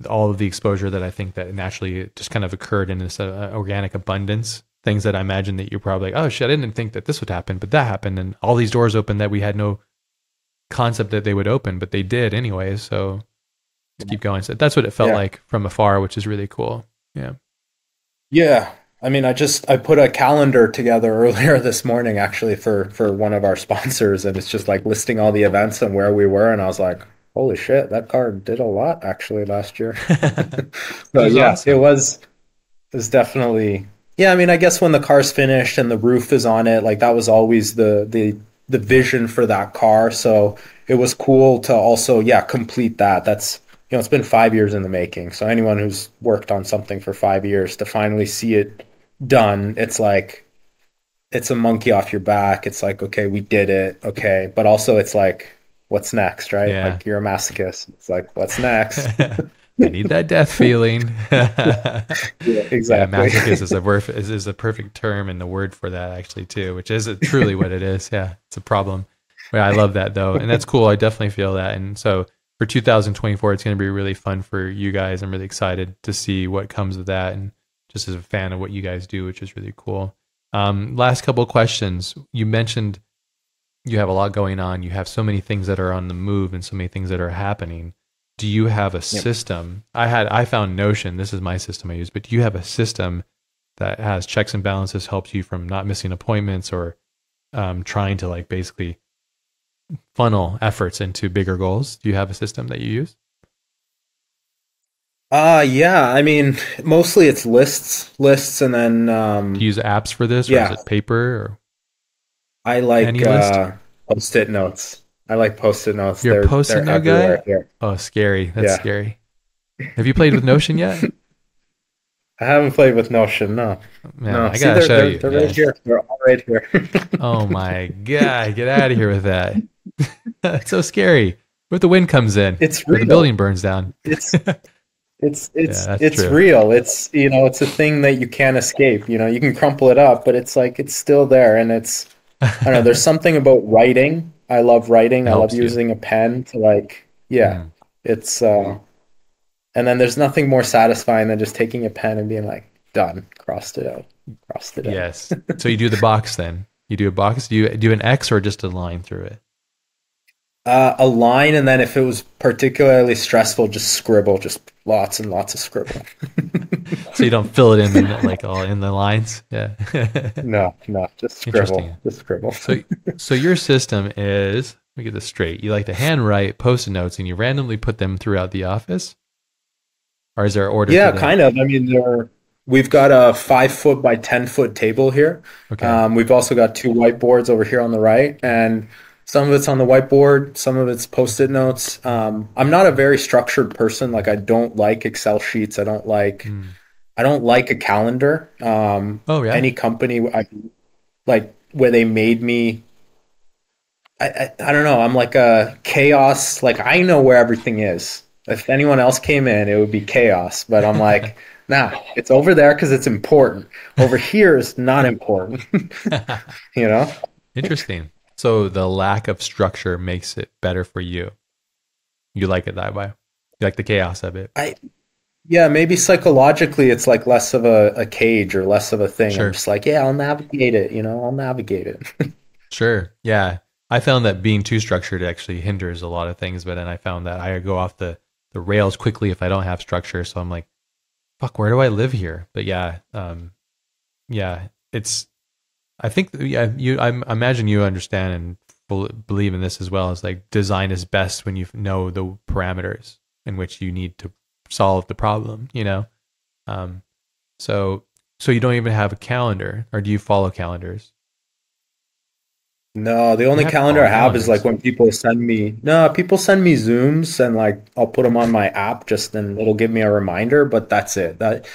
all of the exposure that I think that naturally just kind of occurred in this organic abundance. Things that I imagine that you're probably like, oh shit, I didn't think that this would happen, but that happened, and all these doors opened that we had no concept that they would open, but they did anyways. So to keep going, so that's what it felt Yeah. like from afar, which is really cool. Yeah. Yeah. I mean, I put a calendar together earlier this morning actually for one of our sponsors, and it's just like listing all the events and where we were, and I was like, holy shit, that car did a lot actually last year. Which So is yeah, awesome. it was definitely, yeah, I mean, I guess when the car's finished and the roof is on it, like that was always the vision for that car. So it was cool to also, yeah, complete that. That's, it's been 5 years in the making. So anyone who's worked on something for 5 years to finally see it done, it's like it's a monkey off your back. It's like, okay, we did it. Okay. But also it's like, what's next, right? Yeah. Like you're a masochist. It's like, what's next? I need that death feeling. Yeah, Yeah, exactly. masochist is a perfect term and the word for that actually too, which is truly what it is. Yeah, it's a problem. Yeah, I love that though, and that's cool. I definitely feel that. And so for 2024, it's going to be really fun for you guys. I'm really excited to see what comes of that, and just as a fan of what you guys do, which is really cool. Last couple of questions. You mentioned you have a lot going on. You have so many things that are on the move and so many things that are happening. Do you have a Yep. system? I found Notion. This is my system I use, but do you have a system that has checks and balances, helps you from not missing appointments or trying to like basically funnel efforts into bigger goals? Do you have a system that you use? Yeah, I mean, mostly it's lists, and then Do you use apps for this, or is yeah, it paper or I like any list? post-it notes. I like post-it notes. You're a post-it They're note everywhere guy? here. Oh, scary. That's Yeah. scary. Have you played with Notion yet? I haven't played with Notion, no. Man, No. I See, gotta show you. they're right Yeah. here. They're all right here. Oh my god, get out of here with that. It's so scary. What if the wind comes in It's or the real. building burns down? It's Yeah, that's it's true. real. It's a thing that you can't escape. You can crumple it up, but it's like it's still there, and I don't know, there's It something about writing. I love writing. I love helps you. using a pen to like, yeah. Mm, It's and then there's nothing more satisfying than just taking a pen and being like, done, crossed it out, crossed it out. yes. So you do the box then. You do a box. Do you do an X or just a line through it? A line, and then if it was particularly stressful, just scribble, just lots and lots of scribble. So you don't fill it in like all in the lines. Yeah. No, no, Interesting. just scribble. So so your system is, let me get this straight. You like to handwrite post-it notes and you randomly put them throughout the office, or is there order to Yeah, them? kind of. I mean, we've got a 5 foot by 10 foot table here. Okay. We've also got two whiteboards over here on the right, and some of it's on the whiteboard, some of it's post-it notes. I'm not a very structured person. Like, I don't like Excel sheets. Hmm. I don't like a calendar. Oh yeah. Any company like where they made me, I don't know. I'm like a chaos. Like, I know where everything is. If anyone else came in, it would be chaos. But I'm like, nah, it's over there because it's important. Over here is not important. you know? Interesting. So the lack of structure makes it better for you. You like it that way. You like the chaos of it. I Yeah, maybe psychologically it's like less of a cage or less of a thing. I'm Sure. just like, yeah, I'll navigate it, I'll navigate it. Sure. Yeah. I found that being too structured actually hinders a lot of things, but then I found that I go off the rails quickly if I don't have structure. So I'm like, fuck, where do I live here? But yeah, yeah, it's, I think, yeah, I imagine you understand and believe in this as well. As like design is best when you know the parameters in which you need to solve the problem, Um, so, so you don't even have a calendar, or do you follow calendars? No, the You only have to calendar follow I have is like calendars. when people send me Zooms and like I'll put them on my app just and it'll give me a reminder, but that's it. That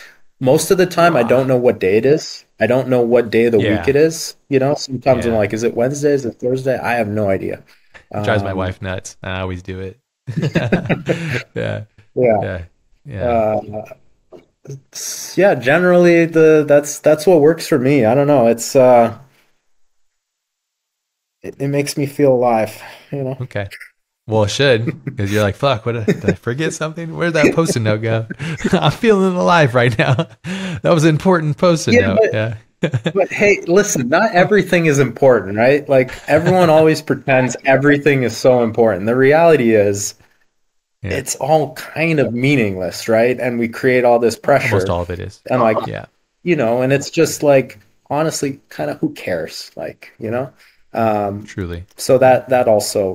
most of the time I don't know what day it is. I don't know what day of the week Yeah, it is. Sometimes I'm yeah. like, is it Wednesday? Is it Thursday? I have no idea. It drives my Um, wife nuts. I always do it. Yeah, yeah. yeah, yeah. Uh, yeah, generally that's what works for me. I don't know. It makes me feel alive. Okay. Well, it should, because you're like, fuck, did I forget something? Where'd that post-it note go? I'm feeling alive right now. That was an important post-it Yeah, note. Yeah. but hey, listen, not everything is important, right? Like everyone always pretends everything is so important. The reality is Yeah. it's all kind of meaningless, right? And we create all this Almost pressure all of it is. and like, Yeah, and it's just like honestly kind of who cares? Um, truly. so that also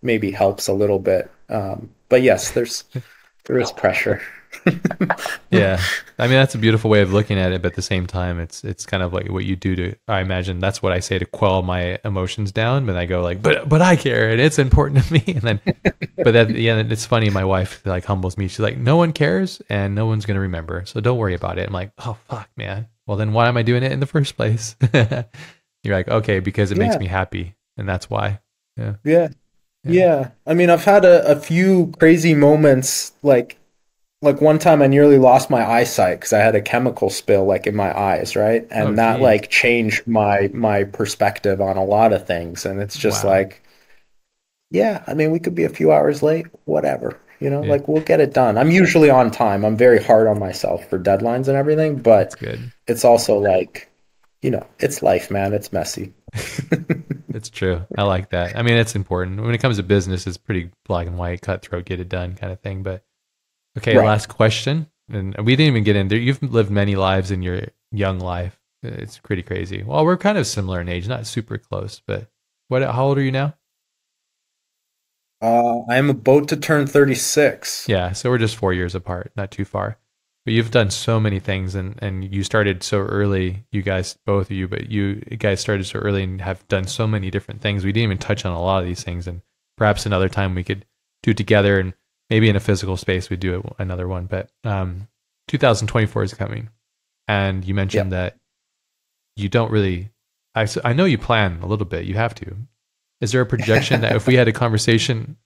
maybe helps a little bit. But yes, there is pressure. Yeah. I mean, that's a beautiful way of looking at it, but at the same time, it's kind of like what you do to, I imagine that's what I say to quell my emotions down. But I go like, but I care and it's important to me. And then, but at the end, it's funny. My wife like humbles me. She's like, no one cares and no one's going to remember. So don't worry about it. I'm like, oh, fuck, man. Well, then why am I doing it in the first place? You're like, okay, because it makes Yeah, me happy. And that's why. Yeah. yeah, Yeah. yeah. I mean, I've had a few crazy moments like one time I nearly lost my eyesight because I had a chemical spill like in my eyes, right? Oh, And that geez. like changed my perspective on a lot of things. And it's just Wow. like, yeah, I mean, we could be a few hours late, whatever, Yeah. like we'll get it done. I'm usually on time. I'm very hard on myself for deadlines and everything, That's but good. it's also like, it's life, man. It's messy. It's true. I like that. I mean, it's important. When it comes to business, it's pretty black and white, cutthroat, get it done kind of thing. But okay, Right. last question. And we didn't even get in there. You've lived many lives in your young life. It's pretty crazy. Well, we're kind of similar in age, not super close, but how old are you now? I'm about to turn 36. Yeah, so we're just 4 years apart, not too far. But you've done so many things, and you started so early. You guys, both of you, but you guys started so early and have done so many different things. We didn't even touch on a lot of these things, and perhaps another time we could do it together, and maybe in a physical space we'd do another one. But 2024 is coming, and you mentioned Yep. that you don't really. I know you plan a little bit. You have to. Is there a projection that if we had a conversation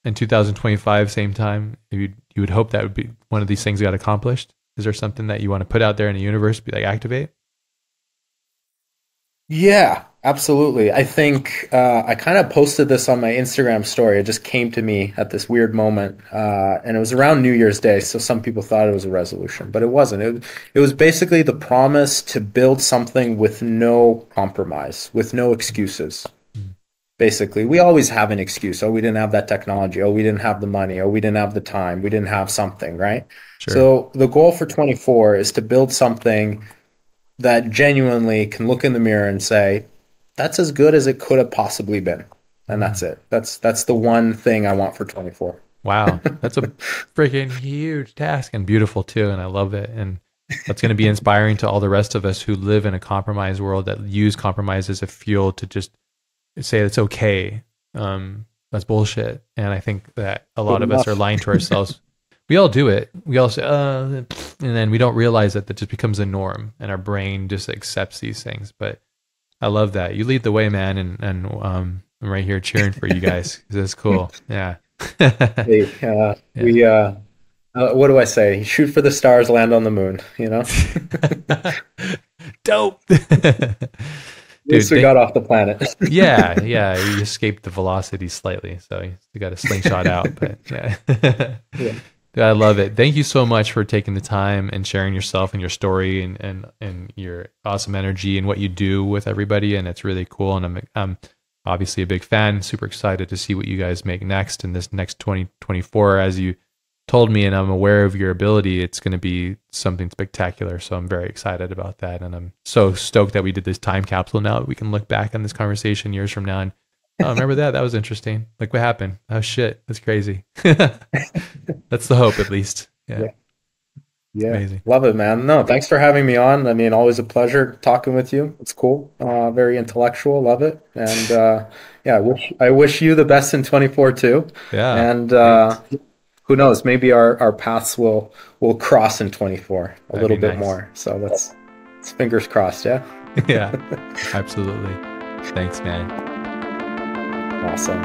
in 2025, same time, you would hope that would be one of these things got accomplished? Is there something that you want to put out there in the universe, be like activate? Yeah, absolutely. I think I kind of posted this on my Instagram story. It just came to me at this weird moment, and it was around New Year's Day. So some people thought it was a resolution, but it wasn't. It was basically the promise to build something with no compromise, with no excuses. Mm, Basically, we always have an excuse. Oh, we didn't have that technology. Oh, we didn't have the money. Oh, we didn't have the time. We didn't have something, right? sure. So the goal for 24 is to build something that genuinely can look in the mirror and say, that's as good as it could have possibly been. And Mm, that's it. That's the one thing I want for 24. wow, that's a freaking huge task and beautiful too, and I love it. And that's going to be inspiring to all the rest of us who live in a compromised world that use compromise as a fuel to just say it's okay. That's bullshit. And I think that a Good lot of us are enough. lying to ourselves. We all do it. We all say, and then we don't realize that just becomes a norm, and our brain just accepts these things. But I love that you lead the way, man, and I'm right here cheering for you guys 'cause that's cool. Yeah, Hey, yeah. what do I say? Shoot for the stars, land on the moon, you know? Dope. least Dude, we got off the planet. yeah, you escaped the velocity slightly, so you got a slingshot out. But yeah, Yeah. Dude, I love it. Thank you so much for taking the time and sharing yourself and your story and your awesome energy and what you do with everybody. And it's really cool. And I'm obviously a big fan. Super excited to see what you guys make next in this next 2024. As you told me, and I'm aware of your ability, it's going to be something spectacular. So I'm very excited about that. And I'm so stoked that we did this time capsule now that we can look back on this conversation years from now and, oh, remember that? That was interesting. Like, what happened? Oh shit, that's crazy. That's the hope, at least. Yeah. Yeah. Amazing. Love it, man. No, thanks for having me on. I mean, always a pleasure talking with you. It's cool. Very intellectual. Love it. And yeah, I wish you the best in 24 too. Yeah. And who knows? Maybe our paths will cross in 24 a That'd little be bit nice. more. So let's fingers crossed. Yeah. Yeah. Absolutely. Thanks, man. Awesome.